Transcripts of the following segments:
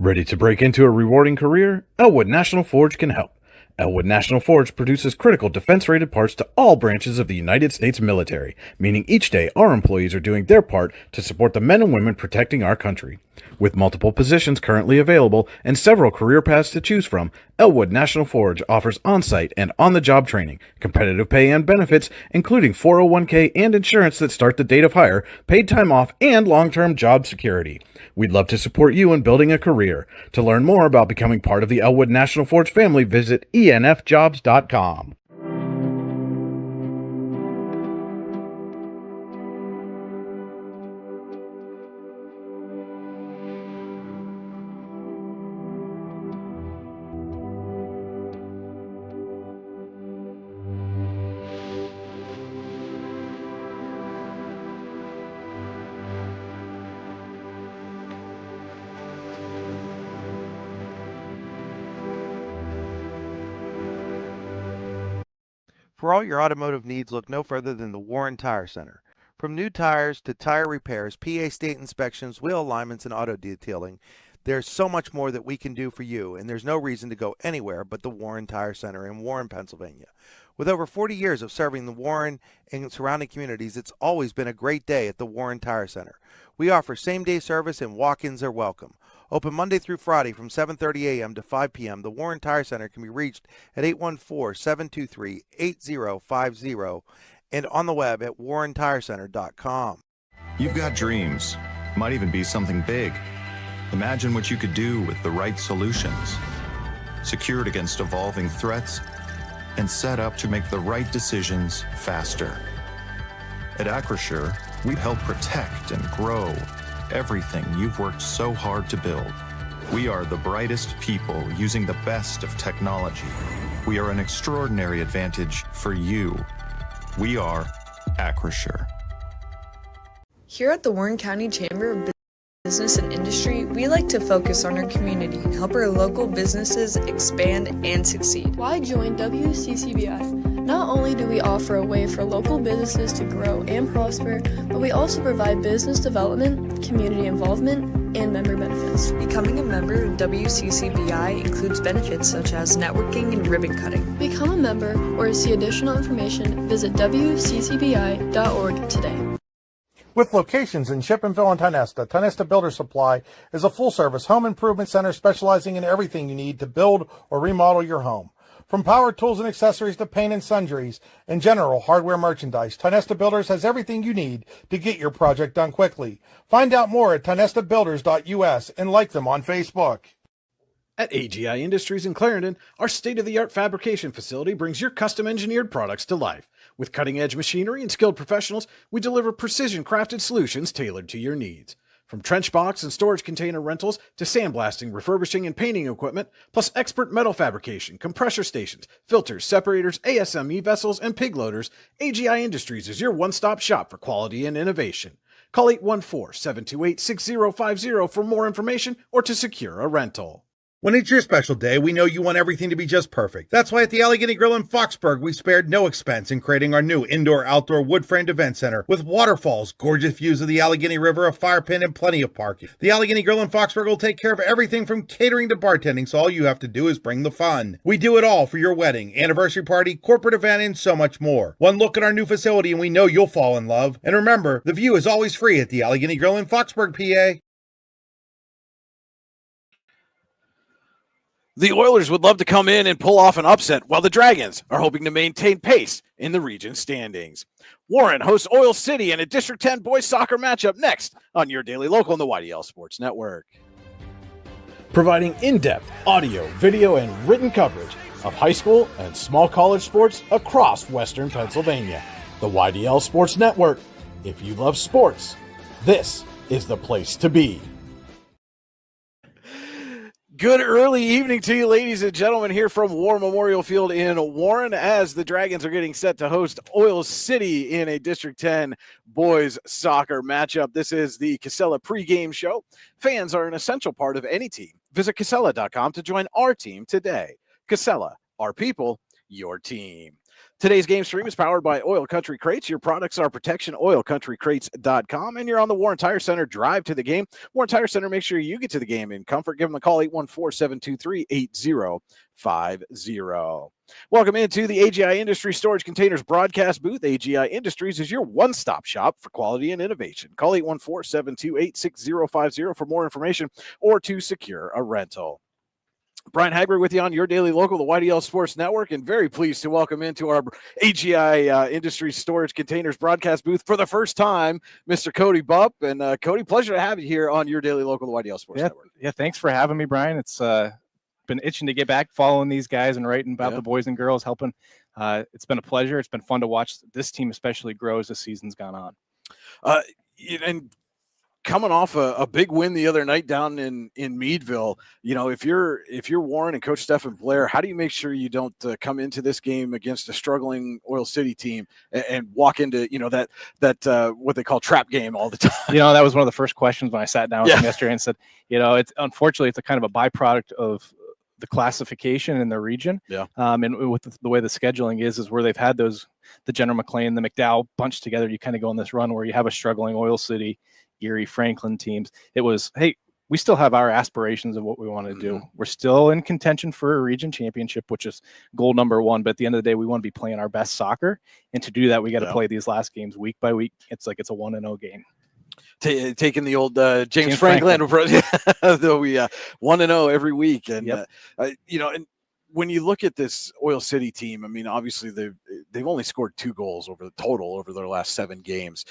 Ready to break into a rewarding career? Elwood National Forge can help. Elwood National Forge produces critical defense-rated parts to all branches of the United States military, meaning each day our employees are doing their part to support the men and women protecting our country. With multiple positions currently available and several career paths to choose from, Elwood National Forge offers on-site and on-the-job training, competitive pay and benefits, including 401k and insurance that start the date of hire, paid time off, and long-term job security. We'd love to support you in building a career. To learn more about becoming part of the Elwood National Forge family, visit enfjobs.com. For all your automotive needs, look no further than the Warren Tire Center. From new tires to tire repairs, PA state inspections, wheel alignments, and auto detailing, there's so much more that we can do for you, and there's no reason to go anywhere but the Warren Tire Center in Warren, Pennsylvania. With over 40 years of serving the Warren and surrounding communities, it's always been a great day at the Warren Tire Center. We offer same-day service and walk-ins are welcome. Open Monday through Friday from 7:30 a.m. to 5 p.m., the Warren Tire Center can be reached at 814-723-8050 and on the web at warrentirecenter.com. You've got dreams. Might even be something big. Imagine what you could do with the right solutions. Secured against evolving threats and set up to make the right decisions faster. At Acrisure, we help protect and grow everything you've worked so hard to build. We are the brightest people using the best of technology. We are an extraordinary advantage for you. We are Acrisure. Here at the Warren County Chamber of Business and Industry, we like to focus on our community and help our local businesses expand and succeed. Why join WCCBI? Not only do we offer a way for local businesses to grow and prosper, but we also provide business development, community involvement, and member benefits. Becoming a member of WCCBI includes benefits such as networking and ribbon cutting. Become a member or to see additional information, visit WCCBI.org today. With locations in Shippenville and Tionesta, Tionesta Builder Supply is a full-service home improvement center specializing in everything you need to build or remodel your home. From power tools and accessories to paint and sundries and general hardware merchandise, Tionesta Builders has everything you need to get your project done quickly. Find out more at tionestabuilders.us and like them on Facebook. At AGI Industries in Clarendon, our state-of-the-art fabrication facility brings your custom-engineered products to life. With cutting-edge machinery and skilled professionals, we deliver precision-crafted solutions tailored to your needs. From trench box and storage container rentals to sandblasting, refurbishing, and painting equipment, plus expert metal fabrication, compressor stations, filters, separators, ASME vessels, and pig loaders, AGI Industries is your one-stop shop for quality and innovation. Call 814-728-6050 for more information or to secure a rental. When it's your special day, we know you want everything to be just perfect. That's why at the Allegheny Grill in Foxburg, we spared no expense in creating our new indoor-outdoor wood-framed event center with waterfalls, gorgeous views of the Allegheny River, a fire pit, and plenty of parking. The Allegheny Grill in Foxburg will take care of everything from catering to bartending, so all you have to do is bring the fun. We do it all for your wedding, anniversary party, corporate event, and so much more. One look at our new facility and we know you'll fall in love. And remember, the view is always free at the Allegheny Grill in Foxburg, PA. The Oilers would love to come in and pull off an upset, while the Dragons are hoping to maintain pace in the region standings. Warren hosts Oil City in a District 10 boys soccer matchup next on your daily local on the YDL Sports Network. Providing in-depth audio, video, and written coverage of high school and small college sports across Western Pennsylvania. The YDL Sports Network. If you love sports, this is the place to be. Good early evening to you, ladies and gentlemen, here from War Memorial Field in Warren, as the Dragons are getting set to host Oil City in a District 10 boys soccer matchup. This is the Casella pregame show. Fans are an essential part of any team. Visit Casella.com to join our team today. Casella, our people, your team. Today's game stream is powered by Oil Country Crates. Your products are protection, oilcountrycrates.com, and you're on the Warren Tire Center drive to the game. Warren Tire Center, make sure you get to the game in comfort. Give them a call, 814-723-8050. Welcome into the AGI Industry Storage Containers broadcast booth. AGI Industries is your one-stop shop for quality and innovation. Call 814-728-6050 for more information or to secure a rental. Brian Hagberg with you on your daily local, the YDL Sports Network, and very pleased to welcome into our AGI Industry Storage Containers broadcast booth for the first time, Mr. Cody Bupp. And Cody, pleasure to have you here on your daily local, the YDL Sports Network. Yeah, thanks for having me, Brian. It's been itching to get back following these guys and writing about the boys and girls, helping. It's been a pleasure. It's been fun to watch this team especially grow as the season's gone on. And coming off a big win the other night down in Meadville, if you're Warren and Coach Stephen Blair, how do you make sure you don't come into this game against a struggling Oil City team and walk into that what they call trap game all the time? That was one of the first questions when I sat down with him yesterday and said, it's unfortunately it's a kind of a byproduct of the classification in the region. And with the way the scheduling is where they've had the General McLean, the McDowell bunched together. You kind of go on this run where you have a struggling Oil City, Erie, Franklin teams. It was, hey, we still have our aspirations of what we want to do. We're still in contention for a region championship, which is goal number one. But at the end of the day, we want to be playing our best soccer. And to do that, we got to play these last games week by week. It's like it's a 1-0 game. Taking the old James Franklin approach, though we 1-0 every week. And, and when you look at this Oil City team, I mean, obviously they've only scored 2 goals over their last 7 games.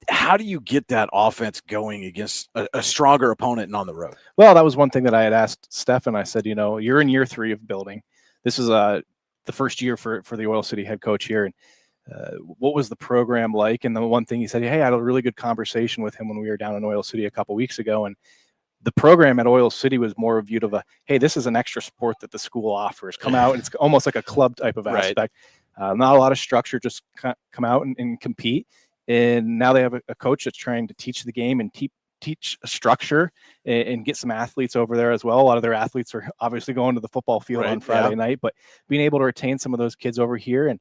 How do you get that offense going against a stronger opponent and on the road? Well, that was one thing that I had asked Stephen. I said, you're in year 3 of building. This is the first year for the Oil City head coach here. And what was the program like? And the one thing he said, hey, I had a really good conversation with him when we were down in Oil City a couple weeks ago. And the program at Oil City was more viewed of hey, this is an extra sport that the school offers. Come out, and it's almost like a club type of aspect. Not a lot of structure, just come out and compete. And now they have a coach that's trying to teach the game and teach a structure and get some athletes over there as well. A lot of their athletes are obviously going to the football field on Friday night, but being able to retain some of those kids over here, and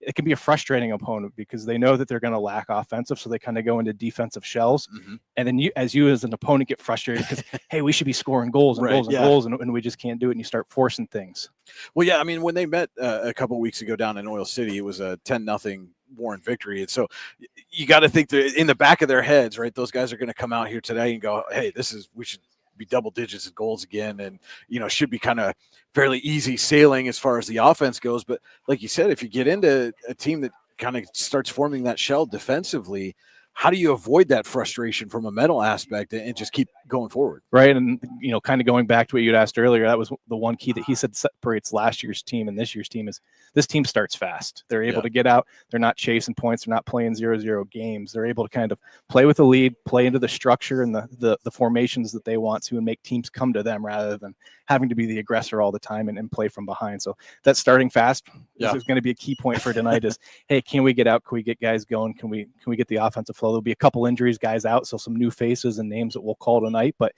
it can be a frustrating opponent because they know that they're going to lack offensive. So they kind of go into defensive shells. And then you as an opponent get frustrated because, hey, we should be scoring goals and goals and goals. And we just can't do it. And you start forcing things. Well, yeah. I mean, when they met a couple of weeks ago down in Oil City, it was a 10-0 Warren victory. And so you got to think that in the back of their heads, right, those guys are going to come out here today and go, hey, we should be double digits in goals again, and should be kind of fairly easy sailing as far as the offense goes. But like you said, if you get into a team that kind of starts forming that shell defensively, how do you avoid that frustration from a mental aspect and just keep going forward? Right. And, kind of going back to what you'd asked earlier, that was the one key that he said separates last year's team and this year's team is this team starts fast. They're able to get out. They're not chasing points. They're not playing 0-0 games. They're able to kind of play with the lead, play into the structure and the formations that they want to, and make teams come to them rather than having to be the aggressor all the time and play from behind. So that starting fast is going to be a key point for tonight is, hey, can we get out? Can we get guys going? Can we get the offensive flow? There'll be a couple injuries, guys out. So some new faces and names that we'll call tonight, but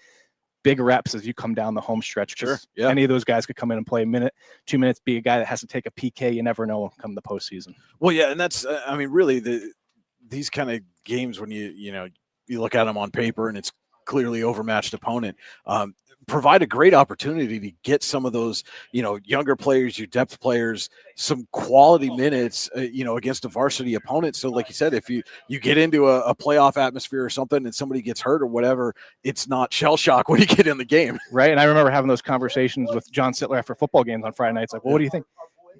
big reps as you come down the home stretch. Any of those guys could come in and play a minute, 2 minutes, be a guy that has to take a PK. You never know come the postseason. Well, yeah. And that's, really these kind of games when you look at them on paper and it's clearly overmatched opponent, provide a great opportunity to get some of those, younger players, your depth players, some quality minutes, against a varsity opponent. So like you said, if you get into a playoff atmosphere or something and somebody gets hurt or whatever, it's not shell shock when you get in the game. Right. And I remember having those conversations with John Sittler after football games on Friday nights. Like, well, what do you think?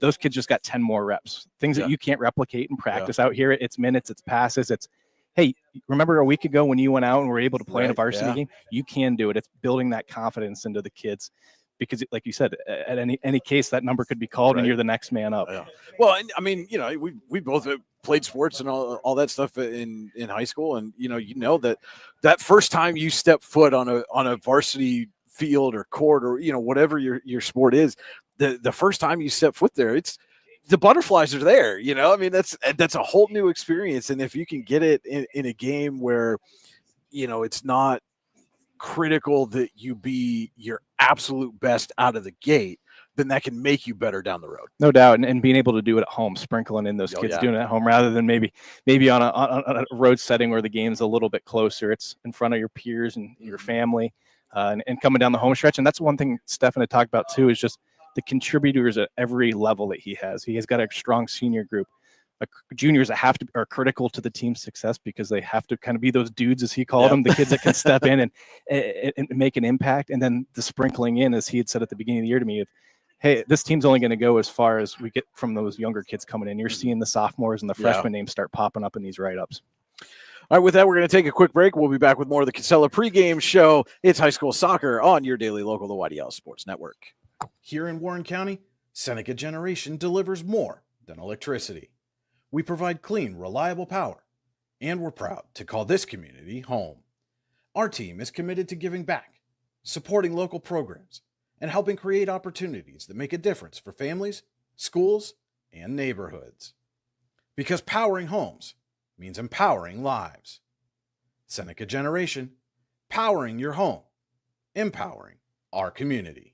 Those kids just got 10 more reps, things that you can't replicate in practice out here. It's minutes, it's passes, it's, hey, remember a week ago when you went out and were able to play in a varsity game? You can do it. It's building that confidence into the kids because, like you said, at any case, that number could be called and you're the next man up. Well, and we both played sports and all that stuff in high school. And, that first time you step foot on a varsity field or court or, whatever your sport is, the first time you step foot there, the butterflies are there, that's a whole new experience. And if you can get it in a game where, it's not critical that you be your absolute best out of the gate, then that can make you better down the road. No doubt, and being able to do it at home, sprinkling in those kids doing it at home rather than maybe on a road setting where the game's a little bit closer. It's in front of your peers and your family, and coming down the home stretch. And that's one thing Stefan had talked about too, is just the contributors at every level that he has. He has got a strong senior group. Juniors that are critical to the team's success because they have to kind of be those dudes, as he called them, the kids that can step in and make an impact. And then the sprinkling in, as he had said at the beginning of the year to me, hey, this team's only going to go as far as we get from those younger kids coming in. You're seeing the sophomores and the freshman names start popping up in these write-ups. All right, with that, we're going to take a quick break. We'll be back with more of the Casella pregame show. It's high school soccer on your daily local, the YDL Sports Network. Here in Warren County, Seneca Generation delivers more than electricity. We provide clean, reliable power, and we're proud to call this community home. Our team is committed to giving back, supporting local programs, and helping create opportunities that make a difference for families, schools, and neighborhoods. Because powering homes means empowering lives. Seneca Generation, powering your home, empowering our community.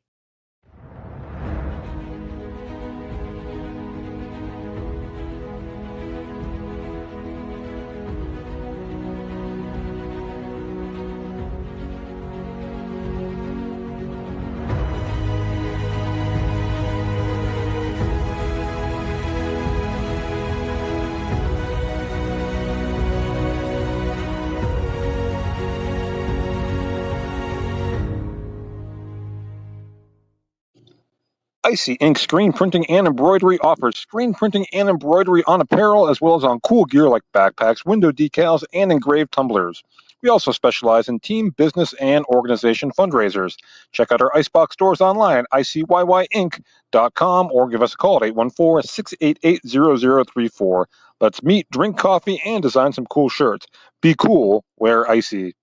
Icy Ink Screen Printing and Embroidery offers screen printing and embroidery on apparel as well as on cool gear like backpacks, window decals, and engraved tumblers. We also specialize in team, business, and organization fundraisers. Check out our Icebox stores online at icyinc.com or give us a call at 814-688-0034. Let's meet, drink coffee, and design some cool shirts. Be cool, wear Icy.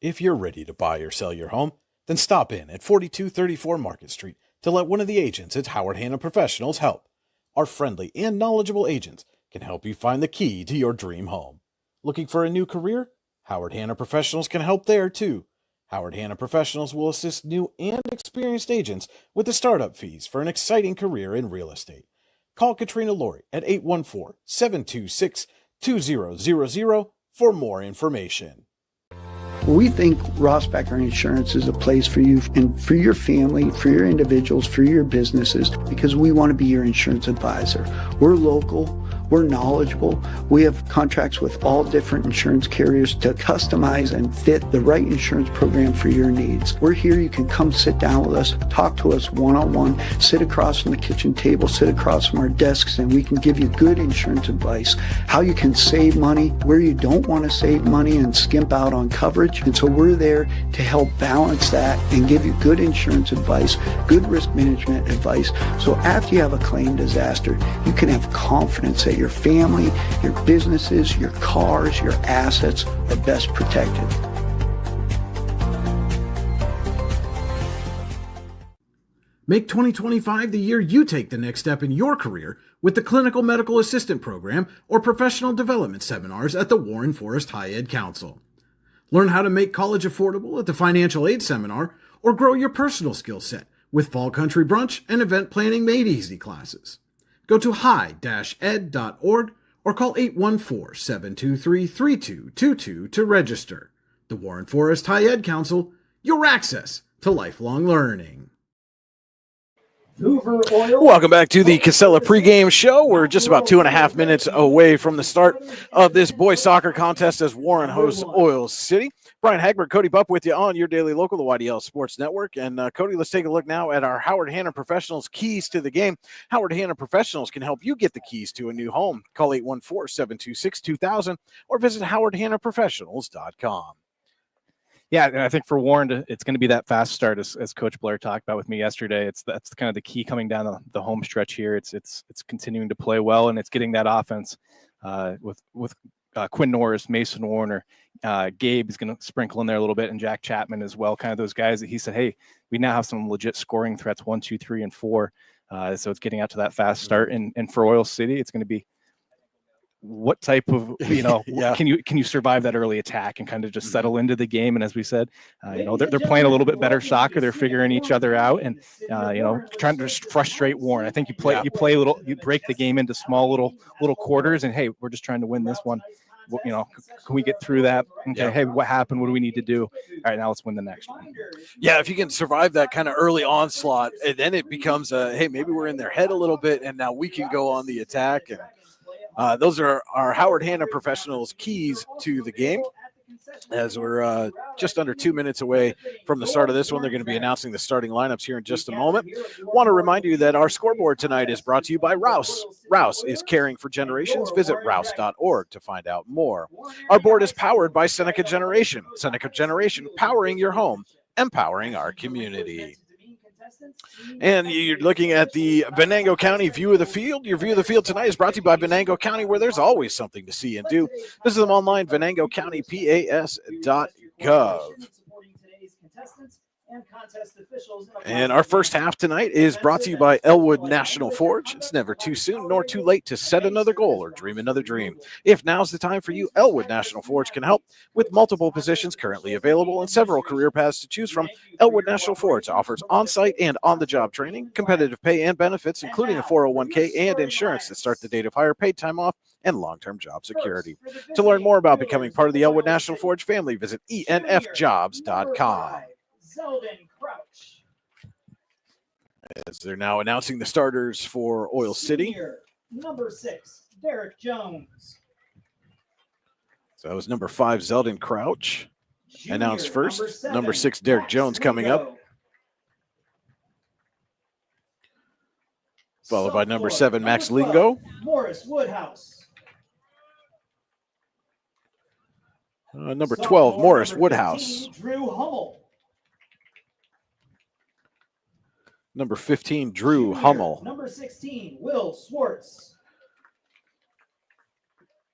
If you're ready to buy or sell your home, then stop in at 4234 Market Street to let one of the agents at Howard Hanna Professionals help. Our friendly and knowledgeable agents can help you find the key to your dream home. Looking for a new career? Howard Hanna Professionals can help there too. Howard Hanna Professionals will assist new and experienced agents with the startup fees for an exciting career in real estate. Call Katrina Laurie at 814-726-2000 for more information. We think Ross Becker Insurance is a place for you and for your family, for your individuals, for your businesses, because we want to be your insurance advisor. We're local, we're knowledgeable, we have contracts with all different insurance carriers to customize and fit the right insurance program for your needs. We're here, you can come sit down with us, talk to us one-on-one, sit across from the kitchen table, sit across from our desks, and we can give you good insurance advice, how you can save money, where you don't want to save money and skimp out on coverage. And so we're there to help balance that and give you good insurance advice, good risk management advice. So after you have a claim disaster, you can have confidence that your family, your businesses, your cars, your assets are best protected. Make 2025 the year you take the next step in your career with the Clinical Medical Assistant Program or Professional Development Seminars at the Warren Forest High Ed Council. Learn how to make college affordable at the Financial Aid Seminar or grow your personal skill set with Fall Country Brunch and Event Planning Made Easy classes. Go to high-ed.org or call 814-723-3222 to register. The Warren Forest High Ed Council, your access to lifelong learning. Welcome back to the Casella pregame show. We're just about 2.5 minutes away from the start of this boys soccer contest as Warren hosts Oil City. Brian Hagberg, Cody Bupp with you on your daily local, the YDL Sports Network. And Cody, let's take a look now at our Howard Hanna Professionals keys to the game. Howard Hanna Professionals can help you get the keys to a new home. Call 814-726-2000 or visit howardhannaprofessionals.com. Yeah, and I think for Warren, it's going to be that fast start, as Coach Blair talked about with me yesterday. That's kind of the key coming down the home stretch here. It's continuing to play well, and it's getting that offense with Quinn Norris, Mason Warner, Gabe is going to sprinkle in there a little bit, and Jack Chapman as well. Kind of those guys that he said, hey, we now have some legit scoring threats 1, 2, 3, and 4. So it's getting out to that fast start, and for Oil City, it's going to be what type of, Yeah. can you survive that early attack and kind of just settle into the game. And as we said, they're playing a little bit better soccer. They're figuring each other out and, trying to just frustrate Warren. I think you break the game into small little quarters and, hey, we're just trying to win this one. Can we get through that? Okay. Yeah. Hey, what happened? What do we need to do? All right, now let's win the next one. Yeah, if you can survive that kind of early onslaught, and then it becomes hey, maybe we're in their head a little bit, and now we can go on the attack. And those are our Howard Hanna Professionals keys to the game. As we're just under 2 minutes away from the start of this one, they're going to be announcing the starting lineups here in just a moment. Want to remind you that our scoreboard tonight is brought to you by Rouse. Rouse is caring for generations. Visit rouse.org to find out more. Our board is powered by Seneca Generation. Seneca Generation, powering your home, empowering our community. And you're looking at the Venango County View of the Field. Your View of the Field tonight is brought to you by Venango County, where there's always something to see and do. Visit them online, venangocountypas.gov. And our first half tonight is brought to you by Elwood National Forge. It's never too soon nor too late to set another goal or dream another dream. If now's the time for you, Elwood National Forge can help. With multiple positions currently available and several career paths to choose from, Elwood National Forge offers on-site and on-the-job training, competitive pay and benefits, including a 401k and insurance that start the date of hire, paid time off, and long-term job security. To learn more about becoming part of the Elwood National Forge family, visit enfjobs.com. Zeldin Crouch. As they're now announcing the starters for Oil City. Senior, number 6, Derek Jones. So that was number 5, Zeldin Crouch. Junior, Announced first. Number 7, 6, Derek Max Jones coming Ringo. up. Followed by number 7, Max Number 12, Lingo. Morris Woodhouse. Number 12, Sophomore, Morris number Woodhouse. 15, Drew Hummel. Number 15, Drew Junior, Hummel. Number 16, Will Swartz.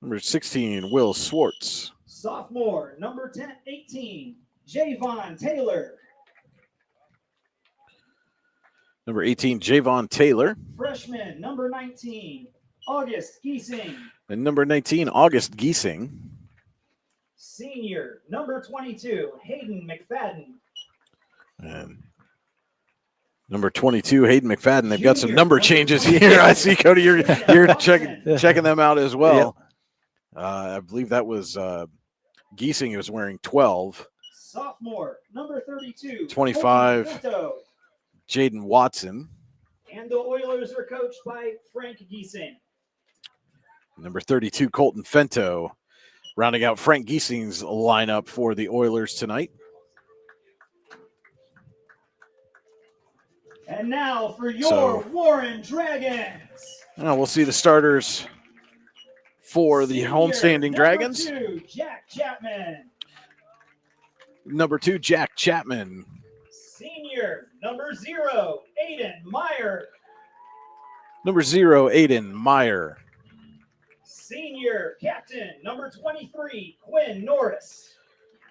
Number 16, Will Swartz. Sophomore, number 18, Javon Taylor. Number 18, Javon Taylor. Freshman, number 19, August Giesing. And number 19, August Giesing. Senior, number 22, Hayden McFadden. And number 22, Hayden McFadden. They've got some Junior, number number changes 22. here. I see, Cody, you're checking them out as well. Yep. I believe that was Giesing, who was wearing 12. Sophomore, number 32, 25. Colton Pinto. Jaden Watson. And the Oilers are coached by Frank Giesing. Number 32, Colton Fento. Rounding out Frank Giesing's lineup for the Oilers tonight. And now for your Warren Dragons. We'll see the starters for the Senior, homestanding number Dragons. 2, Jack Chapman. Number 2, Jack Chapman. Senior, number 0, Aiden Meyer. Number 0, Aiden Meyer. Senior, captain, number 23, Quinn Norris.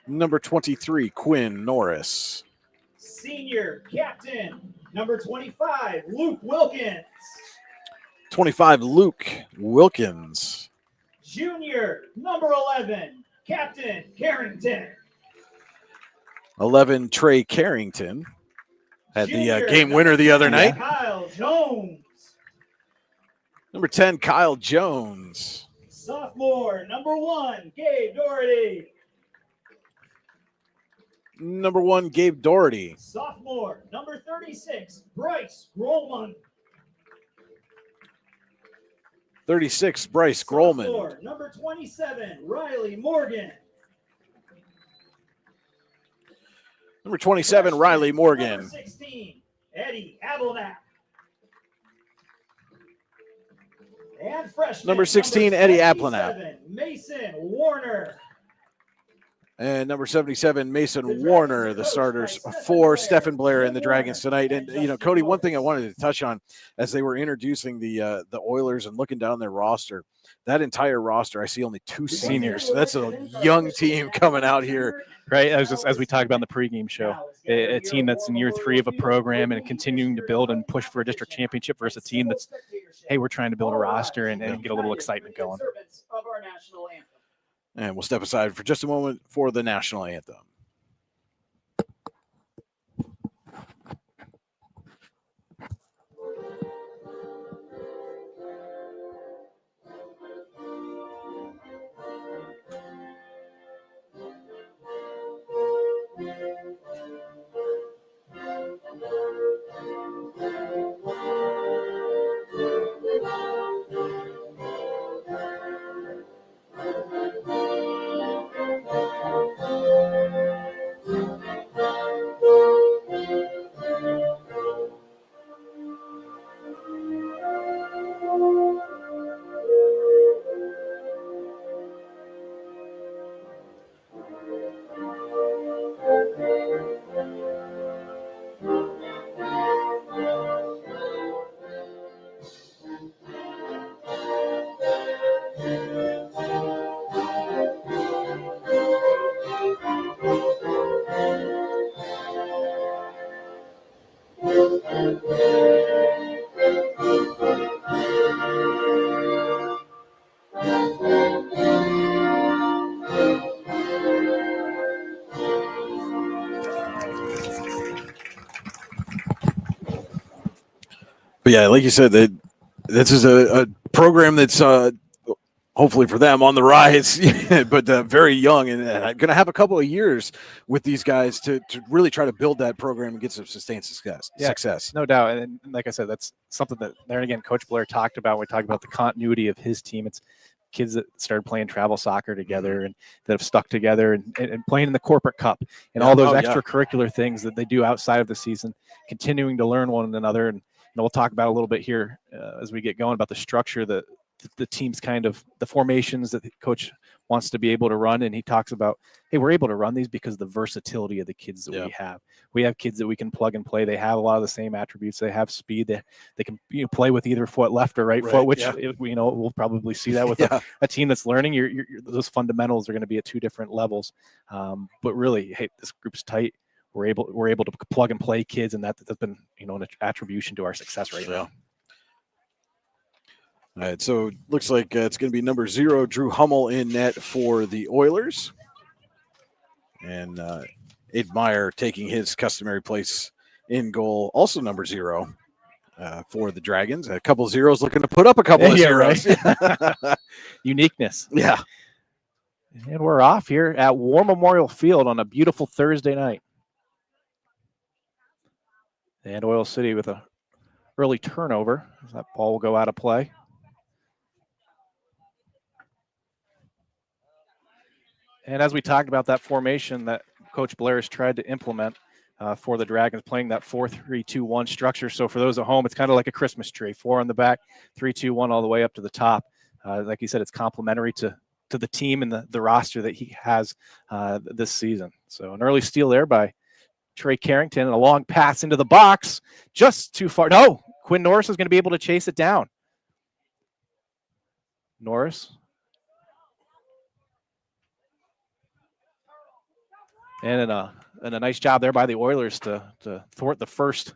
Number 23, Quinn Norris. Senior, captain, number 25, Luke Wilkins. 25, Luke Wilkins. Junior, number 11, Captain Carrington. 11, Trey Carrington. Had the Junior, game winner the other night. Kyle Jones. Number 10, Kyle Jones. Sophomore, number 1, Gabe Doherty. Number 1, Gabe Doherty. Sophomore, number 36, Bryce Grolman. 36, Bryce Grolman. Sophomore, number 27, Riley Morgan. Number 27, Freshman, Riley Morgan. Number 16, Eddie Abelknapp. And freshman, Number 16, Eddie Abelknapp. 77, Mason Warner. And number 77, Mason Warner, the starters for Stephen Blair and the Dragons tonight. And, Cody, one thing I wanted to touch on as they were introducing the Oilers and looking down their roster, that entire roster, I see only 2 seniors. So that's a young team coming out here. Right, as we talked about in the pregame show, a team that's in year 3 of a program and continuing to build and push for a district championship versus a team that's, hey, we're trying to build a roster and get a little excitement going. And we'll step aside for just a moment for the national anthem. But yeah, like you said, this is a program that's hopefully for them on the rise, but very young and going to have a couple of years with these guys to really try to build that program and get some sustained success. No doubt. And like I said, that's something that there again, Coach Blair talked about when we talked about the continuity of his team. It's kids that started playing travel soccer together and that have stuck together and playing in the corporate cup and all those extracurricular things that they do outside of the season, continuing to learn one another. And we'll talk about a little bit here as we get going about the structure, the team's kind of the formations that the coach wants to be able to run. And he talks about, hey, we're able to run these because of the versatility of the kids that we have. We have kids that we can plug and play. They have a lot of the same attributes. They have speed. They can play with either foot, left or right foot, which we'll probably see that with a team that's learning. Those fundamentals are going to be at 2 different levels. But really, hey, this group's tight. We're able to plug and play kids, and that's been an attribution to our success right now. All right, so it looks like it's going to be number 0, Drew Hummel in net for the Oilers, and Aid Meyer taking his customary place in goal, also number 0 for the Dragons. A couple zeros looking to put up a couple of zeros. Right? Uniqueness. Yeah. And we're off here at War Memorial Field on a beautiful Thursday night. And Oil City with a early turnover. That ball will go out of play. And as we talked about that formation that Coach Blair has tried to implement for the Dragons, playing that 4-3-2-1 structure. So for those at home, it's kind of like a Christmas tree, 4 on the back, 3-2-1 all the way up to the top. Like you said, it's complementary to the team and the roster that he has this season. So an early steal there by Trey Carrington and a long pass into the box, just too far. No, Quinn Norris is going to be able to chase it down. Norris. And a nice job there by the Oilers to thwart the first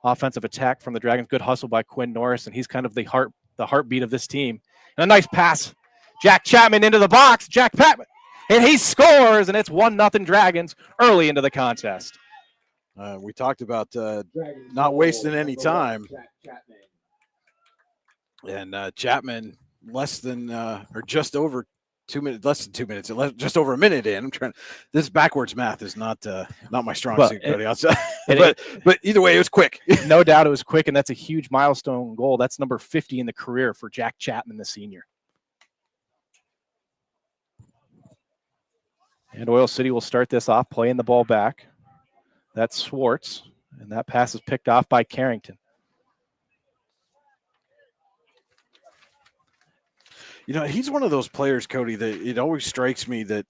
offensive attack from the Dragons. Good hustle by Quinn Norris, and he's kind of the heartbeat of this team. And a nice pass. Jack Chapman into the box. Jack Chapman. And he scores, and it's 1-0 Dragons early into the contest. We talked about not wasting any time. And Chapman less than or just over 2 minutes, less than 2 minutes, just over a minute in. I'm trying. This backwards math is not my strong suit, Cody. But either way, it was quick. No doubt it was quick, and that's a huge milestone goal. That's number 50 in the career for Jack Chapman, the senior. And Oil City will start this off, playing the ball back. That's Swartz, and that pass is picked off by Carrington. He's one of those players, Cody, that it always strikes me that,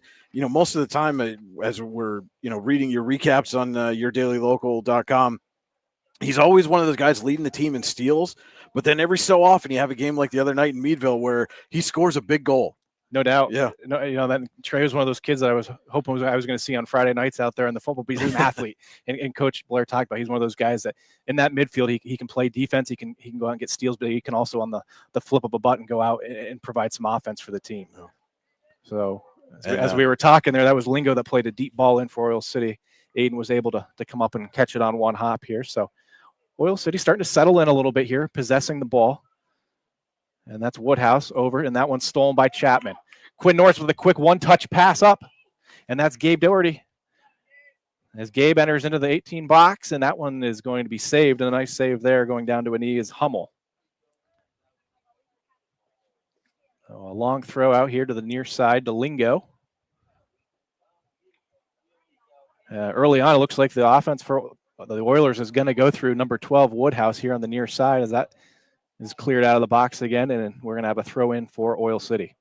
most of the time as we're, reading your recaps on yourdailylocal.com, he's always one of those guys leading the team in steals. But then every so often you have a game like the other night in Meadville where he scores a big goal. No doubt. Yeah. No, that Trey was one of those kids that I was hoping I was going to see on Friday nights out there in the football. But he's an athlete, and Coach Blair talked about. He's one of those guys that in that midfield he can play defense. He can go out and get steals, but he can also on the flip of a button go out and provide some offense for the team. Oh. So as we were talking there, that was Lingo that played a deep ball in for Oil City. Aiden was able to come up and catch it on one hop here. So Oil City starting to settle in a little bit here, possessing the ball. And that's Woodhouse over, and that one's stolen by Chapman. Quinn Norris with a quick one-touch pass up, and that's Gabe Doherty. As Gabe enters into the 18 box, and that one is going to be saved. And a nice save there going down to a knee is Hummel. So a long throw out here to the near side to Lingo. Early on, it looks like the offense for the Oilers is going to go through number 12 Woodhouse here on the near side as that is cleared out of the box again, and we're going to have a throw in for Oil City.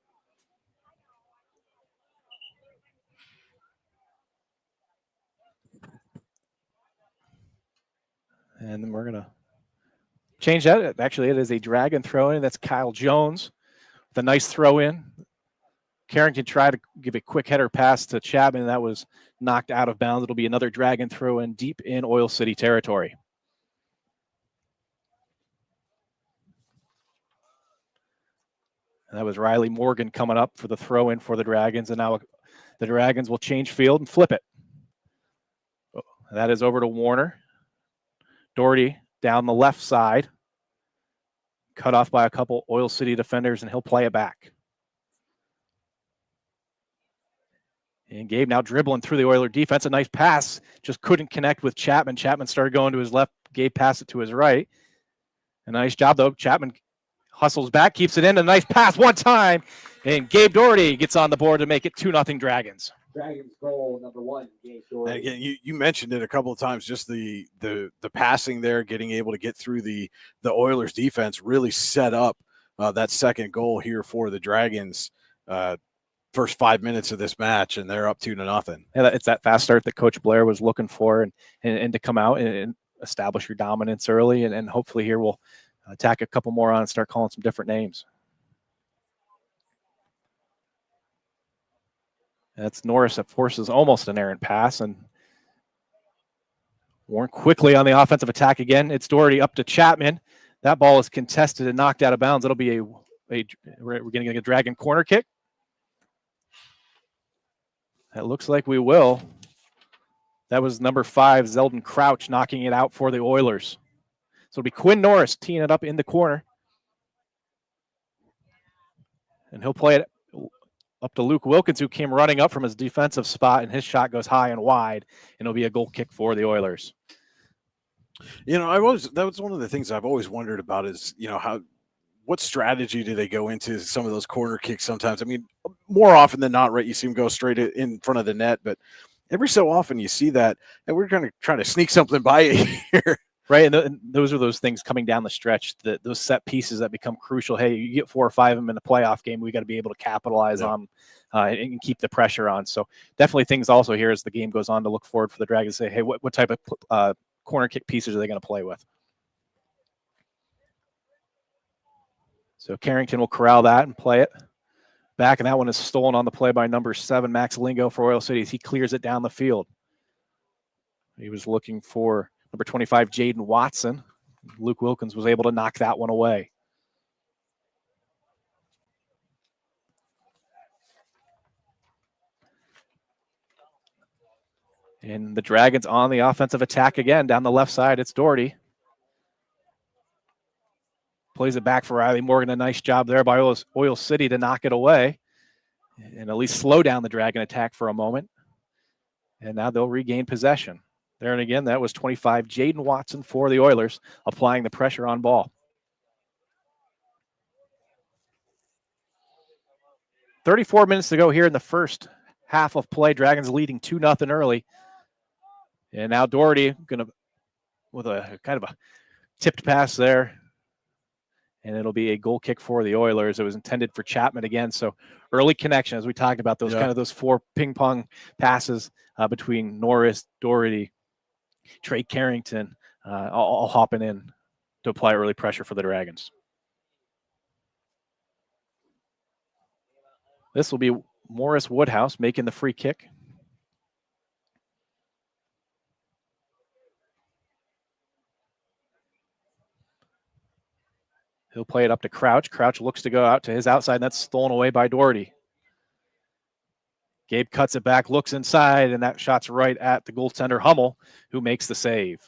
And then we're going to change that. Actually, it is a Dragon throw in. That's Kyle Jones with a nice throw in. Carrington tried to give a quick header pass to Chapman. That was knocked out of bounds. It'll be another Dragon throw in deep in Oil City territory. And that was Riley Morgan coming up for the throw in for the Dragons. And now the Dragons will change field and flip it. That is over to Warner. Doherty down the left side. Cut off by a couple Oil City defenders, and he'll play it back. And Gabe now dribbling through the Oiler defense. A nice pass. Just couldn't connect with Chapman. Chapman started going to his left. Gabe passed it to his right. A nice job, though. Chapman hustles back, keeps it in. A nice pass one time. And Gabe Doherty gets on the board to make it 2-0 Dragons. Dragons goal number 1, Gabe Doherty. Again, you mentioned it a couple of times, just the passing there, getting able to get through the Oilers defense really set up that second goal here for the Dragons. First 5 minutes of this match, and they're up 2-0. Yeah, it's that fast start that Coach Blair was looking for, and to come out and establish your dominance early, and hopefully here we'll tack a couple more on and start calling some different names. That's Norris that forces almost an errant pass, and Warren quickly on the offensive attack again. It's Doherty up to Chapman. That ball is contested and knocked out of bounds. It'll be we're getting a Dragon corner kick. It looks like we will. That was number 5, Zeldon Crouch, knocking it out for the Oilers. So it'll be Quinn Norris teeing it up in the corner. And he'll play it up to Luke Wilkins, who came running up from his defensive spot, and his shot goes high and wide, and it'll be a goal kick for the Oilers. That was one of the things I've always wondered about is, what strategy do they go into some of those corner kicks sometimes? I mean, more often than not, right, you see them go straight in front of the net, but every so often you see that, and we're going to try to sneak something by you here. Right, and those are those things coming down the stretch, those set pieces that become crucial. Hey, you get 4 or 5 of them in a playoff game, we got to be able to capitalize on and keep the pressure on. So definitely things also here as the game goes on to look forward for the Dragons. Say, hey, what type of corner kick pieces are they going to play with? So Carrington will corral that and play it back, and that one is stolen on the play by number 7, Max Lingo for Oil City as he clears it down the field. He was looking for number 25, Jaden Watson. Luke Wilkins was able to knock that one away. And the Dragons on the offensive attack again. Down the left side, it's Doherty. Plays it back for Riley Morgan. A nice job there by Oil City to knock it away and at least slow down the Dragon attack for a moment. And now they'll regain possession. There and again, that was 25, Jaden Watson for the Oilers, applying the pressure on ball. 34 minutes to go here in the first half of play. Dragons leading 2-0 early. And now Doherty with a kind of a tipped pass there. and it'll be a goal kick for the Oilers. It was intended for Chapman again. So early connection, as we talked about, those kind of those 4 ping pong passes between Norris, Doherty, Trey Carrington, all hopping in to apply early pressure for the Dragons. This will be Morris Woodhouse making the free kick. He'll play it up to Crouch. Crouch looks to go out to his outside, and that's stolen away by Doherty. Gabe cuts it back, looks inside, and that shot's right at the goaltender Hummel, who makes the save.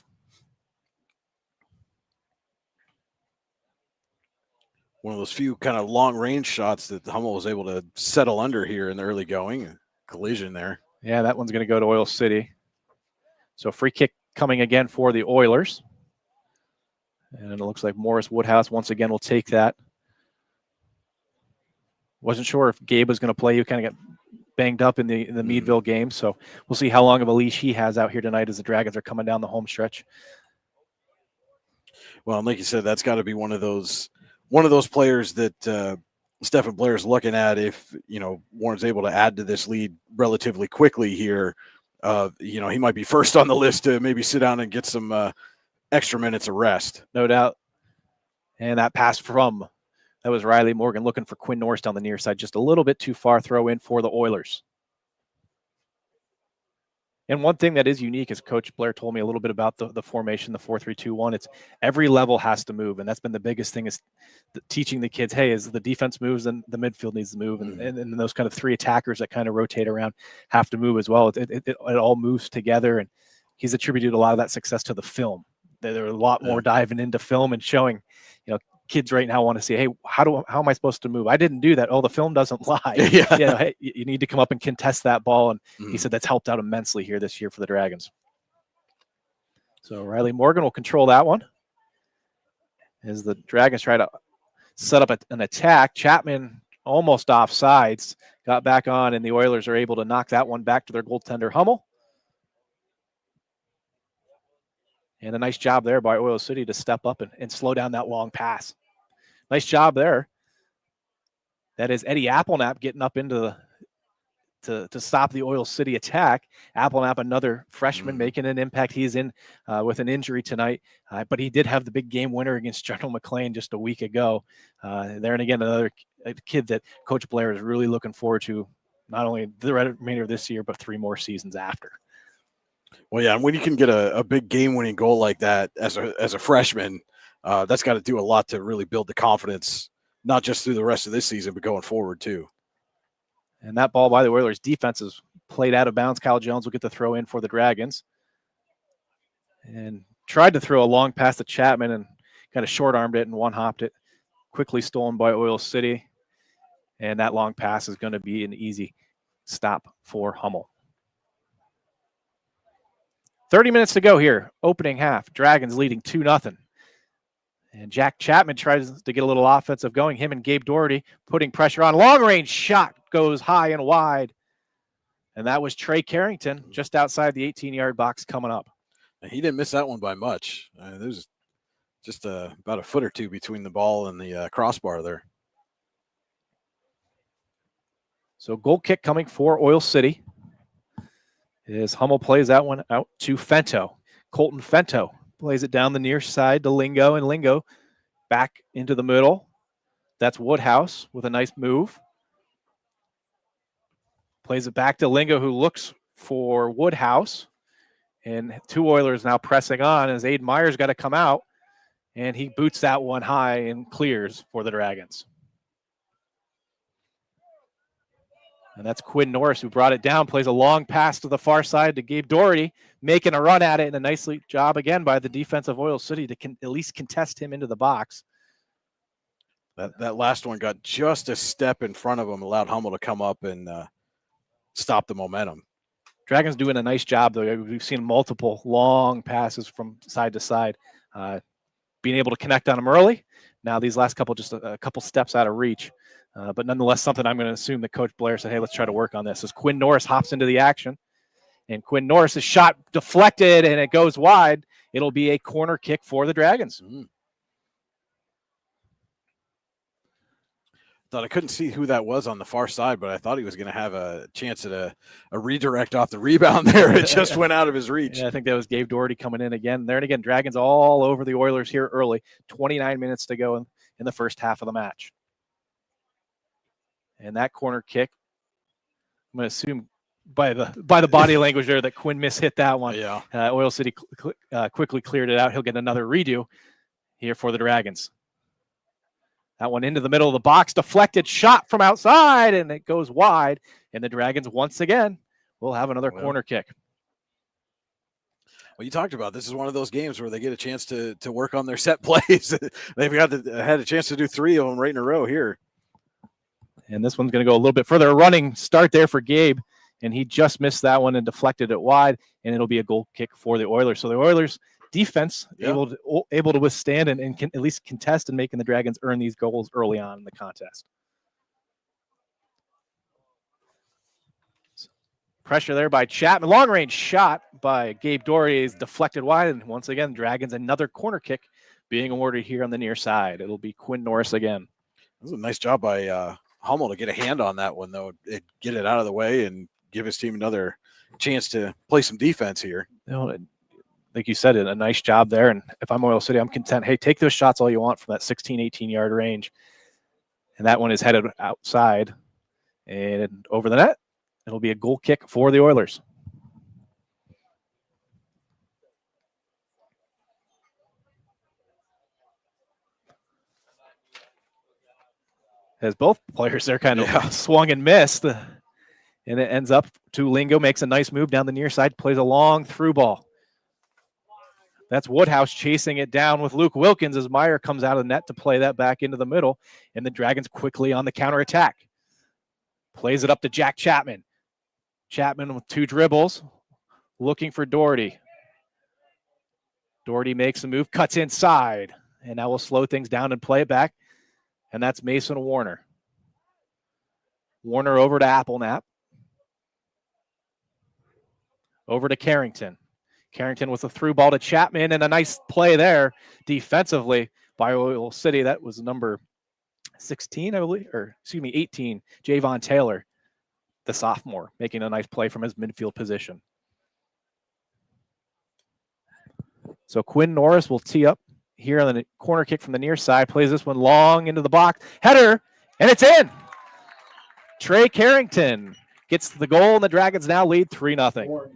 One of those few kind of long-range shots that Hummel was able to settle under here in the early going. Collision there. Yeah, that one's going to go to Oil City. So free kick coming again for the Oilers. And it looks like Morris Woodhouse once again will take that. Wasn't sure if Gabe was going to play. He kind of got banged up in the Meadville game. So we'll see how long of a leash he has out here tonight as the Dragons are coming down the home stretch. Well, and like you said, that's got to be one of those players that Stephen Blair is looking at. If Warren's able to add to this lead relatively quickly here, he might be first on the list to maybe sit down and get some extra minutes of rest. No doubt. And that pass that was Riley Morgan looking for Quinn Norris down the near side, just a little bit too far. Throw in for the Oilers. And one thing that is unique is Coach Blair told me a little bit about the formation, the 4-3-2-1. It's every level has to move. And that's been the biggest thing, is teaching the kids, hey, as the defense moves, then the midfield needs to move. And those kind of 3 attackers that kind of rotate around have to move as well. It all moves together. And he's attributed a lot of that success to the film. There are a lot more diving into film and showing, kids right now want to see, hey, how am I supposed to move? I didn't do that. Oh, the film doesn't lie. Hey, you need to come up and contest that ball. And he said that's helped out immensely here this year for the Dragons. So Riley Morgan will control that one as the Dragons try to set up an attack. Chapman almost off sides, got back on, and the Oilers are able to knock that one back to their goaltender Hummel. And a nice job there by Oil City to step up and slow down that long pass. Nice job there. That is Eddie Applenap getting up into to stop the Oil City attack. Applenap, another freshman, making an impact. He's in with an injury tonight, but he did have the big game winner against General McLean just a week ago. There, and again, another kid that Coach Blair is really looking forward to, not only the remainder of this year, but 3 more seasons after. Well, yeah, and when you can get a big game-winning goal like that as a freshman, that's got to do a lot to really build the confidence, not just through the rest of this season, but going forward too. And that ball by the Oilers defense is played out of bounds. Kyle Jones will get the throw in for the Dragons. And tried to throw a long pass to Chapman and kind of short-armed it and one-hopped it. Quickly stolen by Oil City. And that long pass is going to be an easy stop for Hummel. 30 minutes to go here, opening half. Dragons leading 2-0. And Jack Chapman tries to get a little offensive going. Him and Gabe Doherty putting pressure on. Long-range shot goes high and wide. And that was Trey Carrington just outside the 18-yard box coming up. And he didn't miss that one by much. There's just about a foot or two between the ball and the crossbar there. So goal kick coming for Oil City. As Hummel plays that one out to Fento. Colton Fento plays it down the near side to Lingo, and Lingo back into the middle. That's Woodhouse with a nice move. Plays it back to Lingo, who looks for Woodhouse. And 2 Oilers now pressing on as Aiden Myers got to come out, and he boots that one high and clears for the Dragons. And that's Quinn Norris who brought it down, plays a long pass to the far side to Gabe Doherty, making a run at it, and a nice job again by the defense of Oil City to at least contest him into the box. That last one got just a step in front of him, allowed Hummel to come up and stop the momentum. Dragons doing a nice job, though. We've seen multiple long passes from side to side, being able to connect on them early. Now these last couple, just a couple steps out of reach. But nonetheless, something I'm going to assume that Coach Blair said, hey, let's try to work on this. As Quinn Norris hops into the action, and Quinn Norris' shot deflected, and it goes wide. It'll be a corner kick for the Dragons. Thought I couldn't see who that was on the far side, but I thought he was going to have a chance at a redirect off the rebound there. It just went out of his reach. Yeah, I think that was Gabe Doherty coming in again. There and again, Dragons all over the Oilers here early. 29 minutes to go in the first half of the match. And that corner kick, I'm going to assume by the body language there that Quinn mishit that one. Yeah. Oil City quickly cleared it out. He'll get another redo here for the Dragons. That one into the middle of the box, deflected shot from outside, and it goes wide. And the Dragons once again will have another corner kick. Well, you talked about this is one of those games where they get a chance to work on their set plays. They've had a chance to do 3 of them right in a row here. And this one's going to go a little bit further. A running start there for Gabe, and he just missed that one and deflected it wide, and it'll be a goal kick for the Oilers. So the Oilers defense able to withstand and can at least contest and making the Dragons earn these goals early on in the contest. Pressure there by Chapman. Long range shot by Gabe Doherty is deflected wide. And once again, Dragons another corner kick being awarded here on the near side. It'll be Quinn Norris again. This was a nice job by Hummel to get a hand on that one, though. Get it out of the way and give his team another chance to play some defense here. You know, like you said, a nice job there. And if I'm Oil City, I'm content. Hey, take those shots all you want from that 16, 18-yard range. And that one is headed outside and over the net. It'll be a goal kick for the Oilers. As both players there kind of swung and missed. And it ends up to Lingo, makes a nice move down the near side, plays a long through ball. That's Woodhouse chasing it down with Luke Wilkins as Meyer comes out of the net to play that back into the middle. And the Dragons quickly on the counterattack. Plays it up to Jack Chapman. Chapman with 2 dribbles, looking for Doherty. Doherty makes a move, cuts inside, and that will slow things down and play it back. And that's Mason Warner. Warner over to Appleknap. Over to Carrington. Carrington with a through ball to Chapman, and a nice play there defensively by Oil City. That was number 16, I believe, or excuse me, 18, Javon Taylor, the sophomore, making a nice play from his midfield position. So Quinn Norris will tee up here on the corner kick from the near side, plays this one long into the box. Header, and it's in. Trey Carrington gets the goal, and the Dragons now lead 3-0.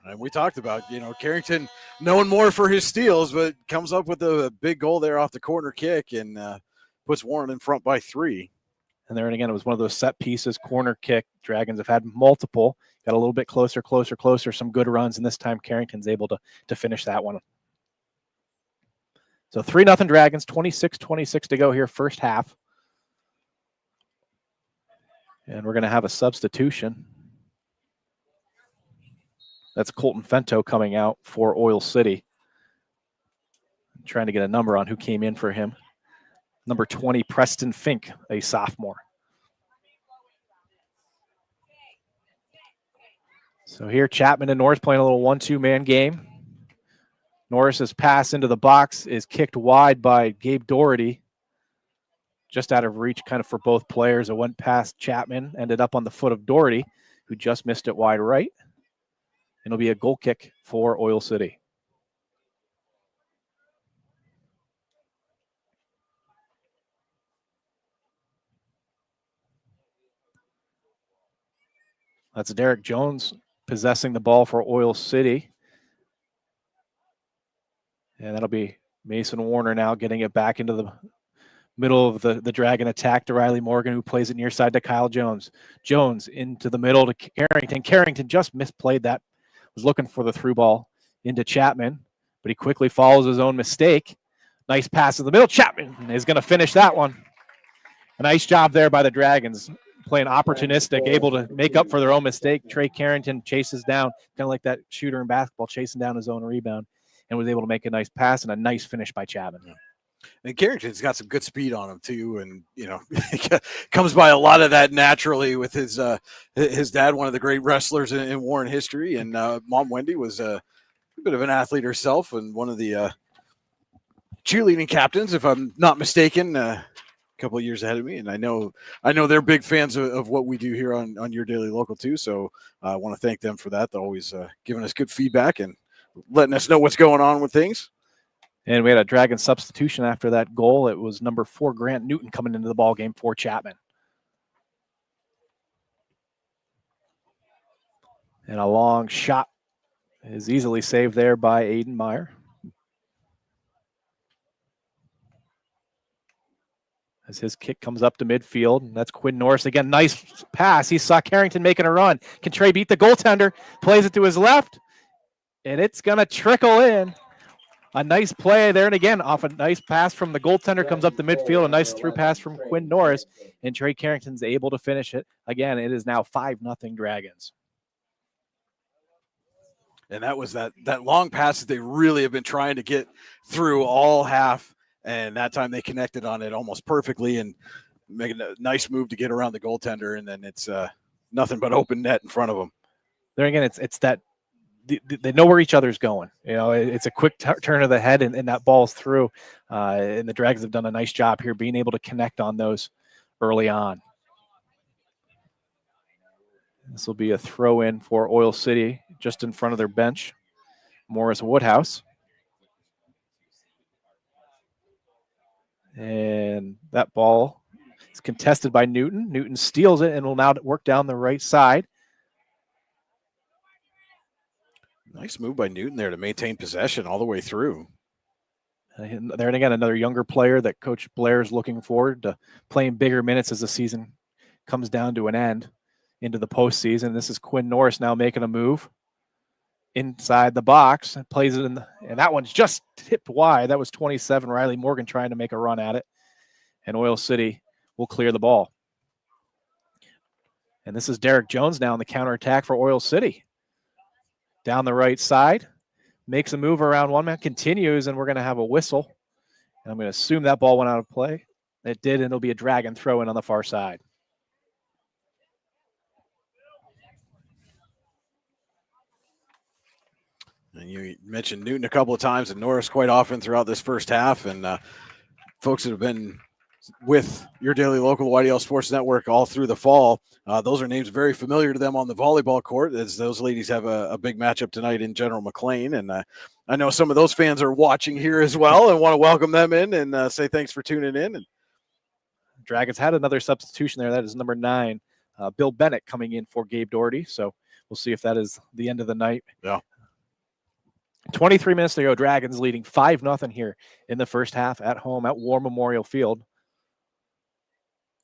And we talked about, Carrington known more for his steals, but comes up with a big goal there off the corner kick and puts Warren in front by 3. And there, and again, it was one of those set pieces, corner kick. Dragons have had multiple, got a little bit closer, some good runs, and this time Carrington's able to finish that one. So 3-0 Dragons, 26-26 to go here, first half. And we're going to have a substitution. That's Colton Fento coming out for Oil City. I'm trying to get a number on who came in for him. Number 20, Preston Fink, a sophomore. So here, Chapman and Norris playing a little 1-2-man game. Norris's pass into the box is kicked wide by Gabe Doherty. Just out of reach kind of for both players. It went past Chapman, ended up on the foot of Doherty, who just missed it wide right. It'll be a goal kick for Oil City. That's Derek Jones possessing the ball for Oil City. And that'll be Mason Warner now getting it back into the middle of the Dragon attack to Riley Morgan, who plays it near side to Kyle Jones. Jones into the middle to Carrington. Carrington just misplayed that. Was looking for the through ball into Chapman, but he quickly follows his own mistake. Nice pass in the middle. Chapman is going to finish that one. A nice job there by the Dragons, playing opportunistic, able to make up for their own mistake. Trey Carrington chases down, kind of like that shooter in basketball, chasing down his own rebound, and was able to make a nice pass and a nice finish by Chapman. And Carrington's got some good speed on him too, and comes by a lot of that naturally with his dad, one of the great wrestlers in Warren history, and Mom Wendy was a bit of an athlete herself and one of the cheerleading captains, if I'm not mistaken. couple of years ahead of me, and I know they're big fans of what we do here on Your Daily Local too. So I want to thank them for that. They're always giving us good feedback and letting us know what's going on with things. And we had a Dragon substitution after that goal. It was number 4, Grant Newton, coming into the ball game for Chapman. And a long shot is easily saved there by Aiden Meyer. As his kick comes up to midfield, and that's Quinn Norris again. Nice pass. He saw Carrington making a run. Can Trey beat the goaltender? Plays it to his left, and it's going to trickle in. A nice play there, and again, off a nice pass from the goaltender, comes up the midfield. A nice through pass from Quinn Norris, and Trey Carrington's able to finish it. Again, it is now 5-0 Dragons. And that was that long pass that they really have been trying to get through all half. And that time they connected on it almost perfectly and making a nice move to get around the goaltender. And then it's nothing but open net in front of them. There again, it's that they know where each other's going. You know, it's a quick turn of the head and that ball's through. And the Dragons have done a nice job here being able to connect on those early on. This will be a throw in for Oil City just in front of their bench. Morris Woodhouse. And that ball is contested by Newton. Newton steals it and will now work down the right side. Nice move by Newton there to maintain possession all the way through. And there and again, another younger player that Coach Blair is looking forward to playing bigger minutes as the season comes down to an end into the postseason. This is Quinn Norris now making a move inside the box and plays it and that one's just tipped wide. That was 27. Riley Morgan trying to make a run at it, and Oil City will clear the ball. And this is Derek Jones now on the counterattack for Oil City. Down the right side, makes a move around one man, continues, and we're going to have a whistle. And I'm going to assume that ball went out of play. It did, and it'll be a Dragon throw in on the far side. And you mentioned Newton a couple of times and Norris quite often throughout this first half. And folks that have been with Your Daily Local YDL Sports Network all through the fall, those are names very familiar to them on the volleyball court, as those ladies have a big matchup tonight in General McLean. And I know some of those fans are watching here as well and want to welcome them in and say thanks for tuning in. And Dragons had another substitution there. That is number 9, Bill Bennett, coming in for Gabe Doherty. So we'll see if that is the end of the night. Yeah. 23 minutes to go. Dragons leading 5-0 here in the first half at home at War Memorial Field.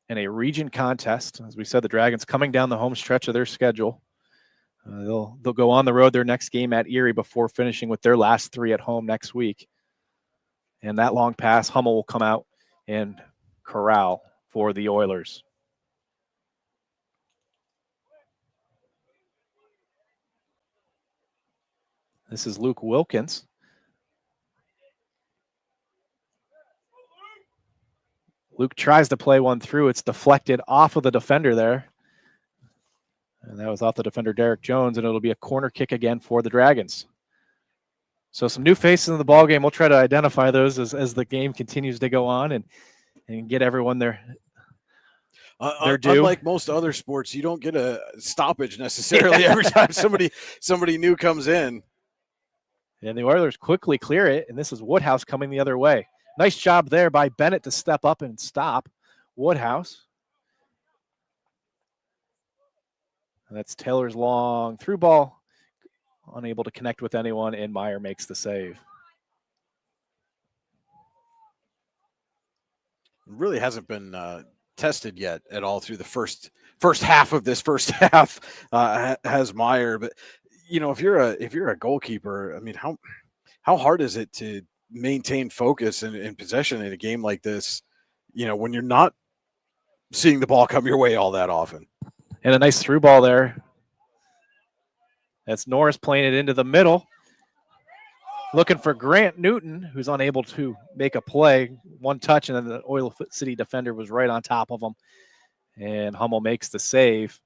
In a region contest. As we said, the Dragons coming down the home stretch of their schedule. They'll go on the road their next game at Erie before finishing with their last 3 at home next week. And that long pass, Hummel will come out and corral for the Oilers. This is Luke Wilkins. Luke tries to play one through. It's deflected off of the defender there. And that was off the defender, Derek Jones, and it'll be a corner kick again for the Dragons. So some new faces in the ballgame. We'll try to identify those as the game continues to go on and get everyone their due. Unlike most other sports, you don't get a stoppage necessarily every time somebody new comes in. And the Oilers quickly clear it, and this is Woodhouse coming the other way. Nice job there by Bennett to step up and stop Woodhouse. And that's Taylor's long through ball, unable to connect with anyone, and Meyer makes the save. Really hasn't been tested yet at all through the first half of this first half. Has Meyer, but you know, if you're a goalkeeper, I mean, how hard is it to maintain focus and possession in a game like this, you know, when you're not seeing the ball come your way all that often? And a nice through ball there. That's Norris playing it into the middle. Looking for Grant Newton, who's unable to make a play. One touch, and then the Oil City defender was right on top of him. And Hummel makes the save,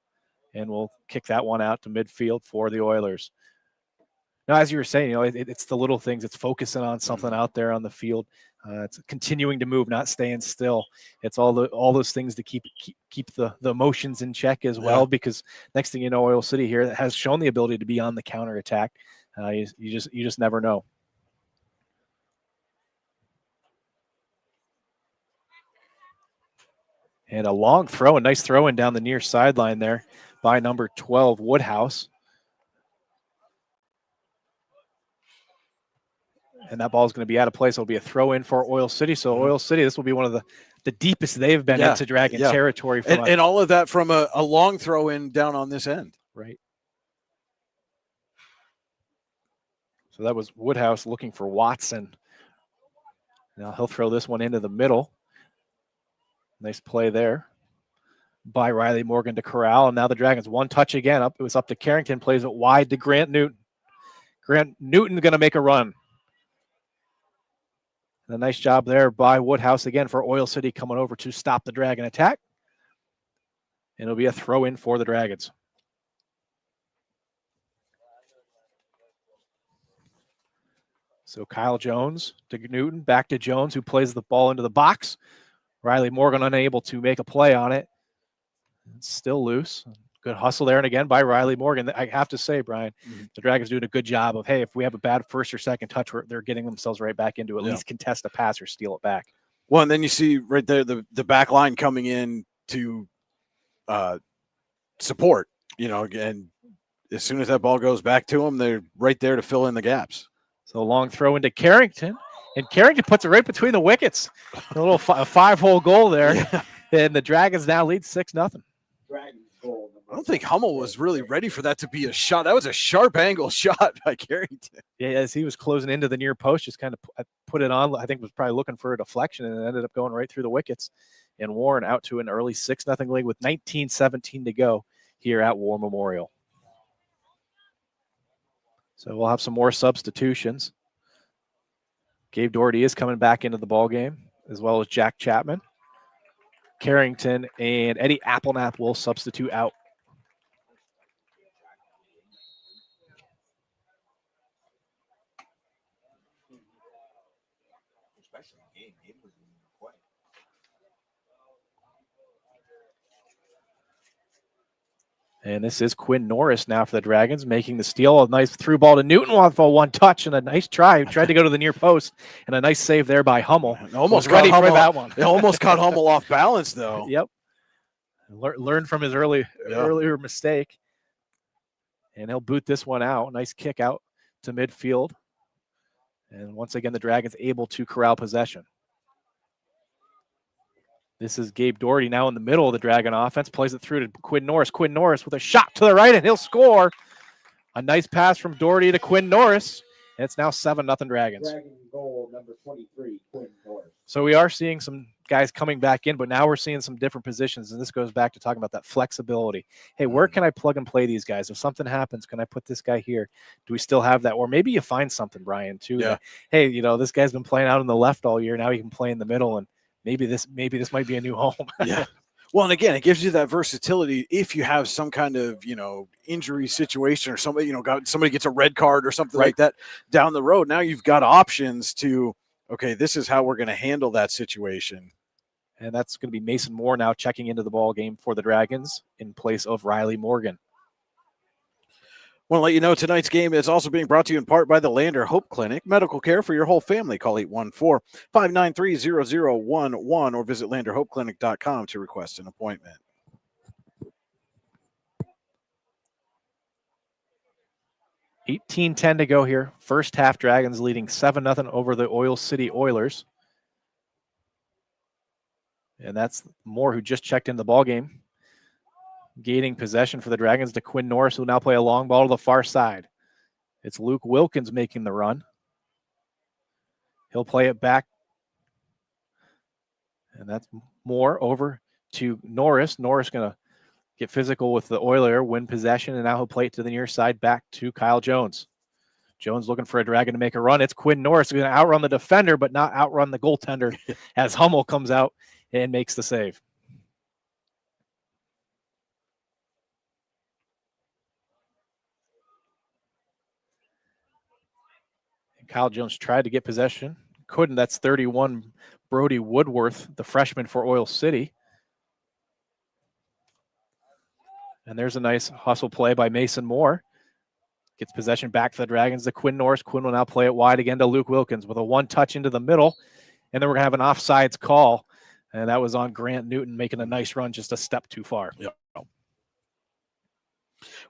and we'll kick that one out to midfield for the Oilers. No, as you were saying, it's the little things. It's focusing on something out there on the field. It's continuing to move, not staying still. It's all those things to keep the emotions in check as well. Because next thing you know, Oil City here has shown the ability to be on the counterattack. You just never know. And a long throw, a nice throw in down the near sideline there by number 12, Woodhouse. And that ball is going to be out of place. It'll be a throw in for Oil City. So Oil City, this will be one of the deepest they've been into Dragon territory. And all of that from a long throw in down on this end. Right. So that was Woodhouse looking for Watson. Now he'll throw this one into the middle. Nice play there by Riley Morgan to corral. And now the Dragons one touch again. It was up to Carrington, plays it wide to Grant Newton. Grant Newton going to make a run. And a nice job there by Woodhouse again for Oil City coming over to stop the Dragon attack. And it'll be a throw in for the Dragons. So Kyle Jones to Newton, back to Jones, who plays the ball into the box. Riley Morgan unable to make a play on it. It's still loose. Good hustle there. And again, by Riley Morgan. I have to say, Brian, the Dragons doing a good job of, hey, if we have a bad first or second touch, they're getting themselves right back into at least contest a pass or steal it back. Well, and then you see right there the back line coming in to support, and as soon as that ball goes back to them, they're right there to fill in the gaps. So a long throw into Carrington. And Carrington puts it right between the wickets. A little five-hole goal there. Yeah. And the Dragons now lead 6-0. I don't think Hummel was really ready for that to be a shot. That was a sharp angle shot by Carrington. Yeah, as he was closing into the near post, just kind of put it on. I think was probably looking for a deflection, and it ended up going right through the wickets. And Warren out to an early 6-0 lead with 19:17 to go here at War Memorial. So we'll have some more substitutions. Gabe Doherty is coming back into the ball game, as well as Jack Chapman. Carrington and Eddie Applenap will substitute out. And this is Quinn Norris now for the Dragons, making the steal. A nice through ball to Newton for one touch and a nice try. Tried to go to the near post and a nice save there by Hummel. Almost ready for that one. It almost caught Hummel off balance, though. Yep. Learned from his earlier mistake. And he'll boot this one out. Nice kick out to midfield. And once again, the Dragons able to corral possession. This is Gabe Doherty now in the middle of the Dragon offense. Plays it through to Quinn Norris. Quinn Norris with a shot to the right, and he'll score. A nice pass from Doherty to Quinn Norris. And it's now 7-0 Dragons. Dragon goal number 23, Quinn Norris. So we are seeing some guys coming back in, but now we're seeing some different positions. And this goes back to talking about that flexibility. Hey, where can I plug and play these guys? If something happens, can I put this guy here? Do we still have that? Or maybe you find something, Brian, too. Yeah. That, hey, this guy's been playing out in the left all year. Now he can play in the middle, and maybe this might be a new home. Yeah. Well, and again, it gives you that versatility if you have some kind of, injury situation or somebody, somebody gets a red card or something like that down the road. Now you've got options to, okay, this is how we're going to handle that situation. And that's going to be Mason Moore now checking into the ball game for the Dragons in place of Riley Morgan. Want to let you know tonight's game is also being brought to you in part by the Lander Hope Clinic. Medical care for your whole family. Call 814-593-0011 or visit landerhopeclinic.com to request an appointment. $18-10 to go here. First half, Dragons leading 7-0 over the Oil City Oilers. And that's Moore, who just checked in the ball game. Gaining possession for the Dragons to Quinn Norris, who will now play a long ball to the far side. It's Luke Wilkins making the run. He'll play it back. And that's Moore over to Norris. Norris going to get physical with the Oiler, win possession, and now he'll play it to the near side back to Kyle Jones. Jones looking for a Dragon to make a run. It's Quinn Norris who's going to outrun the defender, but not outrun the goaltender as Hummel comes out and makes the save. Kyle Jones tried to get possession. Couldn't. That's 31, Brody Woodworth, the freshman for Oil City. And there's a nice hustle play by Mason Moore. Gets possession back for the Dragons to Quinn Norris. Quinn will now play it wide again to Luke Wilkins with a one-touch into the middle. And then we're going to have an offsides call. And that was on Grant Newton making a nice run just a step too far. Yep.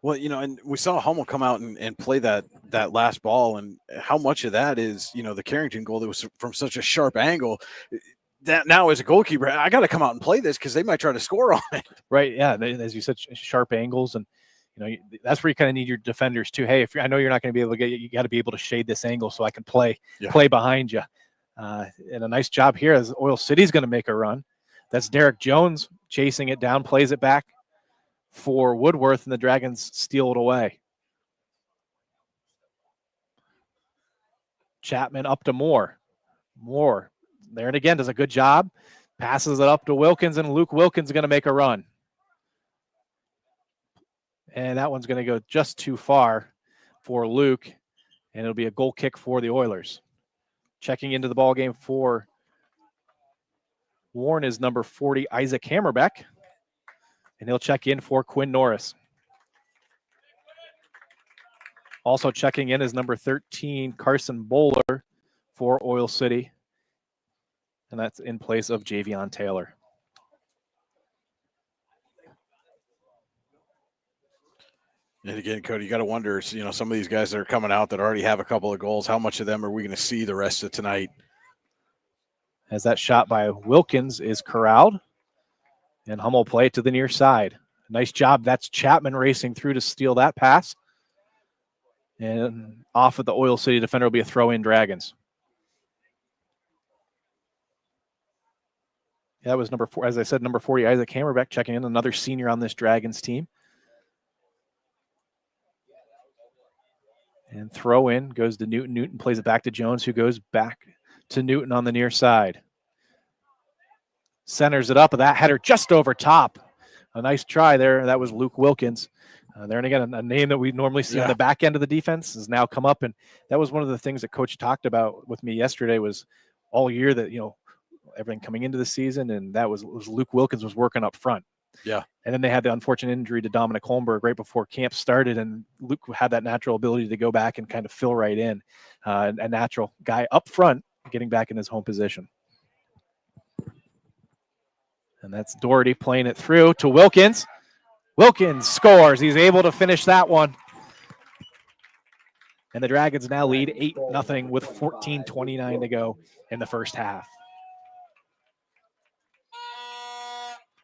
Well, and we saw Hummel come out and play that last ball, and how much of that is, the Carrington goal that was from such a sharp angle. That now as a goalkeeper, I got to come out and play this because they might try to score on it. Right, yeah, as you said, sharp angles, and that's where you kind of need your defenders too. Hey, I know you're not going to be able to get, you got to be able to shade this angle so I can play behind you. And a nice job here as Oil City's going to make a run. That's Derek Jones chasing it down, plays it back for Woodworth, and the Dragons steal it away. Chapman up to Moore. Moore there and again does a good job. Passes it up to Wilkins, and Luke Wilkins is going to make a run. And that one's going to go just too far for Luke, and it'll be a goal kick for the Oilers. Checking into the ball game for Warren is number 40, Isaac Hammerbeck. And he'll check in for Quinn Norris. Also checking in is number 13, Carson Bowler for Oil City. And that's in place of Javion Taylor. And again, Cody, you got to wonder, some of these guys that are coming out that already have a couple of goals, how much of them are we going to see the rest of tonight? As that shot by Wilkins is corralled. And Hummel play it to the near side. Nice job. That's Chapman racing through to steal that pass. And off of the Oil City defender will be a throw-in Dragons. Yeah, that was number 4. As I said, number 40, Isaac Hammerbeck checking in, another senior on this Dragons team. And throw in goes to Newton. Newton plays it back to Jones, who goes back to Newton on the near side. Centers it up, that header just over top. A nice try there. That was Luke Wilkins. There and again, a name that we normally see on the back end of the defense has now come up. And that was one of the things that Coach talked about with me yesterday was all year that, everything coming into the season. And that was Luke Wilkins was working up front. Yeah. And then they had the unfortunate injury to Dominic Holmberg right before camp started. And Luke had that natural ability to go back and kind of fill right in. A natural guy up front getting back in his home position. And that's Doherty playing it through to Wilkins. Wilkins scores. He's able to finish that one. And the Dragons now lead 8-0 with 14:29 to go in the first half.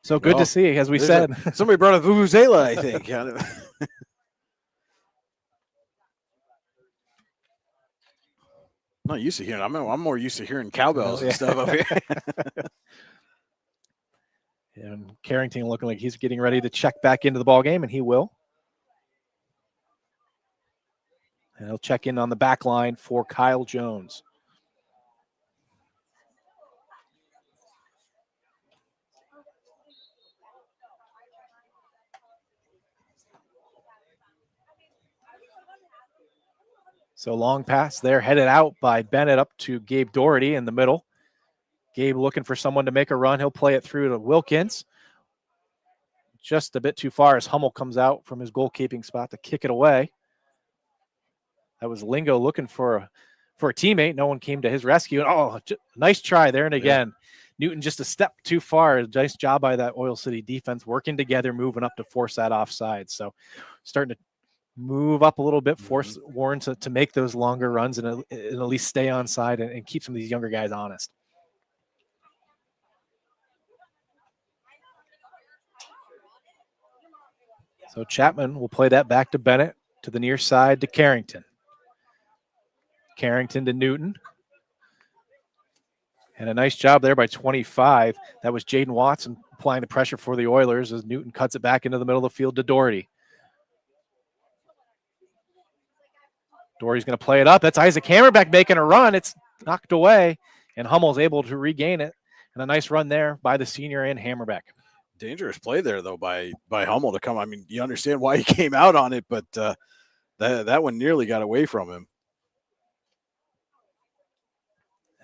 So good to see, as we said. Somebody brought a vuvuzela, I think. Not used to hearing. I'm more used to hearing cowbells and stuff up here. And Carrington looking like he's getting ready to check back into the ball game, and he will. And he'll check in on the back line for Kyle Jones. So long pass there, headed out by Bennett up to Gabe Doherty in the middle. Gabe looking for someone to make a run. He'll play it through to Wilkins. Just a bit too far as Hummel comes out from his goalkeeping spot to kick it away. That was Lingo looking for a teammate. No one came to his rescue. And nice try there. And again, Newton just a step too far. Nice job by that Oil City defense working together, moving up to force that offside. So starting to move up a little bit, force Warren to make those longer runs and at least stay on side and keep some of these younger guys honest. So Chapman will play that back to Bennett, to the near side to Carrington. Carrington to Newton. And a nice job there by 25. That was Jaden Watson applying the pressure for the Oilers as Newton cuts it back into the middle of the field to Doherty. Doherty's going to play it up. That's Isaac Hammerbeck making a run. It's knocked away, and Hummel's able to regain it. And a nice run there by the senior and Hammerbeck. Dangerous play there, though, by Hummel to come. I mean, you understand why he came out on it, but that one nearly got away from him.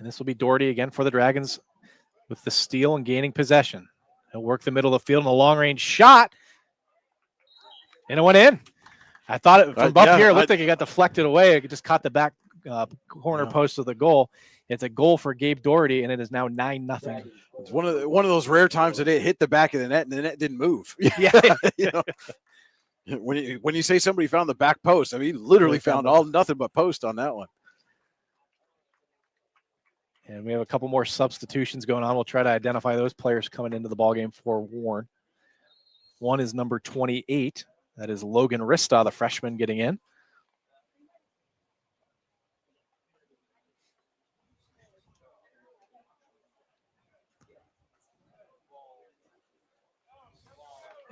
And this will be Doherty again for the Dragons with the steal and gaining possession. He'll work the middle of the field in a long-range shot. And it went in. I thought it from up here, it looked like it got deflected away. It just caught the back corner post of the goal. It's a goal for Gabe Doherty, and it is now 9-0. It's one of those rare times that it hit the back of the net and the net didn't move. Yeah. You know, when you say somebody found the back post, I mean, he literally found nothing but post on that one. And we have a couple more substitutions going on. We'll try to identify those players coming into the ballgame for Warren. One is number 28. That is Logan Rista, the freshman, getting in.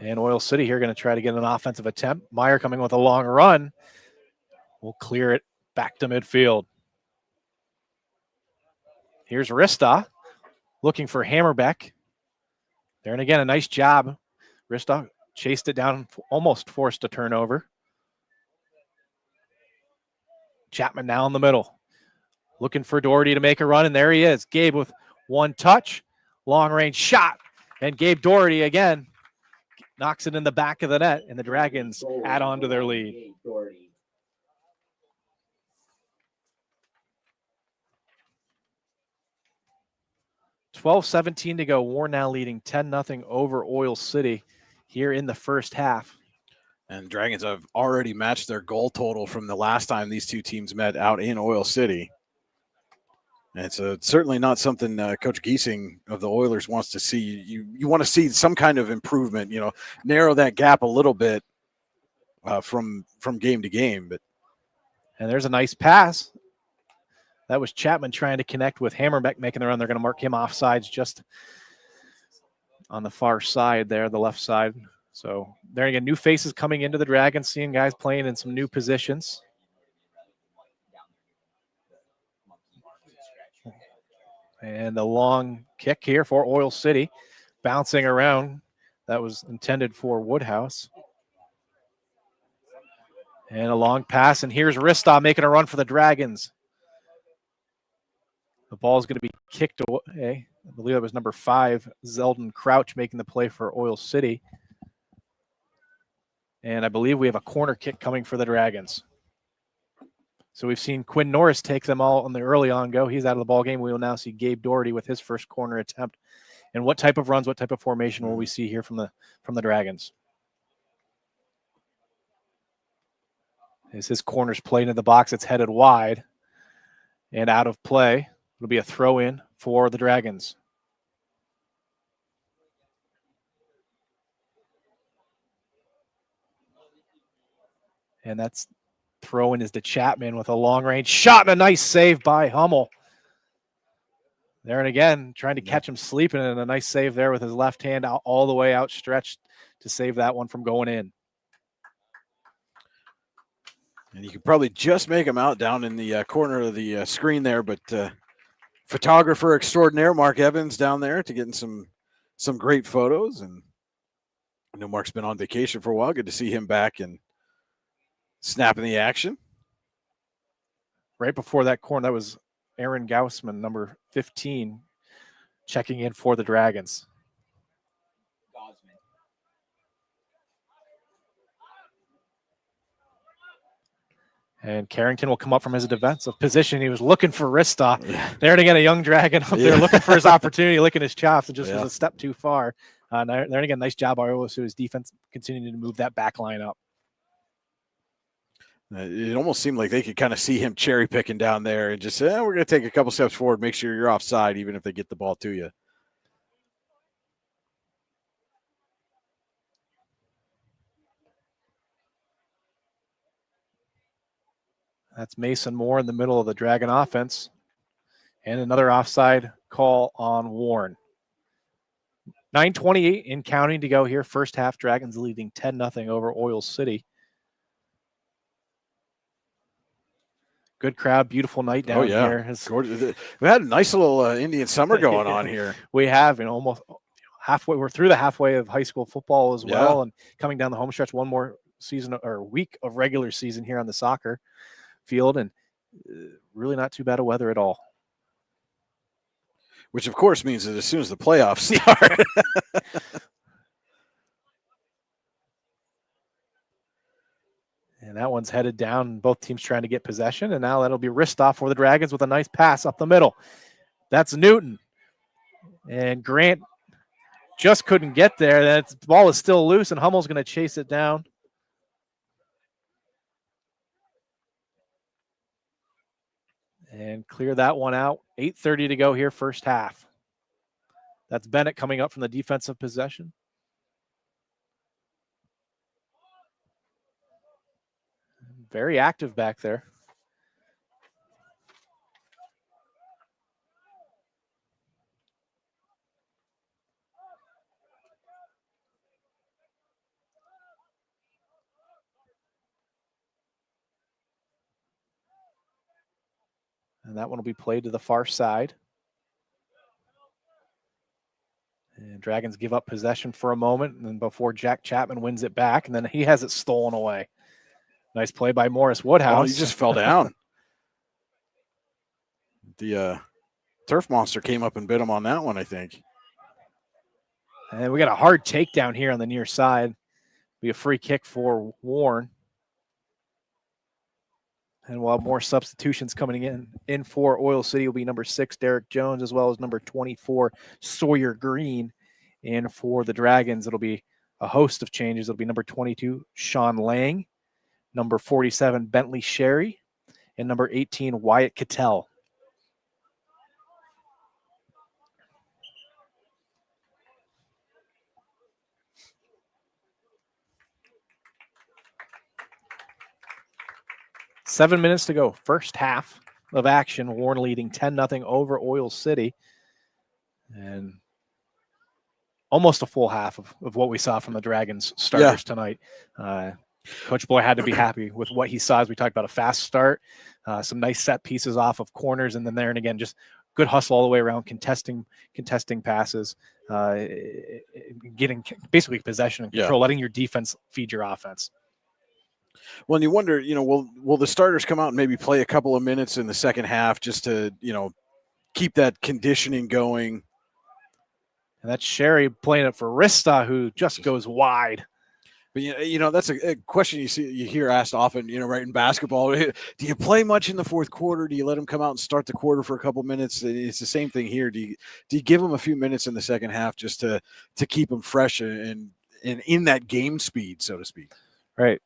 And Oil City here going to try to get an offensive attempt. Meyer coming with a long run. We'll clear it back to midfield. Here's Rista looking for Hammerbeck. There and again, a nice job. Rista chased it down, almost forced a turnover. Chapman now in the middle. Looking for Doherty to make a run, and there he is. Gabe with one touch, long-range shot. And Gabe Doherty again knocks it in the back of the net, and the Dragons add on to their lead. 12:17 to go. Warren now leading 10-0 over Oil City here in the first half. And Dragons have already matched their goal total from the last time these two teams met out in Oil City. And it's certainly not something Coach Giesing of the Oilers wants to see. You want to see some kind of improvement, narrow that gap a little bit from game to game. And there's a nice pass. That was Chapman trying to connect with Hammerbeck making the run. They're going to mark him offsides just on the far side there, the left side. So there again, new faces coming into the Dragons, seeing guys playing in some new positions. And the long kick here for Oil City, bouncing around. That was intended for Woodhouse. And a long pass, and here's Rista making a run for the Dragons. The ball is going to be kicked away. I believe that was number 5, Zeldon Crouch, making the play for Oil City. And I believe we have a corner kick coming for the Dragons. So we've seen Quinn Norris take them all on the early on go. He's out of the ball game. We will now see Gabe Doherty with his first corner attempt. And what type of runs, what type of formation will we see here from the Dragons? As his corner's played in the box, it's headed wide and out of play. It'll be a throw in for the Dragons. And that's throw in is to Chapman with a long range shot and a nice save by Hummel. There and again, trying to catch him sleeping, and a nice save there with his left hand out all the way outstretched to save that one from going in. And you could probably just make him out down in the corner of the screen there, but photographer extraordinaire Mark Evans down there to getting some great photos. And I know Mark's been on vacation for a while. Good to see him back and snapping the action. Right before that corner, that was Aaron Gaussman, number 15, checking in for the Dragons. And Carrington will come up from his defensive position. He was looking for Rista. There to get a young Dragon up there looking for his opportunity, licking his chops, and just was a step too far. There again, nice job by his defense continuing to move that back line up. It almost seemed like they could kind of see him cherry picking down there and just say, we're going to take a couple steps forward, make sure you're offside, even if they get the ball to you. That's Mason Moore in the middle of the Dragon offense. And another offside call on Warren. 9:28 in counting to go here. First half, Dragons leading 10-0 over Oil City. Good crowd, beautiful night down here. We had a nice little Indian summer going on here. We have, almost halfway. We're through the halfway of high school football as well, and coming down the home stretch, one more season or week of regular season here on the soccer field, and really not too bad of weather at all. which of course means that as soon as the playoffs start. And that one's headed down. Both teams trying to get possession. And now that'll be wrist off for the Dragons with a nice pass up the middle. That's Newton. And Grant just couldn't get there. That ball is still loose, and Hummel's going to chase it down. And clear that one out. 8:30 to go here, first half. That's Bennett coming up from the defensive possession. Very active back there. And that one will be played to the far side. And Dragons give up possession for a moment, and then before Jack Chapman wins it back, and then he has it stolen away. Nice play by Morris Woodhouse. Oh, he just fell down. The Turf Monster came up and bit him on that one, I think. And we got a hard takedown here on the near side. Be a free kick for Warren. And we'll have more substitutions coming in for Oil City will be number 6, Derek Jones, as well as number 24, Sawyer Green. And for the Dragons, it'll be a host of changes. It'll be number 22, Sean Lang, number 47, Bentley Sherry, and number 18, Wyatt Cattell. Seven minutes to go. First half of action. Warren leading 10-0 over Oil City. And almost a full half of what we saw from the Dragons starters tonight. Coach Boy had to be happy with what he saw as we talked about a fast start, some nice set pieces off of corners, and then there and again, just good hustle all the way around, contesting passes, getting basically possession and control, letting your defense feed your offense. Well, and you wonder, will the starters come out and maybe play a couple of minutes in the second half just to, keep that conditioning going? And that's Sherry playing it for Rista, who just goes wide. But that's a question you hear asked often, right, in basketball. Do you play much in the fourth quarter? Do you let them come out and start the quarter for a couple minutes? It's the same thing here. Do you give them a few minutes in the second half just to keep them fresh and in that game speed, so to speak? Right.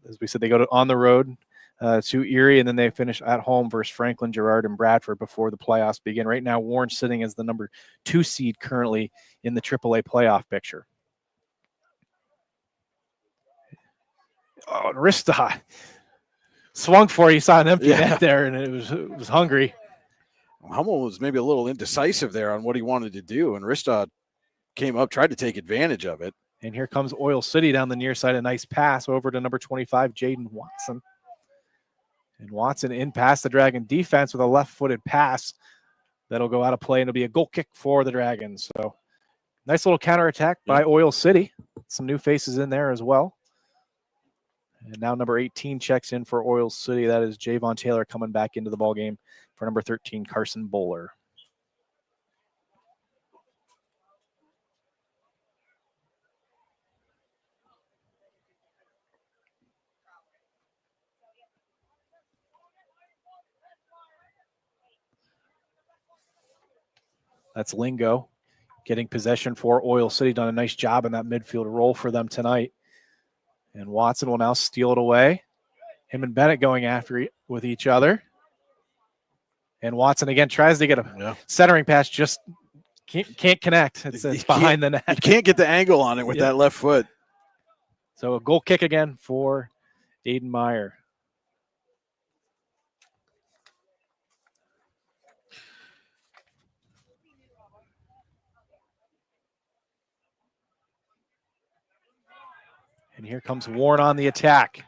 As we said, they go on the road to Erie, and then they finish at home versus Franklin, Girard, and Bradford before the playoffs begin. Right now, Warren's sitting as the number 2 seed currently in the AAA playoff picture. Oh, Rista swung for it. You saw an empty net there, and it was hungry. Hummel was maybe a little indecisive there on what he wanted to do, and Rista came up, tried to take advantage of it. And here comes Oil City down the near side. A nice pass over to number 25, Jaden Watson. And Watson in past the Dragon defense with a left-footed pass that'll go out of play, and it'll be a goal kick for the Dragons. So nice little counterattack by Oil City. Some new faces in there as well. And now number 18 checks in for Oil City. That is Javon Taylor coming back into the ballgame for number 13, Carson Bowler. That's Lingo getting possession for Oil City. Done a nice job in that midfield role for them tonight. And Watson will now steal it away. Him and Bennett going after it with each other. And Watson again tries to get a centering pass, just can't connect. It's behind the net. You can't get the angle on it with that left foot. So a goal kick again for Aiden Meyer. And here comes Warren on the attack.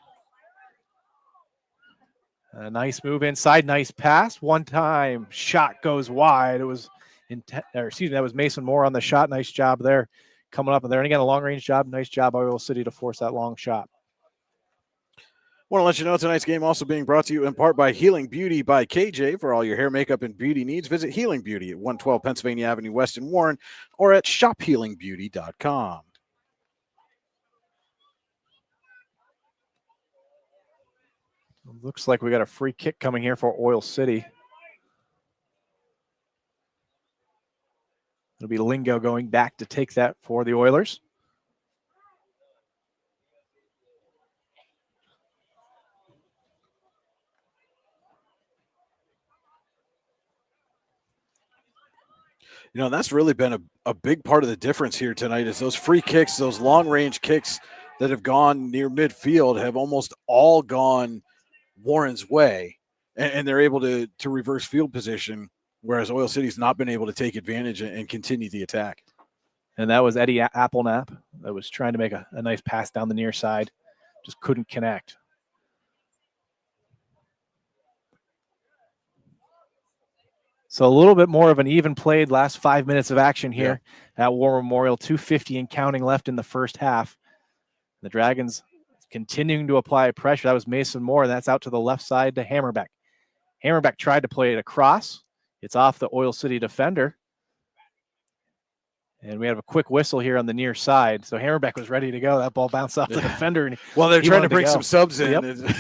A nice move inside, nice pass. One time shot goes wide. It was that was Mason Moore on the shot. Nice job there coming up. And there, and again, a long range job. Nice job by Oil City to force that long shot. Want to let you know tonight's game also being brought to you in part by Healing Beauty by KJ. For all your hair, makeup, and beauty needs, visit Healing Beauty at 112 Pennsylvania Avenue West in Warren or at shophealingbeauty.com. Looks like we got a free kick coming here for Oil City. It'll be Lingo going back to take that for the Oilers. You know, that's really been a big part of the difference here tonight is those free kicks, those long-range kicks that have gone near midfield have almost all gone Warren's way, and they're able to reverse field position, whereas Oil City's not been able to take advantage and continue the attack. And that was Eddie Applenap that was trying to make a nice pass down the near side, just couldn't connect. So a little bit more of an even played last 5 minutes of action here at War Memorial. 2:50 and counting left in the first half. The Dragons continuing to apply pressure. That was Mason Moore, and that's out to the left side to Hammerbeck. Hammerbeck tried to play it across. It's off the Oil City defender. And we have a quick whistle here on the near side. So Hammerbeck was ready to go. That ball bounced off the defender. And well, they're trying to bring some subs in. Yep.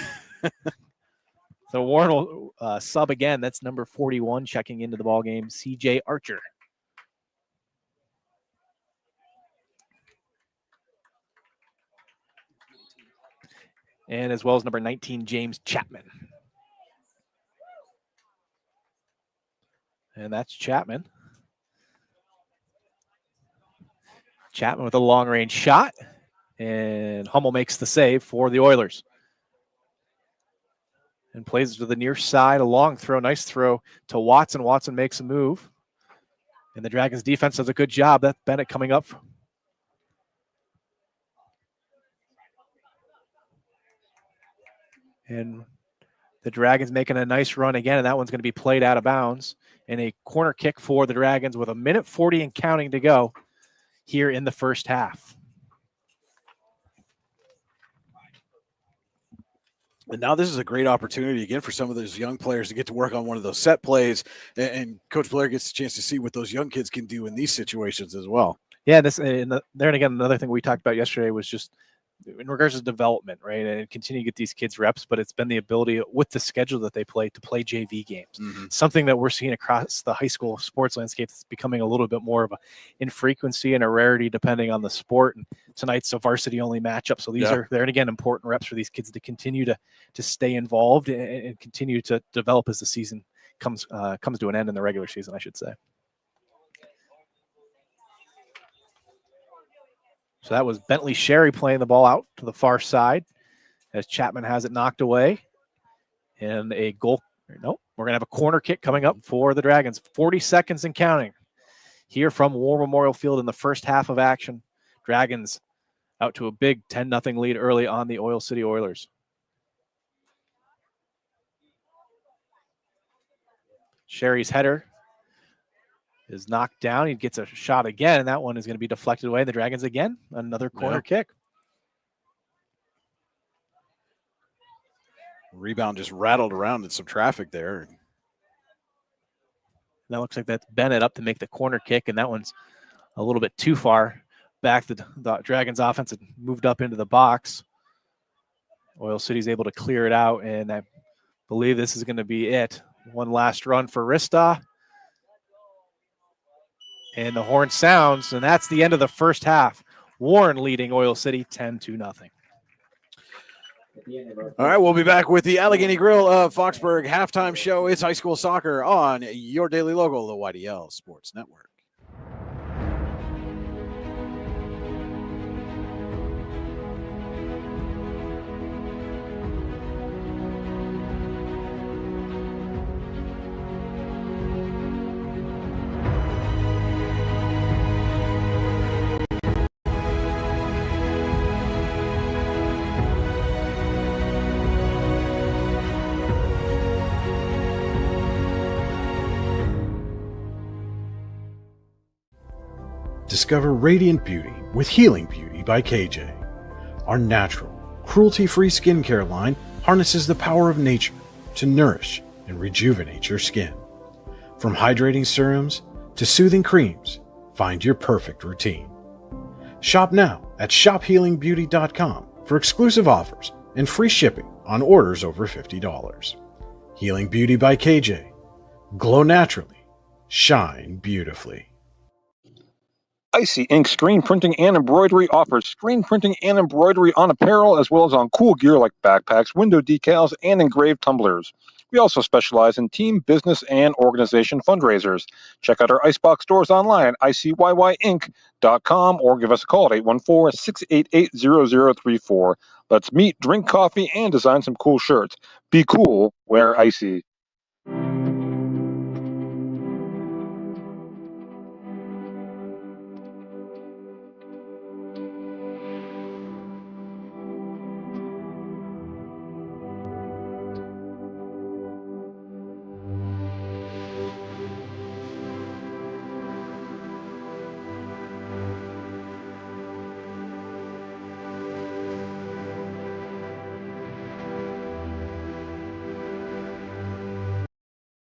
So Warren will sub again. That's number 41 checking into the ball game, CJ Archer. And as well as number 19, James Chapman. And that's Chapman. Chapman with a long-range shot. And Hummel makes the save for the Oilers. And plays to the near side, a long throw, nice throw to Watson. Watson makes a move. And the Dragons defense does a good job. That's Bennett coming up. And the Dragons making a nice run again, and that one's going to be played out of bounds. And a corner kick for the Dragons with 1:40 and counting to go here in the first half. And now this is a great opportunity again for some of those young players to get to work on one of those set plays, and Coach Blair gets a chance to see what those young kids can do in these situations as well. Yeah, there and again, another thing we talked about yesterday was just in regards to development, right? And continue to get these kids reps, but it's been the ability with the schedule that they play to play JV games. Mm-hmm. Something that we're seeing across the high school sports landscape that's becoming a little bit more of a infrequency and a rarity depending on the sport. And tonight's a varsity only matchup. So these are there and again important reps for these kids to continue to stay involved and continue to develop as the season comes to an end in the regular season, I should say. So that was Bentley Sherry playing the ball out to the far side as Chapman has it knocked away. And a goal. Nope. We're going to have a corner kick coming up for the Dragons. 40 seconds and counting here from War Memorial Field in the first half of action. Dragons out to a big 10-0 lead early on the Oil City Oilers. Sherry's header is knocked down. He gets a shot again, and that one is going to be deflected away. The Dragons again, another corner kick. Rebound just rattled around in some traffic there. That looks like that's Bennett up to make the corner kick, and that one's a little bit too far back. The Dragons offense had moved up into the box. Oil City's able to clear it out, and I believe this is going to be it. One last run for Rista. And the horn sounds, and that's the end of the first half. Warren leading Oil City 10-0. All right, we'll be back with the Allegheny Grill of Foxburg halftime show. It's high school soccer on your daily local, the YDL Sports Network. Discover radiant beauty with Healing Beauty by KJ. Our natural, cruelty-free skincare line harnesses the power of nature to nourish and rejuvenate your skin. From hydrating serums to soothing creams, find your perfect routine. Shop now at shophealingbeauty.com for exclusive offers and free shipping on orders over $50. Healing Beauty by KJ. Glow naturally. Shine beautifully. Icy Ink Screen Printing and Embroidery offers screen printing and embroidery on apparel as well as on cool gear like backpacks, window decals, and engraved tumblers. We also specialize in team, business, and organization fundraisers. Check out our Icebox stores online at icyyyinc.com or give us a call at 814-688-0034. Let's meet, drink coffee, and design some cool shirts. Be cool, wear icy.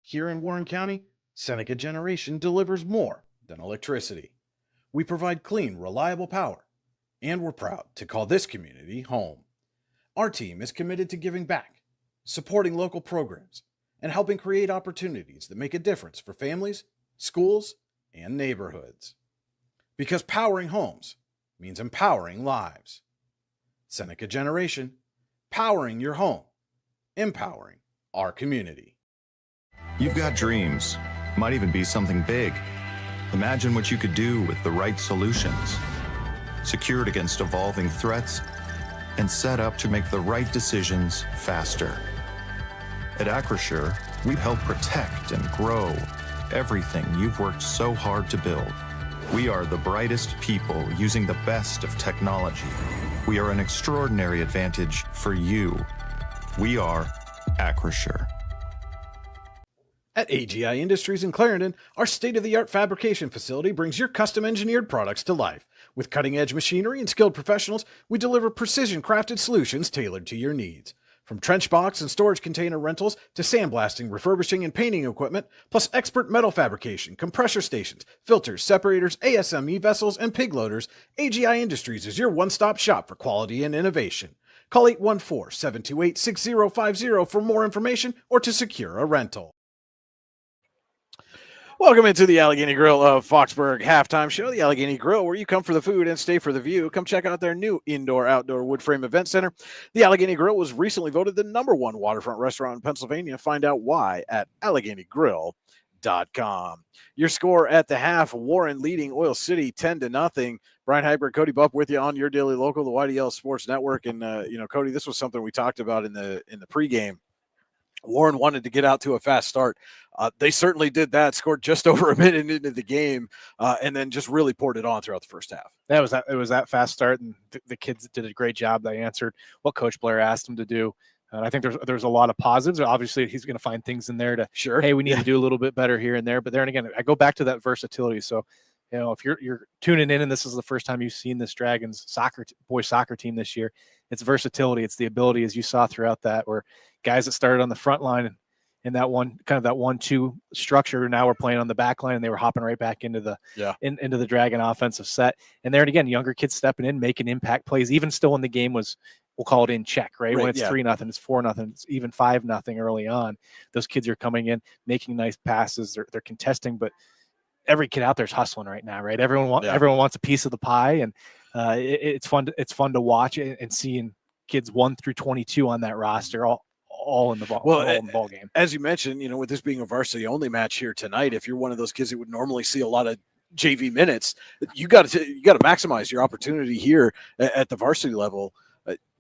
Here in Warren County, Seneca Generation delivers more than electricity. We provide clean, reliable power, and we're proud to call this community home. Our team is committed to giving back, supporting local programs, and helping create opportunities that make a difference for families, schools, and neighborhoods. Because powering homes means empowering lives. Seneca Generation, powering your home, empowering our community. You've got dreams, might even be something big. Imagine what you could do with the right solutions. Secured against evolving threats and set up to make the right decisions faster. At Acrisure, we help protect and grow everything you've worked so hard to build. We are the brightest people using the best of technology. We are an extraordinary advantage for you. We are Acrisure. At AGI Industries in Clarendon, our state-of-the-art fabrication facility brings your custom-engineered products to life. With cutting-edge machinery and skilled professionals, we deliver precision-crafted solutions tailored to your needs. From trench box and storage container rentals to sandblasting, refurbishing, and painting equipment, plus expert metal fabrication, compressor stations, filters, separators, ASME vessels, and pig loaders, AGI Industries is your one-stop shop for quality and innovation. Call 814-728-6050 for more information or to secure a rental. Welcome into the Allegheny Grill of Foxburg halftime show. The Allegheny Grill, where you come for the food and stay for the view. Come check out their new indoor-outdoor wood frame event center. The Allegheny Grill was recently voted the #1 waterfront restaurant in Pennsylvania. Find out why at AlleghenyGrill.com. Your score at the half: Warren leading Oil City 10-0. Brian Hagberg, Cody Bupp with you on your daily local, the YDL Sports Network. And Cody, this was something we talked about in the pregame. Warren wanted to get out to a fast start. They certainly did that, scored just over a minute into the game, and then just really poured it on throughout the first half. It was that fast start, and the kids did a great job. They answered what Coach Blair asked them to do. I think there's a lot of positives. Obviously, he's going to find things in there to, hey, we need to do a little bit better here and there. But then again, I go back to that versatility. So, if you're tuning in and this is the first time you've seen this Dragons boys soccer team this year, it's versatility. It's the ability, as you saw throughout that, where guys that started on the front line and that 1-2 structure, now we're playing on the back line, and they were hopping right back into the into the Dragon offensive set. And there again, younger kids stepping in, making impact plays, even still when the game was, we'll call it in check, right? When it's 3-0, it's 4-0, it's even 5-0 early on. Those kids are coming in, making nice passes. They're contesting, but every kid out there is hustling right now, right? Everyone wants a piece of the pie, and it's fun to watch and seeing kids 1 through 22 on that roster all in the ball game. As you mentioned, with this being a varsity only match here tonight, if you're one of those kids that would normally see a lot of JV minutes, you got to maximize your opportunity here at the varsity level,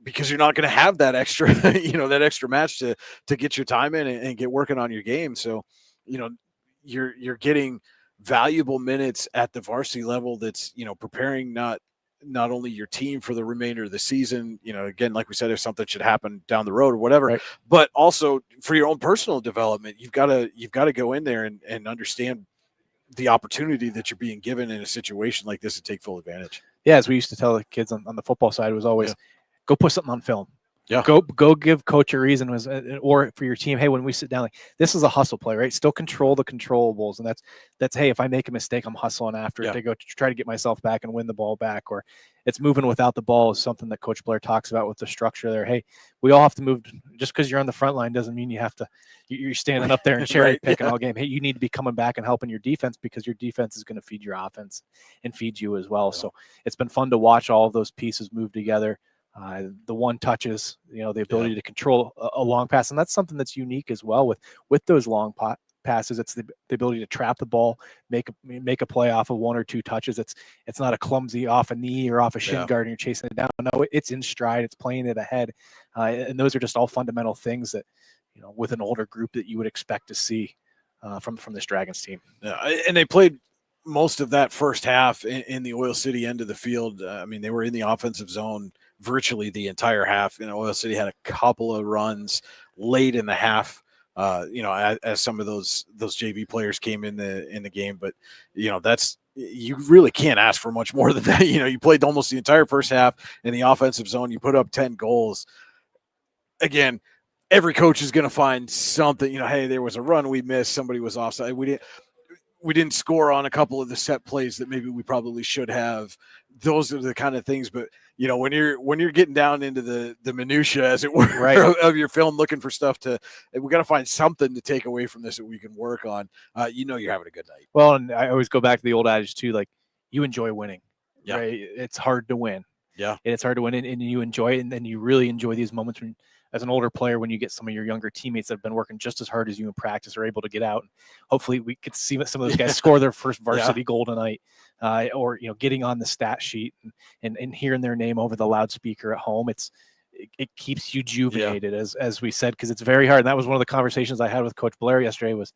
because you're not going to have that extra that extra match to get your time in and get working on your game. So you're getting valuable minutes at the varsity level that's preparing not only your team for the remainder of the season, again, like we said, if something should happen down the road or whatever, right, but also for your own personal development. You've got to go in there and understand the opportunity that you're being given in a situation like this to take full advantage. Yeah, as we used to tell the kids on the football side, it was always go put something on film. Yeah. Go give coach a reason, or for your team. Hey, when we sit down, like, this is a hustle play, right? Still control the controllables, and that's hey, if I make a mistake, I'm hustling after it to go to try to get myself back and win the ball back. Or it's moving without the ball is something that Coach Blair talks about with the structure there. Hey, we all have to move. Just because you're on the front line doesn't mean you have to. You're standing up there and cherry picking all game. Hey, you need to be coming back and helping your defense, because your defense is going to feed your offense and feed you as well. So it's been fun to watch all of those pieces move together. The one touches, the ability to control a long pass. And that's something that's unique as well with those long passes. It's the ability to trap the ball, make a play off of one or two touches. It's not a clumsy off a knee or off a shin guard and you're chasing it down. No, it's in stride. It's playing it ahead. And those are just all fundamental things that, with an older group, that you would expect to see from this Dragons team. Yeah, and they played most of that first half in the Oil City end of the field. They were in the offensive zone virtually the entire half. Oil City had a couple of runs late in the half, as some of those JV players came in the game. But, you really can't ask for much more than that. You played almost the entire first half in the offensive zone. You put up 10 goals. Again, every coach is going to find something, hey, there was a run we missed. Somebody was offside. We didn't score on a couple of the set plays that maybe we probably should have. Those are the kind of things. But, when you're getting down into the minutia, as it were, of your film, looking for stuff we got to find something to take away from this that we can work on. You're having a good night. Well, and I always go back to the old adage too, like, you enjoy winning, right? It's hard to win. Yeah. It's hard to win, and you enjoy it. And then you really enjoy these moments when, as an older player, when you get some of your younger teammates that have been working just as hard as you in practice are able to get out. Hopefully we could see some of those guys score their first varsity goal tonight, or, getting on the stat sheet and hearing their name over the loudspeaker at home. It keeps you juvenated, as we said, because it's very hard. And that was one of the conversations I had with Coach Blair yesterday was,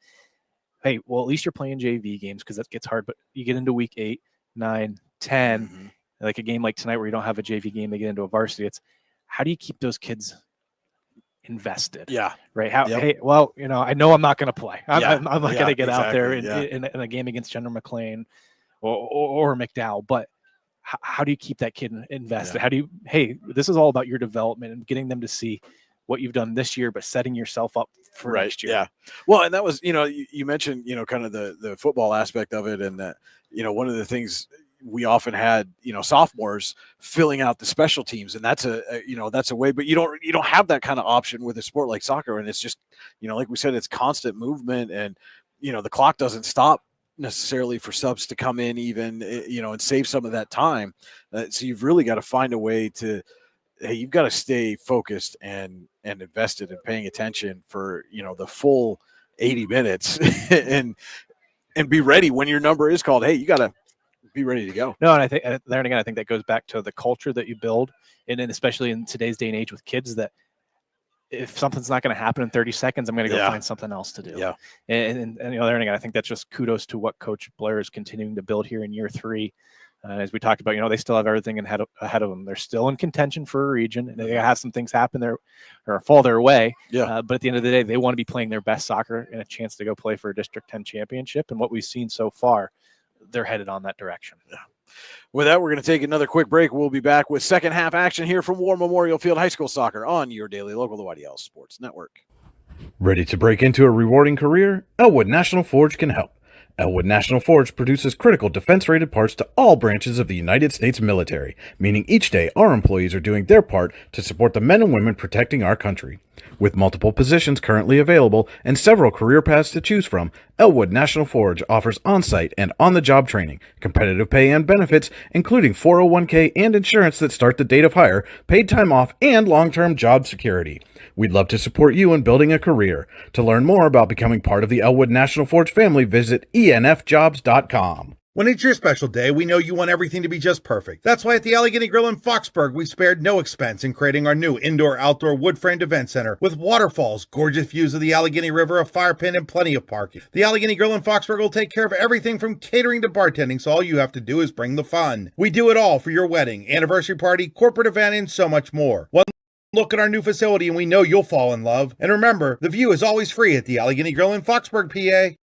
hey, well, at least you're playing JV games, because that gets hard, but you get into week 8, 9, 10, like a game like tonight where you don't have a JV game, they get into a varsity. It's how do you keep those kids invested? Right. Hey, well, I know I'm not going to play. I'm not going to get out there in a game against General McLean or McDowell, but how do you keep that kid invested? How do you, hey, this is all about your development and getting them to see what you've done this year, but setting yourself up for next year. Yeah. Well, and that was, you mentioned, kind of the football aspect of it. And that, one of the things we often had, sophomores filling out the special teams, and that's a way, but you don't have that kind of option with a sport like soccer. And it's just, like we said, it's constant movement, and, the clock doesn't stop necessarily for subs to come in even, and save some of that time. So you've really got to find a way to, hey, you've got to stay focused and invested and paying attention for, the full 80 minutes and be ready when your number is called. Hey, you got to be ready to go. No, and I think there, and again, I think that goes back to the culture that you build, and then especially in today's day and age with kids, that if something's not going to happen in 30 seconds, I'm going to go find something else to do. Yeah. And there, and again, I think that's just kudos to what Coach Blair is continuing to build here in year 3. As we talked about, they still have everything ahead of them. They're still in contention for a region, and they have some things happen there or fall their way. Yeah. But at the end of the day, they want to be playing their best soccer and a chance to go play for a District 10 championship. And what we've seen so far, they're headed on that direction. Yeah. With that, we're going to take another quick break. We'll be back with second half action here from War Memorial Field High School Soccer on your daily local, the YDL Sports Network. Ready to break into a rewarding career? Elwood National Forge can help. Elwood National Forge produces critical defense-rated parts to all branches of the United States military, meaning each day our employees are doing their part to support the men and women protecting our country. With multiple positions currently available and several career paths to choose from, Elwood National Forge offers on-site and on-the-job training, competitive pay and benefits, including 401k and insurance that start the date of hire, paid time off, and long-term job security. We'd love to support you in building a career. To learn more about becoming part of the Elwood National Forge family, visit enfjobs.com. When it's your special day, we know you want everything to be just perfect. That's why at the Allegheny Grill in Foxburg, we spared no expense in creating our new indoor-outdoor wood-framed event center with waterfalls, gorgeous views of the Allegheny River, a fire pit, and plenty of parking. The Allegheny Grill in Foxburg will take care of everything from catering to bartending, so all you have to do is bring the fun. We do it all for your wedding, anniversary party, corporate event, and so much more. One look at our new facility and we know you'll fall in love. And remember, the view is always free at the Allegheny Grill in Foxburg, PA.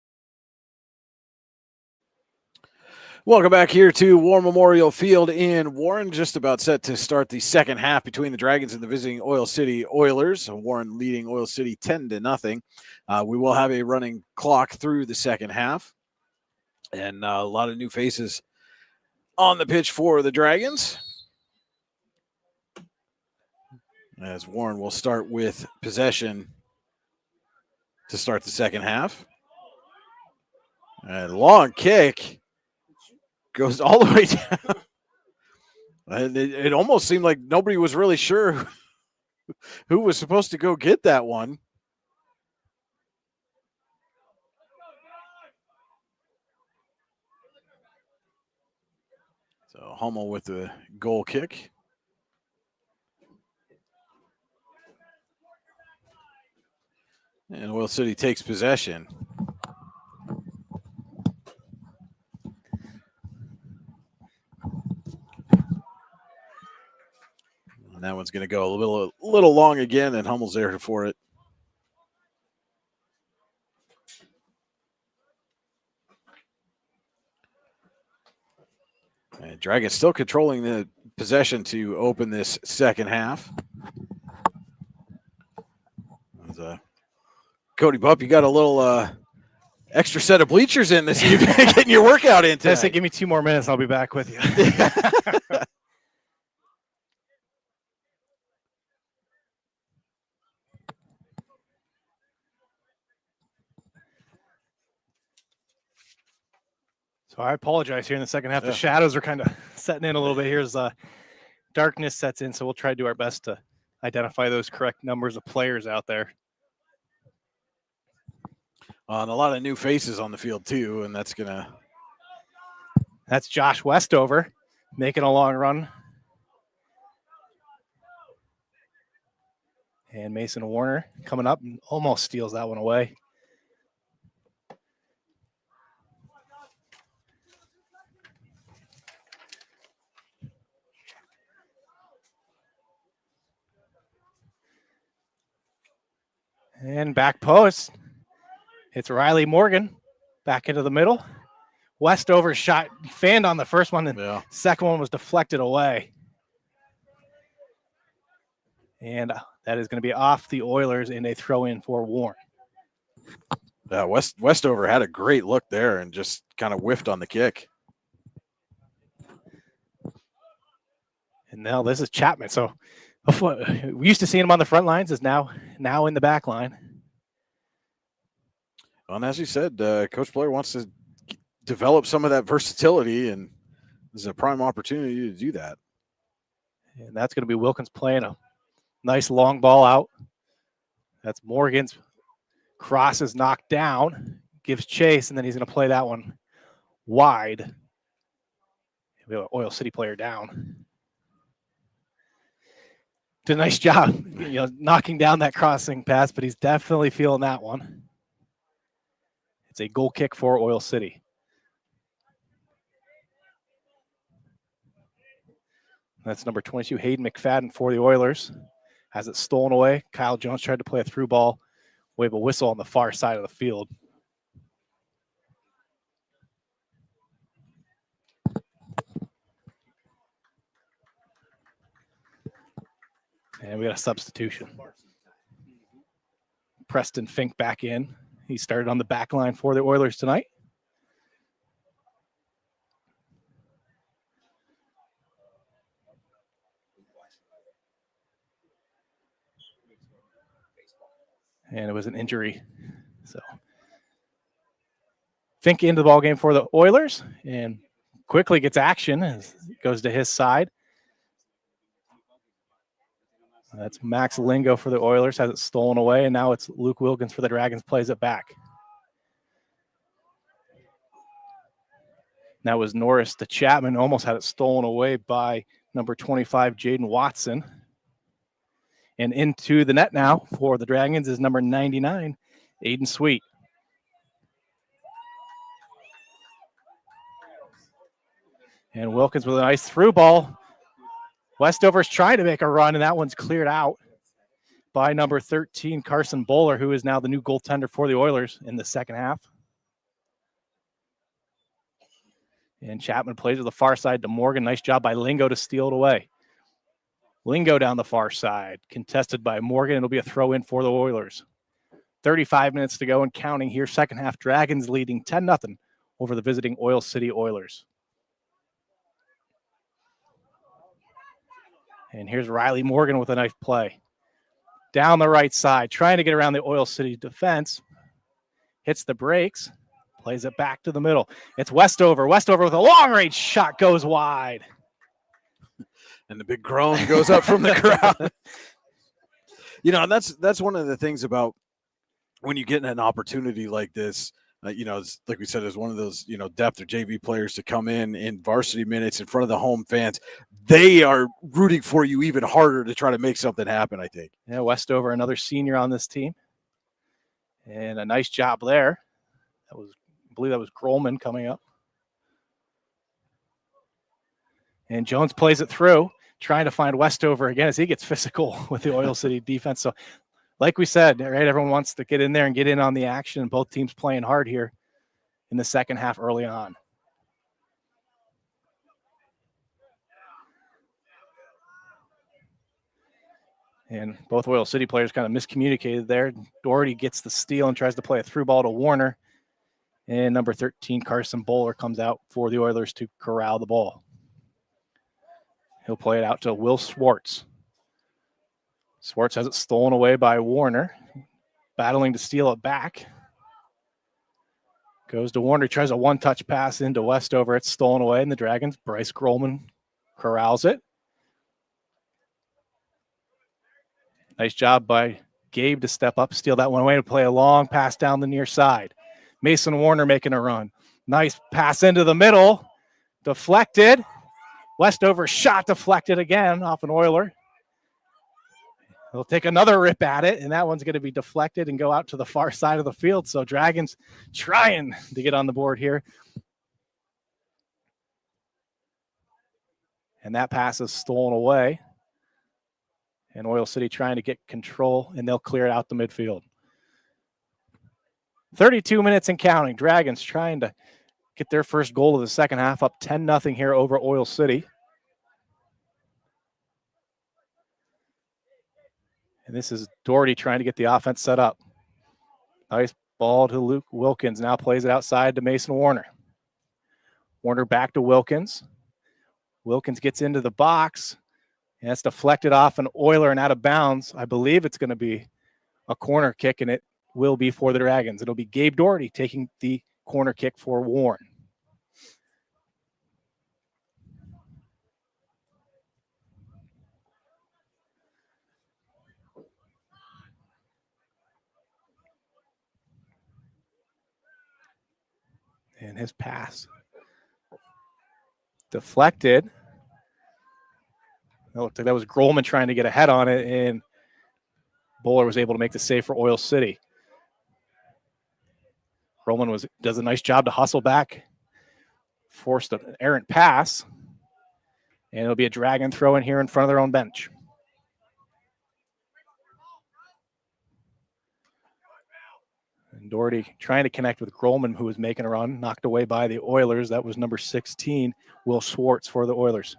Welcome back here to War Memorial Field in Warren. Just about set to start the second half between the Dragons and the visiting Oil City Oilers. Warren leading Oil City 10-0. We will have a running clock through the second half. And a lot of new faces on the pitch for the Dragons. As Warren will start with possession to start the second half. And long kick. Goes all the way down. And it almost seemed like nobody was really sure who was supposed to go get that one. So Hummel with the goal kick. And Oil City takes possession. And that one's going to go a little long again, and Hummel's there for it. And Dragons still controlling the possession to open this second half. Cody Bupp, you got a little extra set of bleachers in this evening, getting your workout in today. I said, give me 2 more minutes, and I'll be back with you. So I apologize here in the second half. The shadows are kind of setting in a little bit. Here's darkness sets in, so we'll try to do our best to identify those correct numbers of players out there. And a lot of new faces on the field too, and that's Josh Westover making a long run. And Mason Warner coming up and almost steals that one away. And back post. It's Riley Morgan back into the middle. Westover shot, fanned on the first one, and second one was deflected away. And that is going to be off the Oilers, and a throw in for Warren. Westover had a great look there and just kind of whiffed on the kick. And now this is Chapman. So we used to see him on the front lines, is now in the back line. And as you said, Coach Blair wants to develop some of that versatility, and this is a prime opportunity to do that. And that's going to be Wilkins playing a nice long ball out. That's Morgan's cross is knocked down, gives chase, and then he's going to play that one wide. We have an Oil City player down. Did a nice job, knocking down that crossing pass, but he's definitely feeling that one. It's a goal kick for Oil City. That's number 22, Hayden McFadden for the Oilers. Has it stolen away. Kyle Jones tried to play a through ball. Wave a whistle on the far side of the field. And we got a substitution. Preston Fink back in. He started on the back line for the Oilers tonight. And it was an injury. So Fink into the ball game for the Oilers and quickly gets action as it goes to his side. That's Max Lingo for the Oilers, has it stolen away, and now it's Luke Wilkins for the Dragons, plays it back. That was Norris to Chapman, almost had it stolen away by number 25, Jaden Watson. And into the net now for the Dragons is number 99, Aiden Sweet. And Wilkins with a nice through ball. Westover's trying to make a run, and that one's cleared out by number 13, Carson Bowler, who is now the new goaltender for the Oilers in the second half. And Chapman plays to the far side to Morgan. Nice job by Lingo to steal it away. Lingo down the far side, contested by Morgan. It'll be a throw in for the Oilers. 35 minutes to go and counting here. Second half, Dragons leading 10-0 over the visiting Oil City Oilers. And here's Riley Morgan with a nice play. Down the right side, trying to get around the Oil City defense. Hits the brakes, plays it back to the middle. It's Westover. Westover with a long-range shot goes wide. And the big groan goes up from the crowd. You know, and that's one of the things about when you get an opportunity like this. You know, it's, like we said, as one of those, you know, depth or JV players to come in varsity minutes in front of the home fans, they are rooting for you even harder to try to make something happen, I think. Yeah, Westover, another senior on this team. And a nice job there. I believe that was Grolman coming up. And Jones plays it through, trying to find Westover again as he gets physical with the Oil City defense. So, like we said, right, everyone wants to get in there and get in on the action. Both teams playing hard here in the second half early on. And both Oil City players kind of miscommunicated there. Doherty gets the steal and tries to play a through ball to Warner. And number 13, Carson Bowler, comes out for the Oilers to corral the ball. He'll play it out to Will Swartz. Swartz has it stolen away by Warner, battling to steal it back. Goes to Warner, tries a one-touch pass into Westover. It's stolen away, and the Dragons, Bryce Grolman, corrals it. Nice job by Gabe to step up, steal that one away, to play a long pass down the near side. Mason Warner making a run. Nice pass into the middle. Deflected. Westover shot deflected again off an Oiler. He'll take another rip at it, and that one's going to be deflected and go out to the far side of the field. So Dragons trying to get on the board here. And that pass is stolen away. And Oil City trying to get control, and they'll clear it out the midfield. 32 minutes and counting. Dragons trying to get their first goal of the second half, up 10-0 here over Oil City. And this is Doherty trying to get the offense set up. Nice ball to Luke Wilkins. Now plays it outside to Mason Warner. Warner back to Wilkins. Wilkins gets into the box. And it's deflected off an Oiler and out of bounds. I believe it's going to be a corner kick, and it will be for the Dragons. It'll be Gabe Doherty taking the corner kick for Warren. And his pass deflected. It looked like that was Grolman trying to get ahead on it, and Bowler was able to make the save for Oil City. Grolman does a nice job to hustle back, forced an errant pass, and it'll be a Dragon throw in here in front of their own bench. And Doherty trying to connect with Grolman, who was making a run, knocked away by the Oilers. That was number 16, Will Swartz, for the Oilers.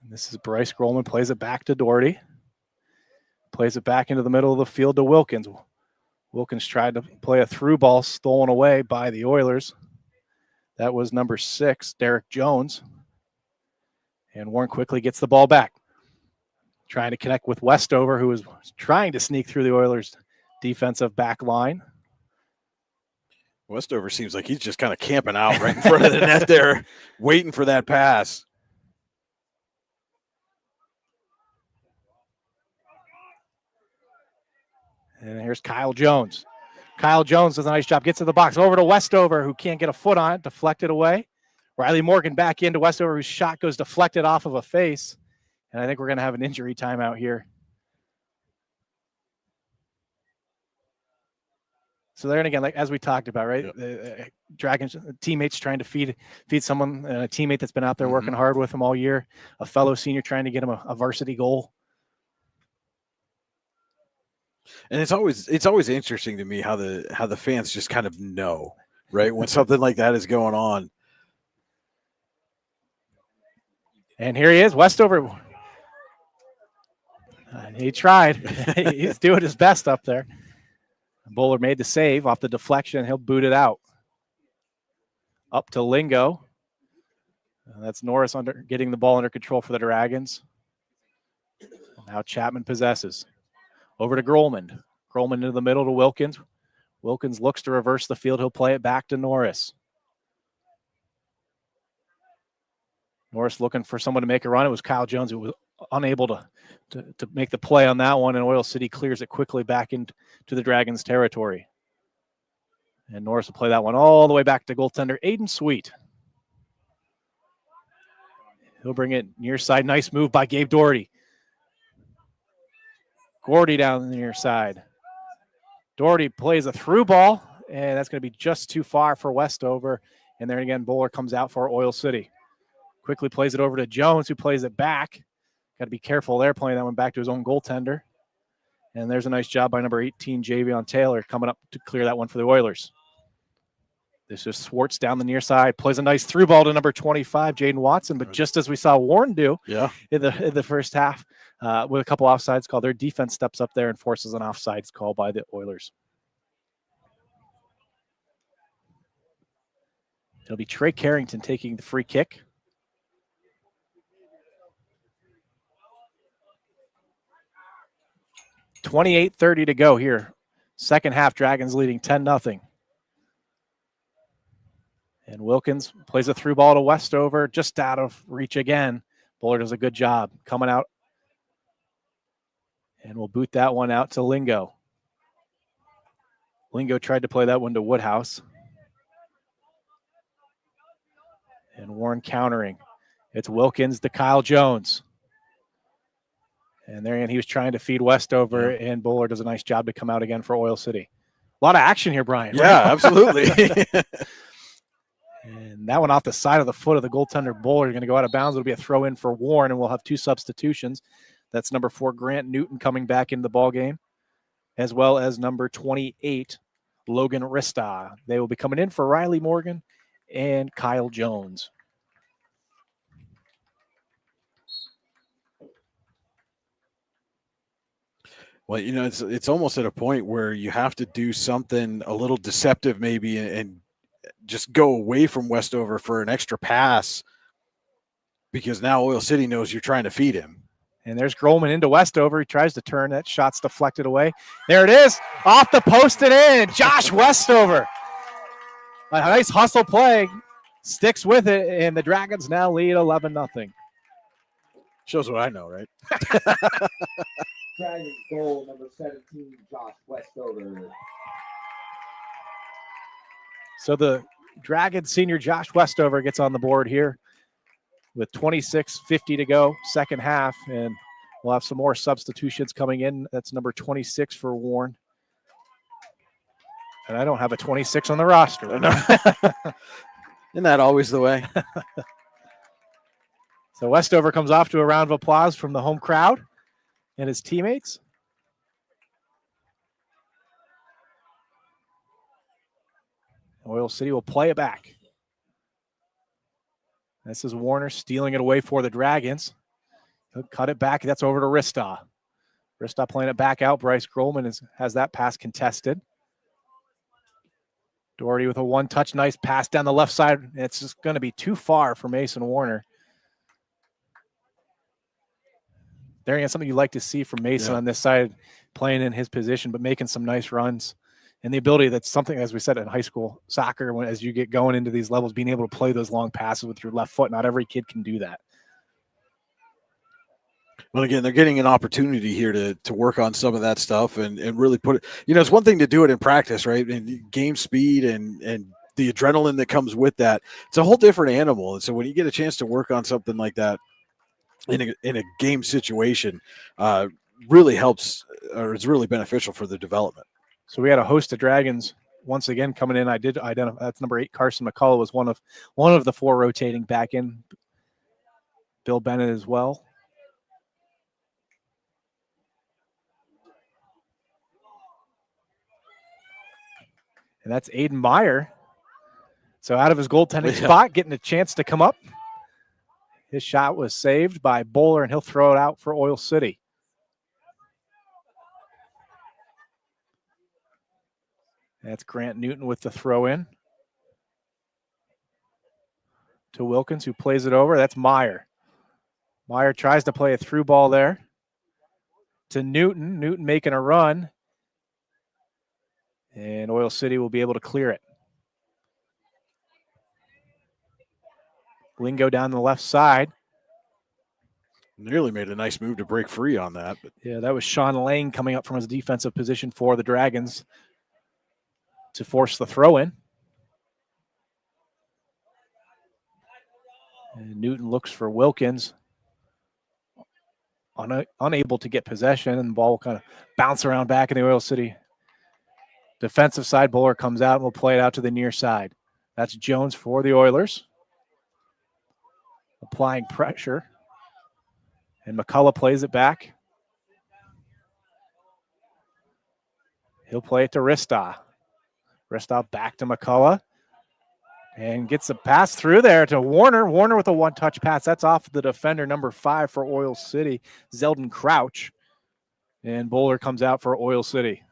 This is Bryce Grolman, plays it back to Doherty. Plays it back into the middle of the field to Wilkins. Wilkins tried to play a through ball, stolen away by the Oilers. That was number 6, Derek Jones. And Warren quickly gets the ball back. Trying to connect with Westover, who is trying to sneak through the Oilers' defensive back line. Westover seems like he's just kind of camping out right in front of the net there, waiting for that pass. And here's Kyle Jones. Kyle Jones does a nice job. Gets to the box. Over to Westover, who can't get a foot on it. Deflected away. Riley Morgan back into Westover, whose shot goes deflected off of a face. And I think we're going to have an injury timeout here. So there, and again, like as we talked about, right? Yep. The Dragons teammates trying to feed someone, a teammate that's been out there working hard with him all year. A fellow senior trying to get him a varsity goal. And it's always interesting to me how the fans just kind of know, right, when something like that is going on. And here he is, Westover. He tried. He's doing his best up there. Bowler made the save off the deflection. He'll boot it out. Up to Lingo. That's Norris getting the ball under control for the Dragons. Now Chapman possesses. Over to Grolman. Grolman into the middle to Wilkins. Wilkins looks to reverse the field. He'll play it back to Norris. Norris looking for someone to make a run. It was Kyle Jones who was unable to make the play on that one, and Oil City clears it quickly back into the Dragons' territory. And Norris will play that one all the way back to goaltender Aiden Sweet. He'll bring it near side. Nice move by Gabe Doherty. Gordy down the near side. Doherty plays a through ball, and that's going to be just too far for Westover. And there again, Bowler comes out for Oil City. Quickly plays it over to Jones, who plays it back. Got to be careful there, playing that one back to his own goaltender. And there's a nice job by number 18, Javion Taylor, coming up to clear that one for the Oilers. This is Swartz down the near side, plays a nice through ball to number 25, Jaden Watson. But just as we saw Warren do in the first half, with a couple offsides called, their defense steps up there and forces an offsides call by the Oilers. It'll be Trey Carrington taking the free kick. .28:30 to go here. Second half, Dragons leading 10-0. And Wilkins plays a through ball to Westover, just out of reach again. Bowler does a good job coming out. And we'll boot that one out to Lingo. Lingo tried to play that one to Woodhouse. And Warren countering. It's Wilkins to Kyle Jones. And there again, he was trying to feed Westover, and Bowler does a nice job to come out again for Oil City. A lot of action here, Brian. Yeah, absolutely. And that one off the side of the foot of the goaltender Bowler. You're going to go out of bounds. It'll be a throw in for Warren, and we'll have two substitutions. That's number 4, Grant Newton, coming back into the ball game, as well as number 28, Logan Rista. They will be coming in for Riley Morgan and Kyle Jones. Well, you know, it's almost at a point where you have to do something a little deceptive maybe and just go away from Westover for an extra pass, because now Oil City knows you're trying to feed him. And there's Grolman into Westover. He tries to turn. That shot's deflected away. There it is. Off the post and in. Josh Westover. A nice hustle play. Sticks with it, and the Dragons now lead 11-0. Shows what I know, right? Dragons goal number 17, Josh Westover. So the Dragons senior Josh Westover gets on the board here with 26:50 to go, second half, and we'll have some more substitutions coming in. That's number 26 for Warren. And I don't have a 26 on the roster. Isn't that always the way? So Westover comes off to a round of applause from the home crowd and his teammates. Oil City will play it back. This is Warner stealing it away for the Dragons. He'll cut it back. That's over to Rista. Rista playing it back out. Bryce Grolman has that pass contested. Doherty with a one-touch, nice pass down the left side. It's just going to be too far for Mason Warner. There again, something you like to see from Mason on this side, playing in his position, but making some nice runs. And the ability, that's something, as we said, in high school soccer, as you get going into these levels, being able to play those long passes with your left foot. Not every kid can do that. Well, again, they're getting an opportunity here to work on some of that stuff and really put it, you know, it's one thing to do it in practice, right? And game speed and the adrenaline that comes with that. It's a whole different animal. And so when you get a chance to work on something like that in a game situation, really helps, or it's really beneficial for the development. So we had a host of Dragons once again coming in. I did identify that's number 8, Carson McCullough was one of the 4 rotating back in. Bill Bennett as well. And that's Aiden Meyer. So out of his goaltending spot, getting a chance to come up. His shot was saved by Bowler, and he'll throw it out for Oil City. That's Grant Newton with the throw in to Wilkins, who plays it over. That's Meyer. Meyer tries to play a through ball there to Newton. Newton making a run. And Oil City will be able to clear it. Lingo down the left side. Nearly made a nice move to break free on that. But yeah, that was Sean Lang coming up from his defensive position for the Dragons to force the throw in. And Newton looks for Wilkins. Unable to get possession, and the ball will kind of bounce around back in the Oil City defensive side. Bowler comes out and will play it out to the near side. That's Jones for the Oilers. Applying pressure. And McCullough plays it back. He'll play it to Ristaw. Ristaw back to McCullough. And gets a pass through there to Warner. Warner with a one-touch pass. That's off the defender, number 5 for Oil City, Zeldon Crouch. And Bowler comes out for Oil City.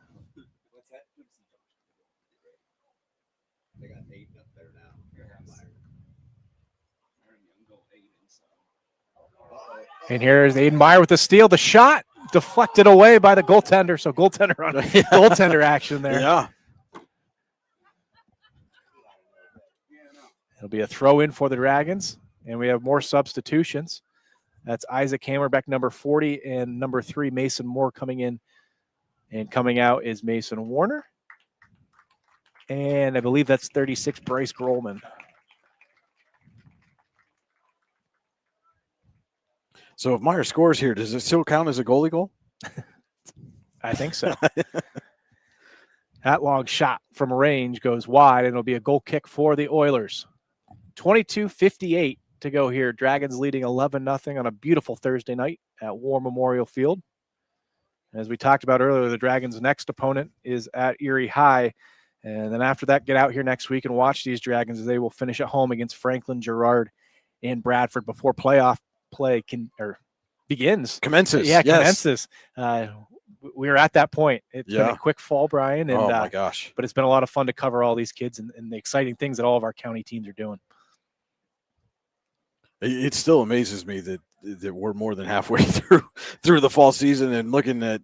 And here's Aiden Meyer with the steal. The shot deflected away by the goaltender. So goaltender on goaltender action there. yeah. It'll be a throw in for the Dragons. And we have more substitutions. That's Isaac Hammerbeck, number 40, and number 3, Mason Moore coming in. And coming out is Mason Warner. And I believe that's 36, Bryce Grohlman. So if Meyer scores here, does it still count as a goalie goal? I think so. That long shot from range goes wide, and it'll be a goal kick for the Oilers. 22:58 to go here. Dragons leading 11-0 on a beautiful Thursday night at War Memorial Field. As we talked about earlier, the Dragons' next opponent is at Erie High. And then after that, get out here next week and watch these Dragons as they will finish at home against Franklin, Girard, and Bradford before playoff play begins. Commences. Yeah, yes. commences. We were at that point. It's been a quick fall, Brian. And, oh, my gosh. But it's been a lot of fun to cover all these kids and the exciting things that all of our county teams are doing. It still amazes me that we're more than halfway through the fall season and looking at,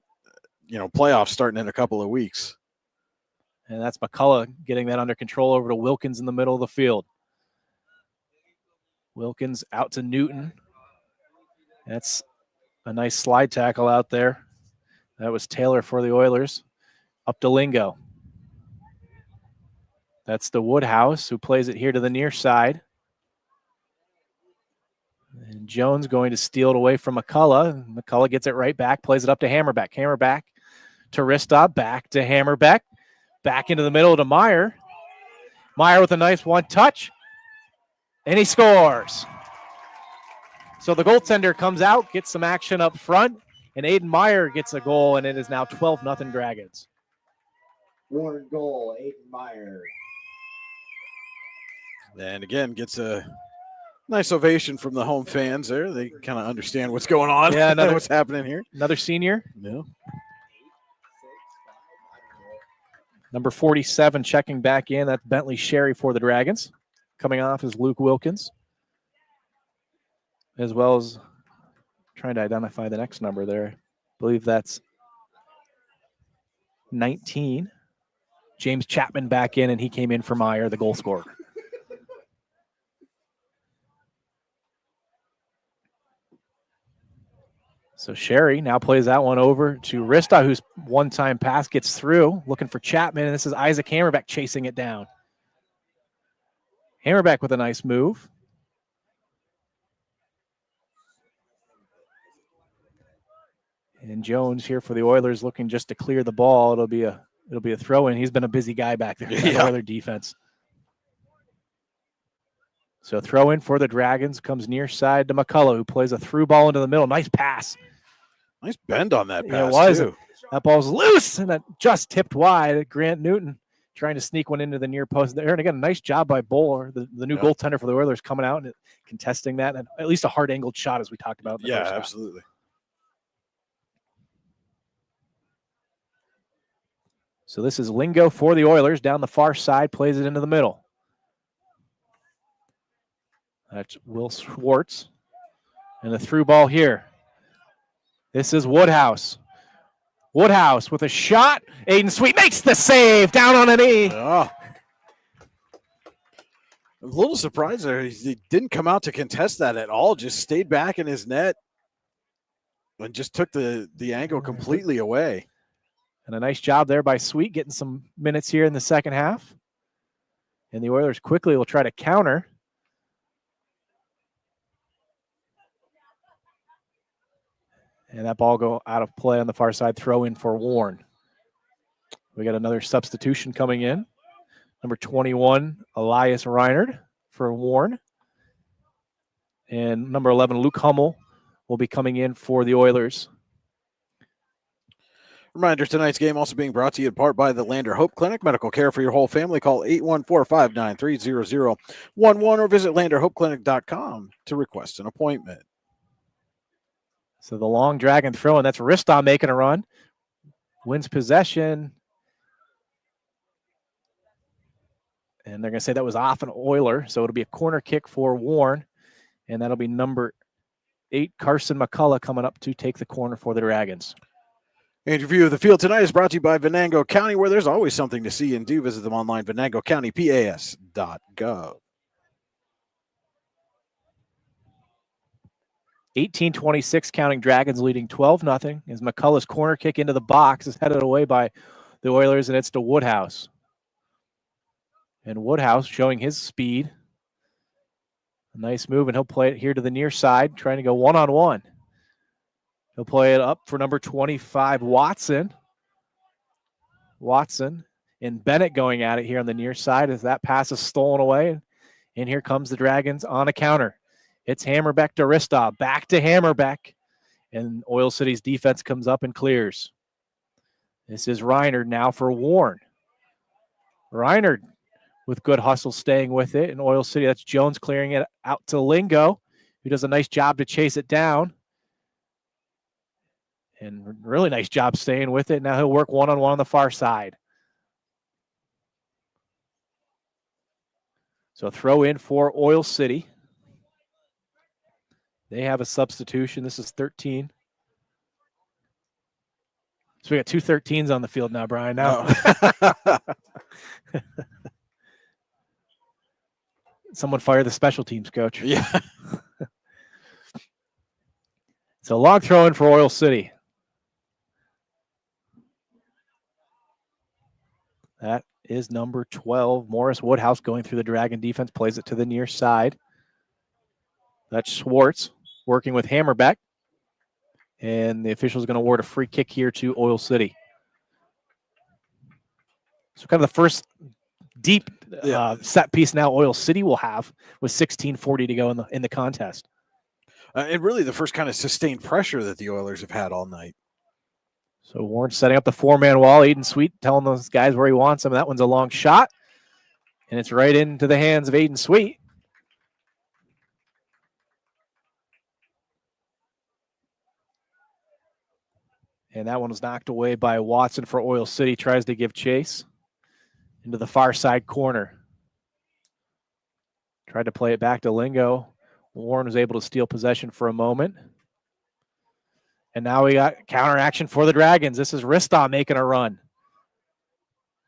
playoffs starting in a couple of weeks. And that's McCullough getting that under control over to Wilkins in the middle of the field. Wilkins out to Newton. That's a nice slide tackle out there. That was Taylor for the Oilers. Up to Lingo. That's the Woodhouse who plays it here to the near side. And Jones going to steal it away from McCullough. McCullough gets it right back, plays it up to Hammerbeck. Hammerbeck to Ristaw, back to Hammerbeck. Back into the middle to Meyer. Meyer with a nice one-touch. And he scores. So the goaltender comes out, gets some action up front, and Aiden Meyer gets a goal, and it is now 12-0 Dragons. Warren goal, Aiden Meyer. And again, gets a nice ovation from the home fans there. They kind of understand what's going on. Yeah, what's happening here. Another senior. Yeah. Number 47 checking back in. That's Bentley Sherry for the Dragons. Coming off is Luke Wilkins. As well as trying to identify the next number there. I believe that's 19. James Chapman back in, and he came in for Meyer, the goal scorer. So Sherry now plays that one over to Rista, whose one-time pass gets through, looking for Chapman, and this is Isaac Hammerbeck chasing it down. Hammerbeck with a nice move. And Jones here for the Oilers looking just to clear the ball. It'll be a throw in. He's been a busy guy back there in the Oiler defense. So throw in for the Dragons comes near side to McCullough, who plays a through ball into the middle. Nice pass. Nice bend on that pass. Yeah, it was. Too. That ball's loose, and that just tipped wide. Grant Newton trying to sneak one into the near post there. And again, a nice job by Bowler, the new goaltender for the Oilers, coming out and contesting that, and at least a hard angled shot, as we talked about. In the first half. Absolutely. So this is Lingo for the Oilers down the far side, plays it into the middle. That's Will Schwartz. And the through ball here. This is Woodhouse. Woodhouse with a shot. Aiden Sweet makes the save down on a knee. Oh. I'm a little surprised there. He didn't come out to contest that at all, just stayed back in his net and just took the angle completely away. And a nice job there by Sweet, getting some minutes here in the second half. And the Oilers quickly will try to counter. And that ball go out of play on the far side, throw in for Warren. We got another substitution coming in. Number 21, Elias Reinard for Warren. And number 11, Luke Hummel, will be coming in for the Oilers. Reminder, tonight's game also being brought to you in part by the Lander Hope Clinic. Medical care for your whole family. Call 814-593-0011 or visit landerhopeclinic.com to request an appointment. So the long dragon throw, and that's Riston making a run. Wins possession. And they're going to say that was off an Oiler, so it'll be a corner kick for Warren. And that'll be number 8, Carson McCullough, coming up to take the corner for the Dragons. And your view of the field tonight is brought to you by Venango County, where there's always something to see and do. Visit them online, venangocountypas.gov. 18-26 counting, Dragons leading 12-0 as McCullough's corner kick into the box is headed away by the Oilers, and it's to Woodhouse. And Woodhouse showing his speed. A nice move, and he'll play it here to the near side, trying to go one-on-one. He'll play it up for number 25, Watson. Watson and Bennett going at it here on the near side as that pass is stolen away. And here comes the Dragons on a counter. It's Hammerbeck to Ristov, back to Hammerbeck. And Oil City's defense comes up and clears. This is Reinard now for Warren. Reinard with good hustle staying with it. And Oil City, that's Jones clearing it out to Lingo, who does a nice job to chase it down. And really nice job staying with it. Now he'll work one-on-one on the far side. So throw in for Oil City. They have a substitution. This is 13. So we got 2 13s on the field now, Brian. Now, someone fire the special teams coach. Yeah. So long throw in for Oil City. That is number 12. Morris Woodhouse going through the Dragon defense, plays it to the near side. That's Schwartz working with Hammerbeck. And the official is going to award a free kick here to Oil City. So kind of the first deep set piece now Oil City will have with 16:40 to go in the contest. And really the first kind of sustained pressure that the Oilers have had all night. So Warren setting up the 4-man wall. Aiden Sweet telling those guys where he wants them. That one's a long shot. And it's right into the hands of Aiden Sweet. And that one was knocked away by Watson for Oil City. Tries to give chase into the far side corner. Tried to play it back to Lingo. Warren was able to steal possession for a moment. And now we got counter action for the Dragons. This is Riston making a run.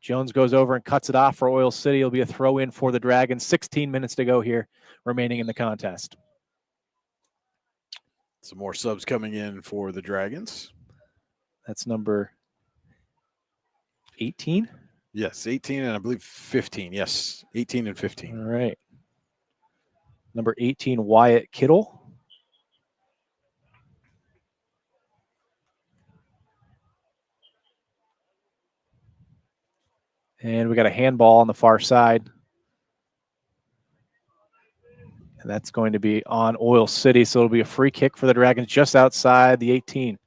Jones goes over and cuts it off for Oil City. It'll be a throw in for the Dragons. 16 minutes to go here remaining in the contest. Some more subs coming in for the Dragons. That's number 18? Yes, 18 and I believe 15. Yes, 18 and 15. All right. Number 18, Wyatt Kittle. And we got a handball on the far side. And that's going to be on Oil City. So it'll be a free kick for the Dragons just outside the 18.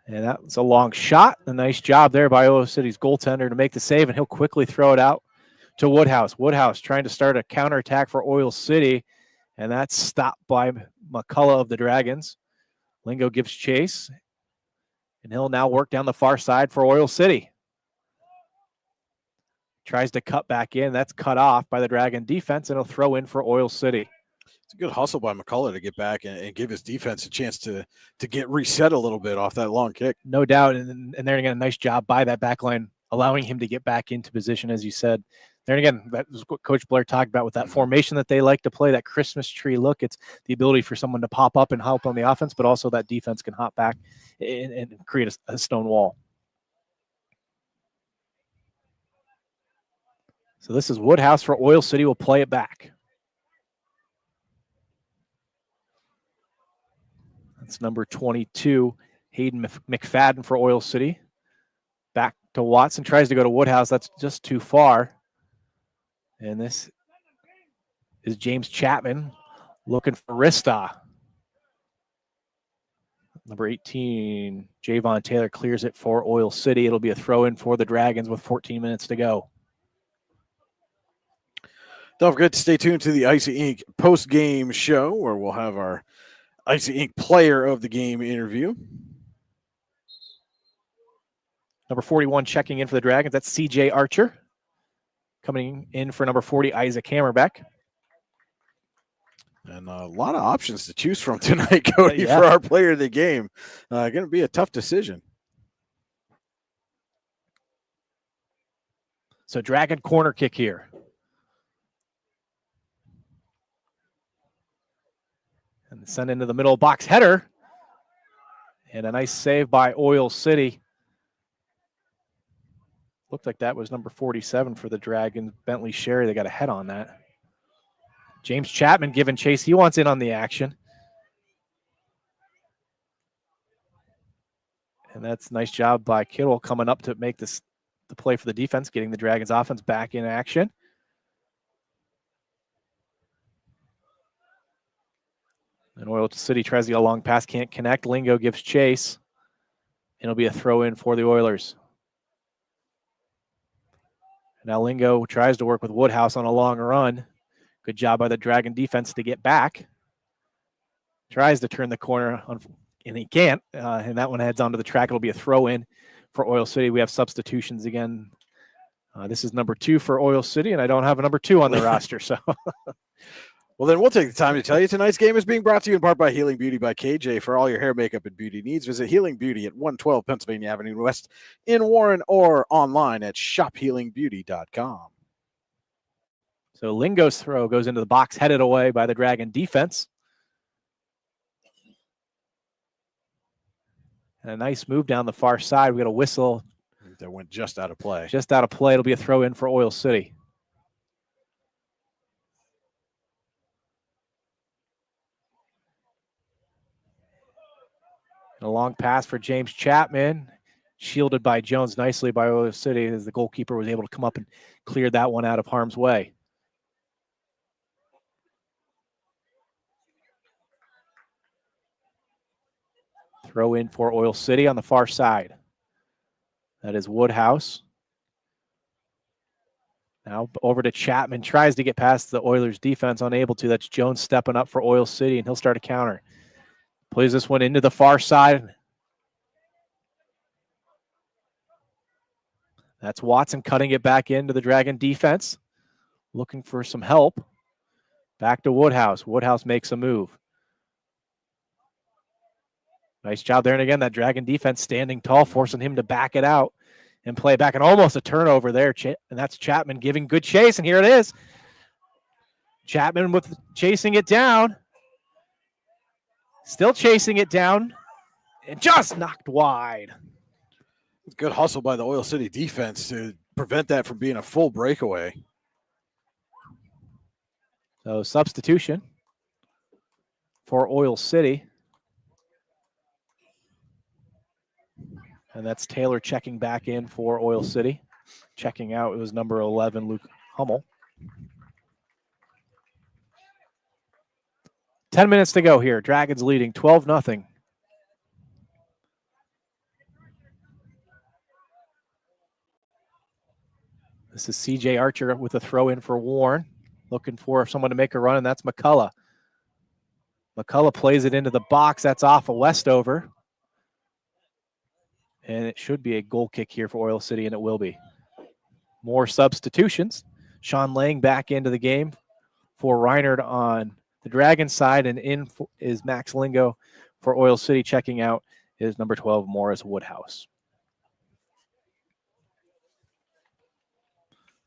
And that was a long shot. A nice job there by Oil City's goaltender to make the save, and he'll quickly throw it out to Woodhouse. Woodhouse trying to start a counterattack for Oil City, and that's stopped by McCullough of the Dragons. Lingo gives chase, and he'll now work down the far side for Oil City. Tries to cut back in. That's cut off by the Dragon defense, and he'll throw in for Oil City. It's a good hustle by McCullough to get back and give his defense a chance to get reset a little bit off that long kick. No doubt, and there again, a nice job by that back line, allowing him to get back into position, as you said. There again, that was what Coach Blair talked about with that formation that they like to play, that Christmas tree look. It's the ability for someone to pop up and help on the offense, but also that defense can hop back and create a stone wall. So this is Woodhouse for Oil City. Will play it back. That's number 22, Hayden McFadden for Oil City. Back to Watson, tries to go to Woodhouse. That's just too far. And this is James Chapman looking for Rista. Number 18, Javon Taylor clears it for Oil City. It'll be a throw-in for the Dragons with 14 minutes to go. Don't forget to stay tuned to the Icy Ink post-game show, where we'll have our Icy Ink player of the game interview. Number 41 checking in for the Dragons. That's CJ Archer. Coming in for number 40, Isaac Hammerbeck. And a lot of options to choose from tonight, Cody, for our player of the game. Going to be a tough decision. So Dragon corner kick here. And send into the middle box header. And a nice save by Oil City. Looked like that was number 47 for the Dragons. Bentley Sherry, they got a head on that. James Chapman giving chase. He wants in on the action. And that's a nice job by Kittle coming up to make the play for the defense, getting the Dragons offense back in action. And Oil City tries to get a long pass, can't connect. Lingo gives chase. And it'll be a throw in for the Oilers. Now Lingo tries to work with Woodhouse on a long run. Good job by the Dragon defense to get back. Tries to turn the corner, and he can't. And that one heads onto the track. It'll be a throw-in for Oil City. We have substitutions again. This is number 2 for Oil City, and I don't have a number 2 on the roster. So, well, then we'll take the time to tell you tonight's game is being brought to you in part by Healing Beauty by KJ. For all your hair, makeup, and beauty needs, visit Healing Beauty at 112 Pennsylvania Avenue West in Warren, or online at shophealingbeauty.com. So Lingo's throw goes into the box, headed away by the Dragon defense. And a nice move down the far side. We got a whistle. That went just out of play. Just out of play. It'll be a throw in for Oil City. And a long pass for James Chapman. Shielded by Jones nicely by Oil City, as the goalkeeper was able to come up and clear that one out of harm's way. Throw in for Oil City on the far side. That is Woodhouse. Now over to Chapman. Tries to get past the Oilers defense. Unable to. That's Jones stepping up for Oil City, and he'll start a counter. Plays this one into the far side. That's Watson cutting it back into the Dragon defense. Looking for some help. Back to Woodhouse. Woodhouse makes a move. Nice job there. And again, that Dragon defense standing tall, forcing him to back it out and play back. And almost a turnover there. And that's Chapman giving good chase. And here it is. Chapman with chasing it down. Still chasing it down. And just knocked wide. Good hustle by the Oil City defense to prevent that from being a full breakaway. So substitution for Oil City. And that's Taylor checking back in for Oil City. Checking out, it was number 11, Luke Hummel. 10 minutes to go here. Dragons leading 12-0. This is CJ Archer with a throw in for Warren, looking for someone to make a run, and that's McCullough. McCullough plays it into the box. That's off of Westover. And it should be a goal kick here for Oil City, and it will be. More substitutions. Sean Lang back into the game for Reinhardt on the Dragons side, and in is Max Lingo for Oil City. Checking out is number 12, Morris Woodhouse.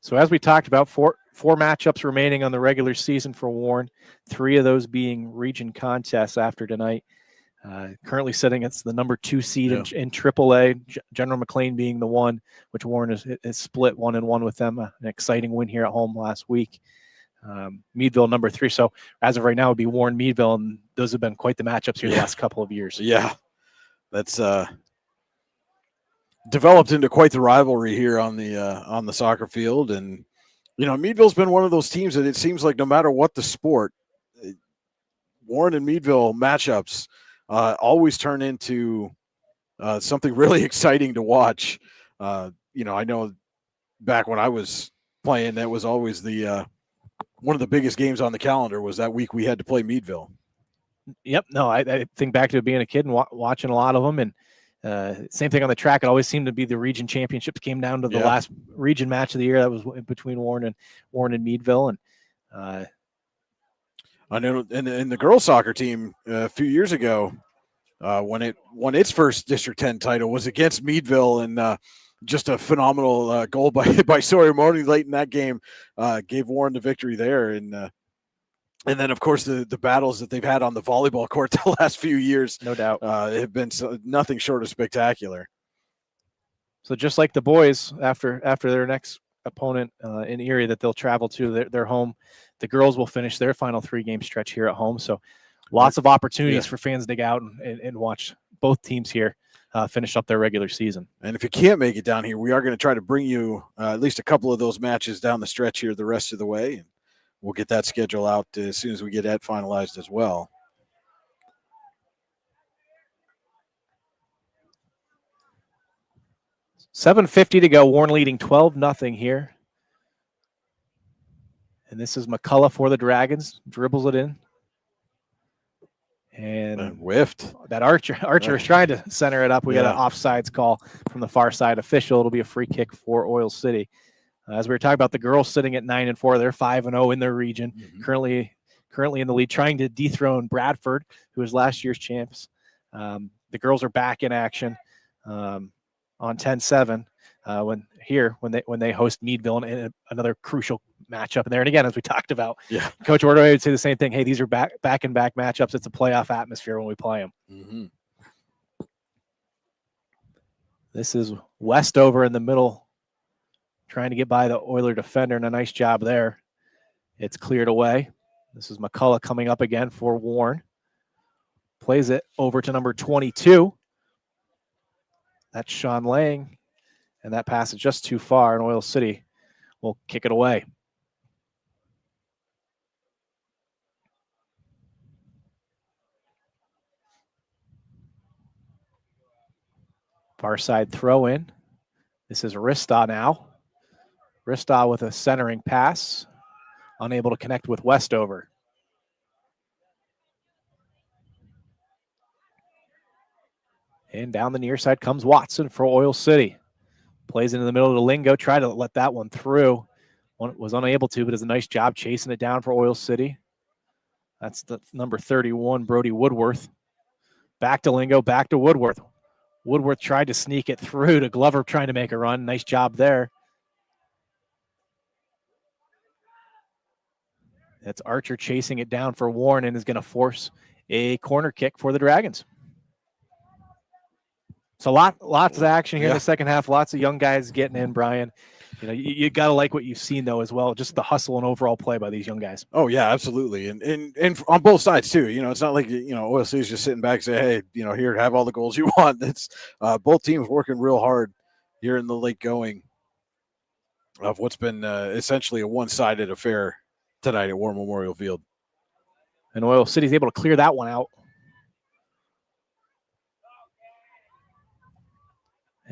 So as we talked about, four matchups remaining on the regular season for Warren, 3 of those being region contests after tonight. Currently sitting as the number 2 seed in AAA, General McLean being the one, which Warren is split 1-1 with them. An exciting win here at home last week. Meadville number 3. So as of right now, it would be Warren Meadville, and those have been quite the matchups here the last couple of years. Yeah, that's developed into quite the rivalry here on the soccer field. And Meadville's been one of those teams that it seems like no matter what the sport, Warren and Meadville matchups always turn into something really exciting to watch. I know back when I was playing, that was always the one of the biggest games on the calendar was that week we had to play Meadville. Yep. No, I think back to being a kid and watching a lot of them, and same thing on the track. It always seemed to be the region championships came down to the last region match of the year. That was between Warren and Meadville, and I know in the girls soccer team a few years ago, when it won its first District 10 title, was against Meadville, and just a phenomenal goal by Sawyer Morning late in that game gave Warren the victory there. And then, of course, the battles that they've had on the volleyball court the last few years, no doubt, have been nothing short of spectacular. So just like the boys, after their next opponent in Erie that they'll travel to, their home, the girls will finish their final 3-game stretch here at home. So lots of opportunities for fans to get out and watch both teams here finish up their regular season. And if you can't make it down here, we are going to try to bring you at least a couple of those matches down the stretch here the rest of the way. And we'll get that schedule out as soon as we get that finalized as well. $7:50 to go. Warren leading 12-0 here. And this is McCullough for the Dragons. Dribbles it in. And whiffed. That Archer is trying to center it up. We got an offsides call from the far side official. It'll be a free kick for Oil City. As we were talking about, the girls sitting at 9-4, they're 5-0 in their region. Currently in the lead, trying to dethrone Bradford, who was last year's champs. The girls are back in action on 10-7 when they host Meadville in another crucial matchup in there. And again, as we talked about, Coach Ordway would say the same thing. Hey, these are back-and-back matchups. It's a playoff atmosphere when we play them. Mm-hmm. This is Westover in the middle, trying to get by the Oiler defender, and a nice job there. It's cleared away. This is McCullough coming up again for Warren. Plays it over to number 22. That's Sean Lang. And that pass is just too far, and Oil City will kick it away. Far side throw in. This is Ristaw now. Ristaw with a centering pass. Unable to connect with Westover. And down the near side comes Watson for Oil City. Plays into the middle of the Lingo. Tried to let that one through. Was unable to, but does a nice job chasing it down for Oil City. That's the number 31, Brody Woodworth. Back to Lingo, back to Woodworth. Woodworth tried to sneak it through to Glover, trying to make a run. Nice job there. That's Archer chasing it down for Warren and is going to force a corner kick for the Dragons. So lots of action here in the second half. Lots of young guys getting in, Brian. You got to like what you've seen, though, as well. Just the hustle and overall play by these young guys. Oh, yeah, absolutely. And on both sides, too. It's not like, OSC is just sitting back and say, hey, here, have all the goals you want. It's both teams working real hard here in the late going of what's been essentially a one-sided affair tonight at War Memorial Field. And Oil City's able to clear that one out.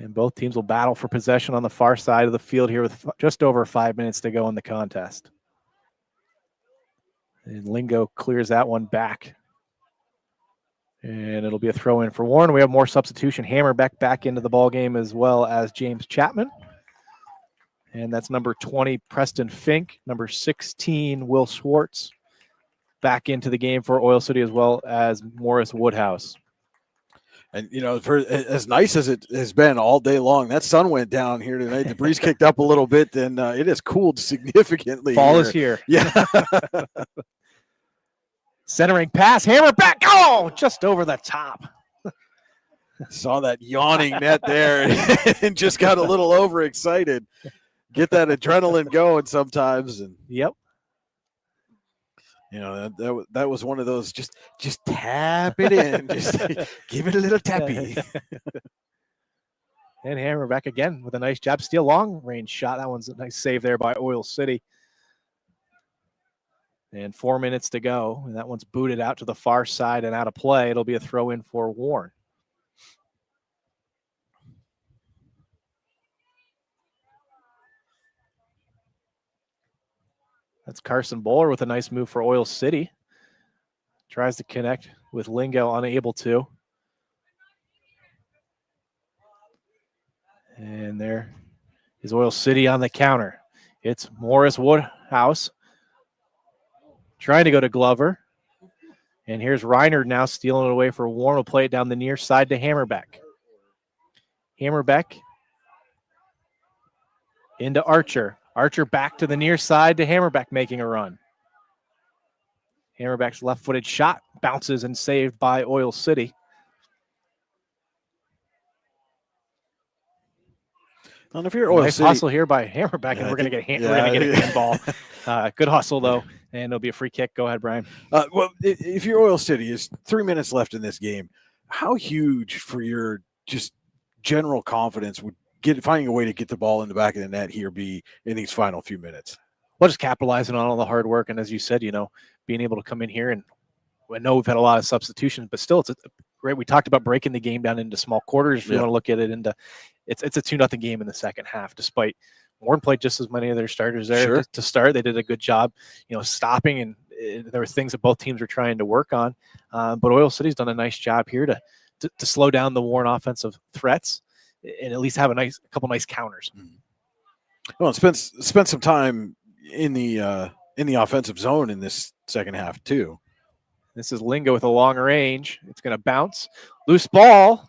And both teams will battle for possession on the far side of the field here with just over 5 minutes to go in the contest. And Lingo clears that one back. And it'll be a throw in for Warren. We have more substitution. Hammerbeck back into the ball game as well as James Chapman. And that's number 20, Preston Fink. Number 16, Will Schwartz. Back into the game for Oil City as well as Morris Woodhouse. And, you know, for as nice as it has been all day long, that sun went down here tonight. The breeze kicked up a little bit, and it has cooled significantly. Fall is here. Yeah. Centering pass, Hammerbeck. Oh, just over the top. Saw that yawning net there and just got a little overexcited. Get that adrenaline going sometimes. And yep. You know, that was one of those just tap it in, just give it a little tappy. And Hammerbeck again with a nice job. Steal long range shot. That one's a nice save there by Oil City. And 4 minutes to go. And that one's booted out to the far side and out of play. It'll be a throw in for Warren. That's Carson Bowler with a nice move for Oil City. Tries to connect with Lingo, unable to. And there is Oil City on the counter. It's Morris Woodhouse trying to go to Glover. And here's Reiner now stealing it away for Warren. Will play it down the near side to Hammerbeck. Hammerbeck into Archer. Archer back to the near side to Hammerbeck making a run. Hammerbeck's left-footed shot bounces and saved by Oil City. And if you're Oil nice City, hustle here by Hammerbeck, and we're going to get a handball. Good hustle though, and it'll be a free kick. Go ahead, Brian. Well, if you're Oil City, is 3 minutes left in this game. How huge for your just general confidence would finding a way to get the ball in the back of the net here be in these final few minutes? Well, just capitalizing on all the hard work, and as you said, you know, being able to come in here, and I know we've had a lot of substitutions, but still, it's great. We talked about breaking the game down into small quarters. If you want to look at it into, it's a 2-0 game in the second half. Despite Warren played just as many of their starters there to start, they did a good job, you know, stopping, and there were things that both teams were trying to work on. But Oil City's done a nice job here to slow down the Warren offensive threats and at least have a couple nice counters. Well, spent some time in the offensive zone in this second half too. This is Lingo with a long range. It's going to bounce. Loose ball.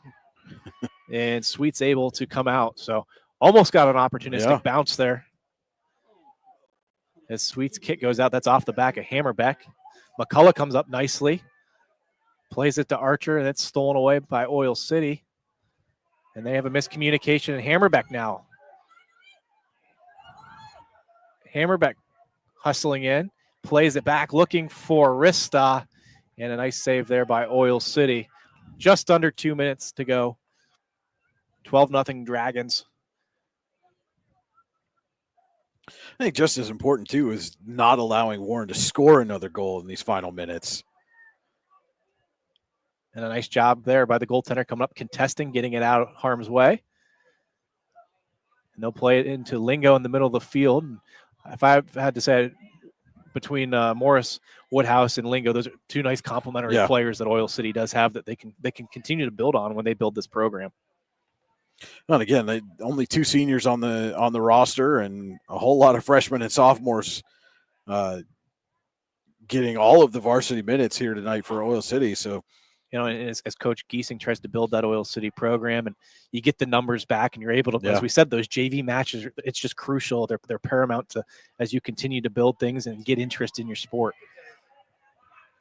And Sweet's able to come out. So almost got an opportunistic bounce there. As Sweet's kick goes out, that's off the back of Hammerbeck. McCullough comes up nicely. Plays it to Archer, and it's stolen away by Oil City. And they have a miscommunication, and Hammerbeck now. Hammerbeck hustling in. Plays it back, looking for Rista. And a nice save there by Oil City. Just under 2 minutes to go. 12-0 Dragons. I think just as important, too, is not allowing Warren to score another goal in these final minutes. And a nice job there by the goaltender coming up, contesting, getting it out of harm's way. And they'll play it into Lingo in the middle of the field. And if I had to say between Morris Woodhouse and Lingo, those are two nice complementary players that Oil City does have that they can continue to build on when they build this program. And again, only two seniors on the roster and a whole lot of freshmen and sophomores getting all of the varsity minutes here tonight for Oil City. So, you know, as Coach Giesing tries to build that Oil City program, and you get the numbers back, and you're able to, as we said, those JV matches, it's just crucial. They're paramount to as you continue to build things and get interest in your sport.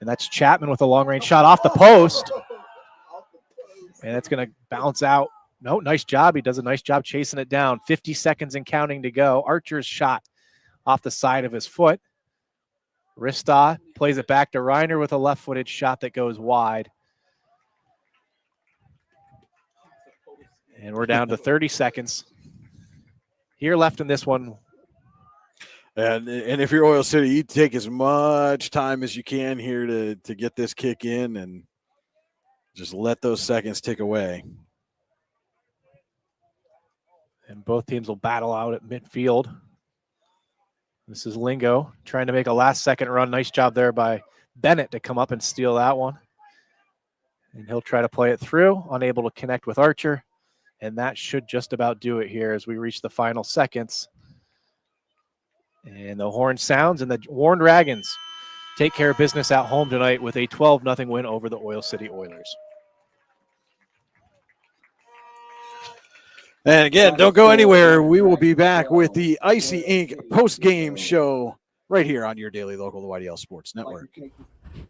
And that's Chapman with a long-range shot off the post. And it's going to bounce out. No, nice job. He does a nice job chasing it down. 50 seconds and counting to go. Archer's shot off the side of his foot. Rista plays it back to Reiner with a left-footed shot that goes wide. And we're down to 30 seconds here left in this one. And if you're Oil City, you take as much time as you can here to get this kick in and just let those seconds tick away. And both teams will battle out at midfield. This is Lingo trying to make a last-second run. Nice job there by Bennett to come up and steal that one. And he'll try to play it through, unable to connect with Archer. And that should just about do it here as we reach the final seconds. And the horn sounds, and the Warren Dragons take care of business at home tonight with a 12-0 win over the Oil City Oilers. And again, don't go anywhere. We will be back with the Icy Ink post-game show right here on your daily local, the YDL Sports Network.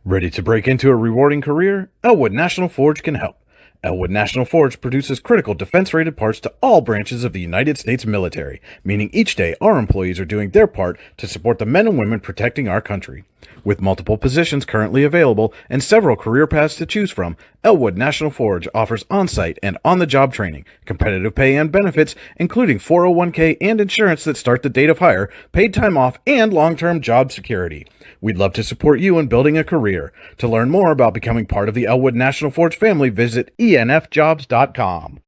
Ready to break into a rewarding career? Elwood National Forge can help. Elwood National Forge produces critical defense-rated parts to all branches of the United States military, meaning each day our employees are doing their part to support the men and women protecting our country. With multiple positions currently available and several career paths to choose from, Elwood National Forge offers on-site and on-the-job training, competitive pay and benefits, including 401k and insurance that start the date of hire, paid time off, and long-term job security. We'd love to support you in building a career. To learn more about becoming part of the Elwood National Forge family, visit enfjobs.com.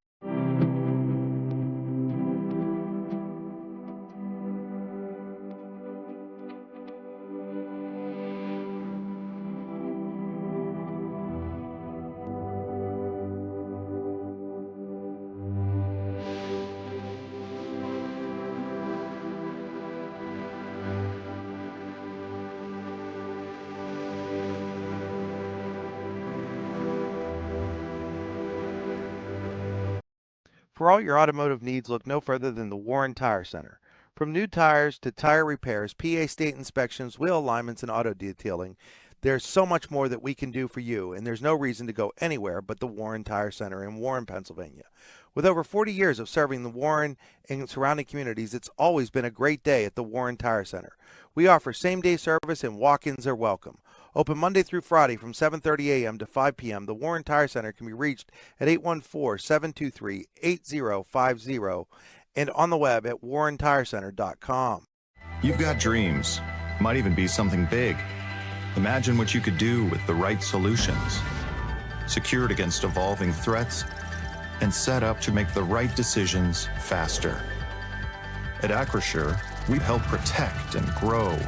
For all your automotive needs, look no further than the Warren Tire Center. From new tires to tire repairs, PA state inspections, wheel alignments, and auto detailing, there's so much more that we can do for you, and there's no reason to go anywhere but the Warren Tire Center in Warren, Pennsylvania. With over 40 years of serving the Warren and surrounding communities, it's always been a great day at the Warren Tire Center. We offer same-day service and walk-ins are welcome. Open Monday through Friday from 7:30 a.m. to 5 p.m., the Warren Tire Center can be reached at 814-723-8050 and on the web at warrentirecenter.com. You've got dreams, might even be something big. Imagine what you could do with the right solutions. Secured against evolving threats and set up to make the right decisions faster. At Acrisure, we help protect and grow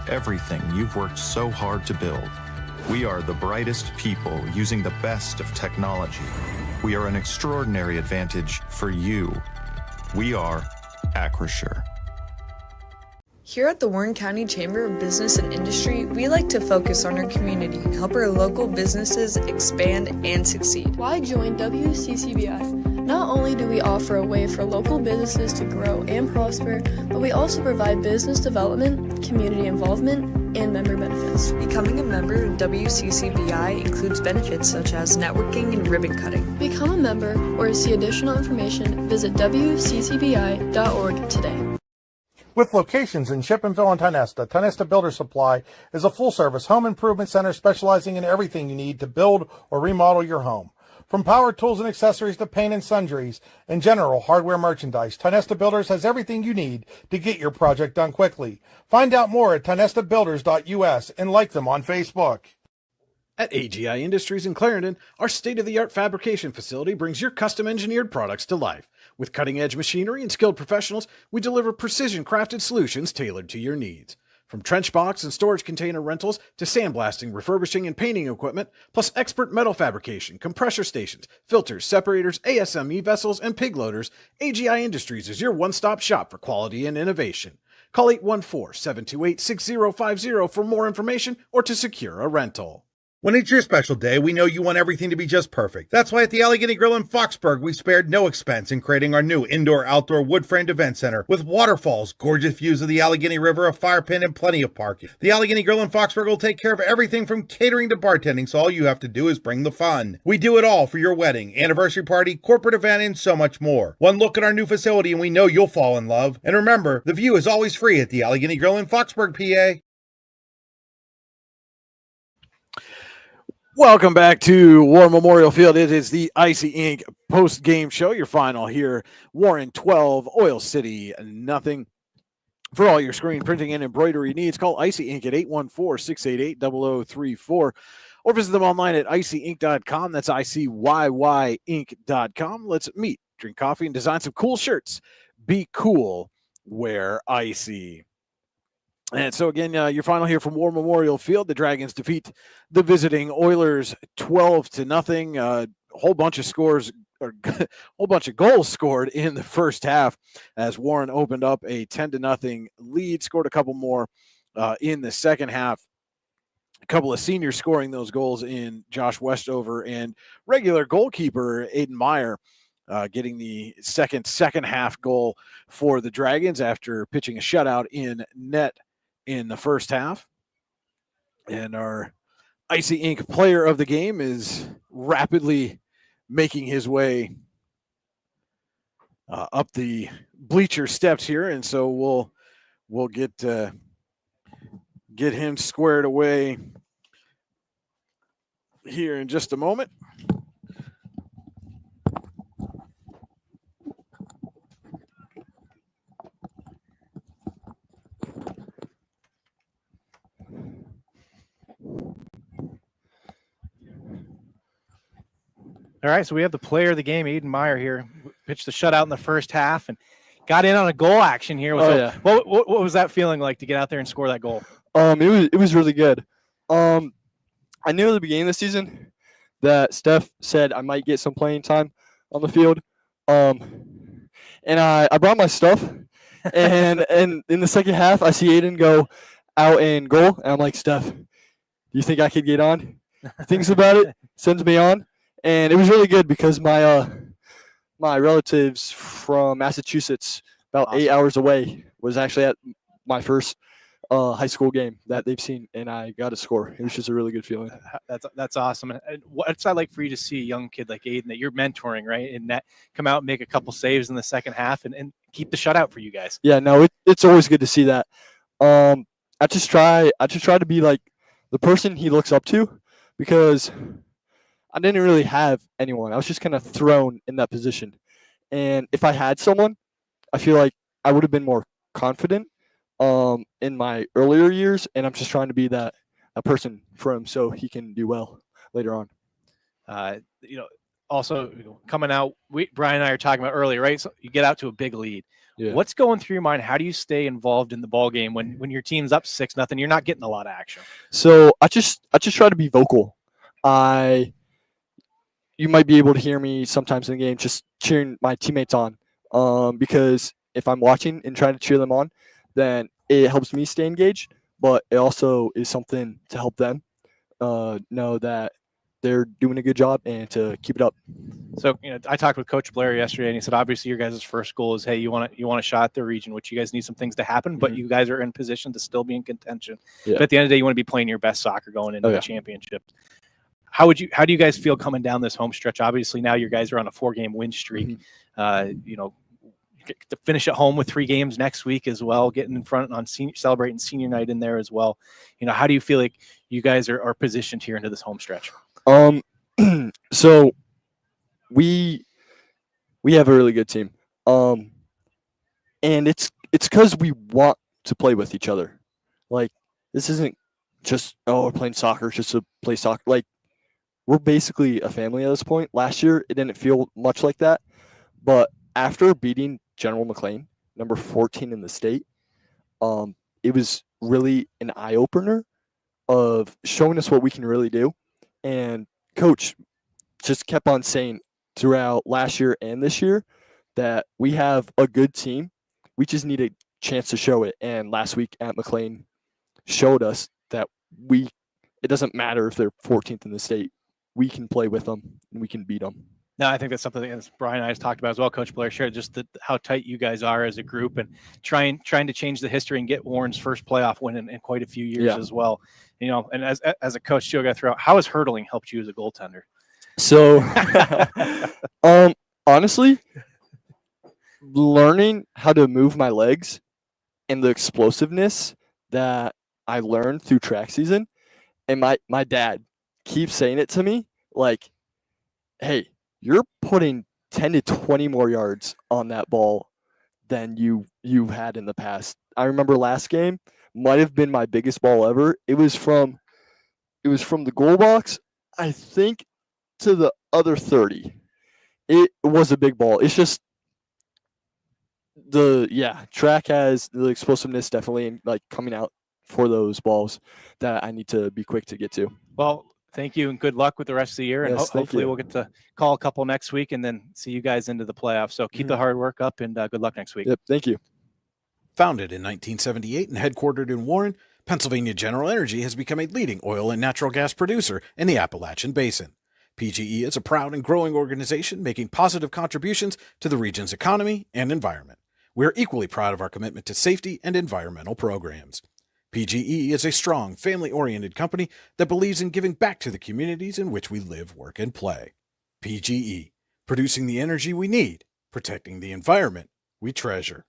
everything you've worked so hard to build. We are the brightest people using the best of technology. We are an extraordinary advantage for you. We are Acrisure. Here at the Warren County Chamber of Business and Industry, we like to focus on our community and help our local businesses expand and succeed. Why join WCCBI? Not only do we offer a way for local businesses to grow and prosper, but we also provide business development, community involvement, and member benefits. Becoming a member of WCCBI includes benefits such as networking and ribbon cutting. Become a member or to see additional information, visit WCCBI.org today. With locations in Shippenville and Tionesta, Tionesta Builder Supply is a full-service home improvement center specializing in everything you need to build or remodel your home. From power tools and accessories to paint and sundries and general hardware merchandise, Tionesta Builders has everything you need to get your project done quickly. Find out more at tionestabuilders.us and like them on Facebook. At AGI Industries in Clarendon, our state-of-the-art fabrication facility brings your custom-engineered products to life. With cutting-edge machinery and skilled professionals, we deliver precision-crafted solutions tailored to your needs. From trench box and storage container rentals to sandblasting, refurbishing, and painting equipment, plus expert metal fabrication, compressor stations, filters, separators, ASME vessels, and pig loaders, AGI Industries is your one-stop shop for quality and innovation. Call 814-728-6050 for more information or to secure a rental. When it's your special day, we know you want everything to be just perfect. That's why at the Allegheny Grill in Foxburg, we spared no expense in creating our new indoor-outdoor wood-framed event center with waterfalls, gorgeous views of the Allegheny River, a fire pit, and plenty of parking. The Allegheny Grill in Foxburg will take care of everything from catering to bartending, so all you have to do is bring the fun. We do it all for your wedding, anniversary party, corporate event, and so much more. One look at our new facility and we know you'll fall in love. And remember, the view is always free at the Allegheny Grill in Foxburg, PA. Welcome back to War Memorial Field. It is the Icy Ink post-game show. Your final here, Warren 12, Oil City nothing. For all your screen printing and embroidery needs, call Icy Ink at 814-688-0034 or visit them online at icyink.com. That's ICYYink.com. Let's meet, drink coffee, and design some cool shirts, Be cool, wear icy. And so again, your final here from War Memorial Field. The Dragons defeat the visiting Oilers 12-0. Whole bunch of scores, or whole bunch of goals scored in the first half as Warren opened up a 10-0 lead. Scored a couple more in the second half. A couple of seniors scoring those goals in Josh Westover and regular goalkeeper Aiden Meyer. Getting the second half goal for the Dragons after pitching a shutout in net in the first half. And our Icy Ink player of the game is rapidly making his way up the bleacher steps here. And so we'll get him squared away here in just a moment. All right, so we have the player of the game, Aiden Meyer here. Pitched the shutout in the first half and got in on a goal action here. What was that feeling like to get out there and score that goal? It was really good. I knew at the beginning of the season that Steph said I might get some playing time on the field. And I brought my stuff, and in the second half, I see Aiden go out and goal, and I'm like, Steph, do you think I could get on? Thinks about it, sends me on. And it was really good because my relatives from Massachusetts, about 8 hours away, was actually at my first high school game that they've seen, and I got a score. It was just a really good feeling. That's awesome. And what's that like for you to see a young kid like Aiden that you're mentoring, right, and that come out and make a couple saves in the second half and keep the shutout for you guys? Yeah, no, it's always good to see that. I just try to be like the person he looks up to, because I didn't really have anyone. I was just kind of thrown in that position. And if I had someone, I feel like I would have been more confident in my earlier years. And I'm just trying to be that a person for him so he can do well later on. Also coming out, Brian and I are talking about earlier, right? So you get out to a big lead. Yeah. What's going through your mind? How do you stay involved in the ball game when your team's up 6-0? You're not getting a lot of action. So I just try to be vocal. You might be able to hear me sometimes in the game just cheering my teammates on, because if I'm watching and trying to cheer them on, then it helps me stay engaged, but it also is something to help them know that they're doing a good job and to keep it up. So, I talked with Coach Blair yesterday, and he said, obviously, your guys' first goal is, hey, you want a shot at the region, which you guys need some things to happen, but you guys are in position to still be in contention. Yeah. But at the end of the day, you want to be playing your best soccer going into the championship. How do you guys feel coming down this home stretch? Obviously, now you guys are on a 4-game win streak. To finish at home with 3 games next week as well, getting in front on celebrating senior night in there as well. How do you feel like you guys are positioned here into this home stretch? So we have a really good team. And it's because we want to play with each other. Like, this isn't just, we're playing soccer just to play soccer. Like, we're basically a family at this point. Last year, it didn't feel much like that. But after beating General McLean, number 14 in the state, it was really an eye-opener of showing us what we can really do. And Coach just kept on saying throughout last year and this year that we have a good team. We just need a chance to show it. And last week at McLean showed us that it doesn't matter if they're 14th in the state. We can play with them and we can beat them. No, I think that's something that Brian and I have talked about as well. Coach Blair shared just how tight you guys are as a group and trying to change the history and get Warren's first playoff win in quite a few years as well. And as a coach, too, I got to throw out, how has hurdling helped you as a goaltender? So, honestly, learning how to move my legs and the explosiveness that I learned through track season, and my dad keeps saying it to me, like, hey, you're putting 10 to 20 more yards on that ball than you've had in the past. I remember last game might have been my biggest ball ever. It was from the goal box, I think, to the other 30. It was a big ball. It's just track has the explosiveness definitely, and like coming out for those balls that I need to be quick to get to. Well, thank you and good luck with the rest of the year. And Yes, thank hopefully you. we'll get to call a couple next week and then see you guys into the playoffs. So keep the hard work up and good luck next week. Yep, thank you. Founded in 1978 and headquartered in Warren, Pennsylvania General Energy has become a leading oil and natural gas producer in the Appalachian Basin. PGE is a proud and growing organization making positive contributions to the region's economy and environment. We are equally proud of our commitment to safety and environmental programs. PGE is a strong, family-oriented company that believes in giving back to the communities in which we live, work, and play. PGE, producing the energy we need, protecting the environment we treasure.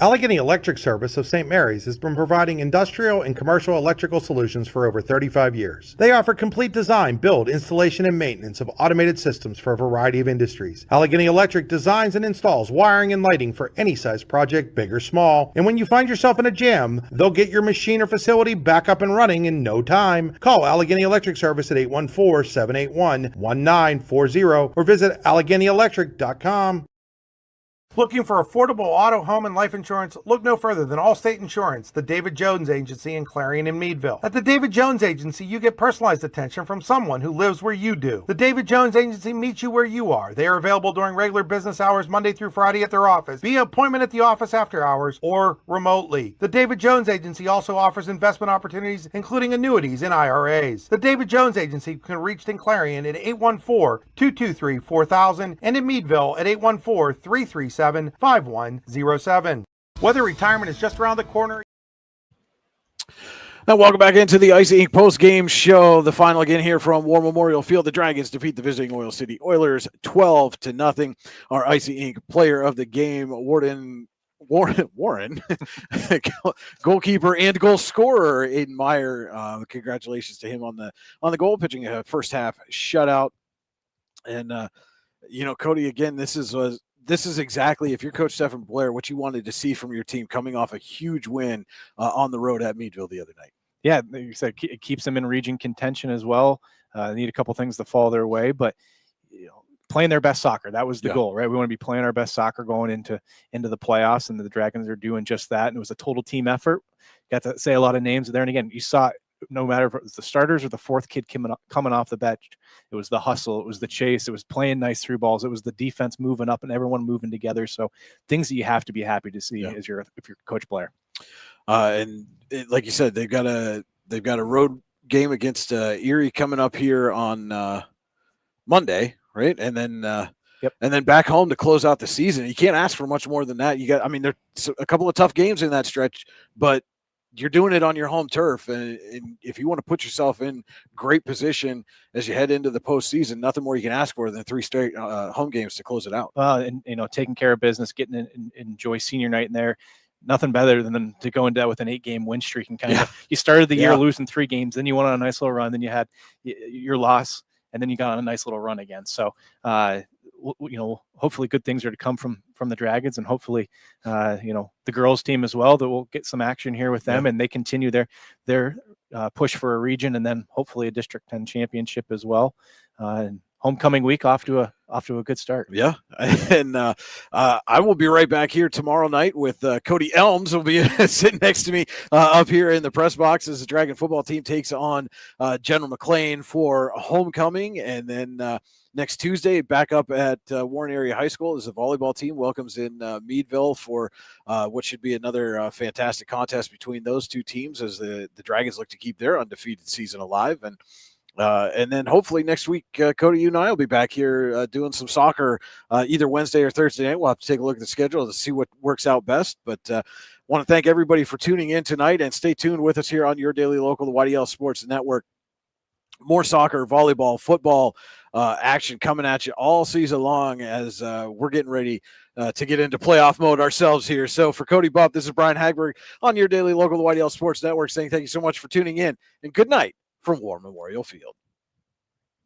Allegheny Electric Service of St. Mary's has been providing industrial and commercial electrical solutions for over 35 years. They offer complete design, build, installation, and maintenance of automated systems for a variety of industries. Allegheny Electric designs and installs wiring and lighting for any size project, big or small. And when you find yourself in a jam, they'll get your machine or facility back up and running in no time. Call Allegheny Electric Service at 814-781-1940 or visit AlleghenyElectric.com. Looking for affordable auto, home, and life insurance? Look no further than Allstate Insurance, the David Jones Agency in Clarion and Meadville. At the David Jones Agency, you get personalized attention from someone who lives where you do. The David Jones Agency meets you where you are. They are available during regular business hours Monday through Friday at their office, via appointment at the office after hours, or remotely. The David Jones Agency also offers investment opportunities, including annuities and IRAs. The David Jones Agency can be reached in Clarion at 814-223-4000 and in Meadville at 814-337-5107. Whether retirement is just around the corner. Now, welcome back into the Icy Inc. post-game show. The final again here from War Memorial Field. The Dragons defeat the visiting Oil City Oilers 12-0. Our Icy Inc. player of the game, Warren, goalkeeper and goal scorer Aiden Meyer. Congratulations to him on the goal, pitching a first half shutout. And Cody, again, this is exactly, if you're Coach Stephen Blair, what you wanted to see from your team coming off a huge win on the road at Meadville the other night. Yeah, like you said, it keeps them in region contention as well. They need a couple things to fall their way, but playing their best soccer, that was the goal, right? We want to be playing our best soccer going into the playoffs, and the Dragons are doing just that. And it was a total team effort. Got to say a lot of names there. And again, you saw it, no matter if it was the starters or the fourth kid coming off the bench, it was the hustle, it was the chase, it was playing nice through balls, it was the defense moving up and everyone moving together. So things that you have to be happy to see if you're Coach Blair. Like you said, they've got a road game against Erie coming up here on Monday, right? And then and then back home to close out the season. You can't ask for much more than that. There's a couple of tough games in that stretch, but you're doing it on your home turf, and if you want to put yourself in great position as you head into the postseason, nothing more you can ask for than 3 straight home games to close it out. And taking care of business, getting in, enjoy senior night in there. Nothing better than to go into that with an 8-game win streak and kind of. You started the year losing 3 games, then you went on a nice little run, then you had your loss, and then you got on a nice little run again. So, hopefully good things are to come from the Dragons, and hopefully, the girls team as well, that we'll get some action here with them, and they continue their push for a region, and then hopefully a District 10 championship as well. And homecoming week off to a good start. Yeah, and I will be right back here tomorrow night with Cody Elms. Will be sitting next to me up here in the press box as the Dragon football team takes on General McLean for homecoming, and then next Tuesday back up at Warren Area High School as the volleyball team welcomes in Meadville for what should be another fantastic contest between those two teams as the Dragons look to keep their undefeated season alive. And then hopefully next week, Cody, you and I will be back here doing some soccer either Wednesday or Thursday night. We'll have to take a look at the schedule to see what works out best. But want to thank everybody for tuning in tonight, and stay tuned with us here on your daily local, the YDL Sports Network. More soccer, volleyball, football, action coming at you all season long as we're getting ready to get into playoff mode ourselves here. So for Cody Buff, this is Brian Hagberg on your daily local YDL Sports Network saying thank you so much for tuning in and good night from War Memorial Field.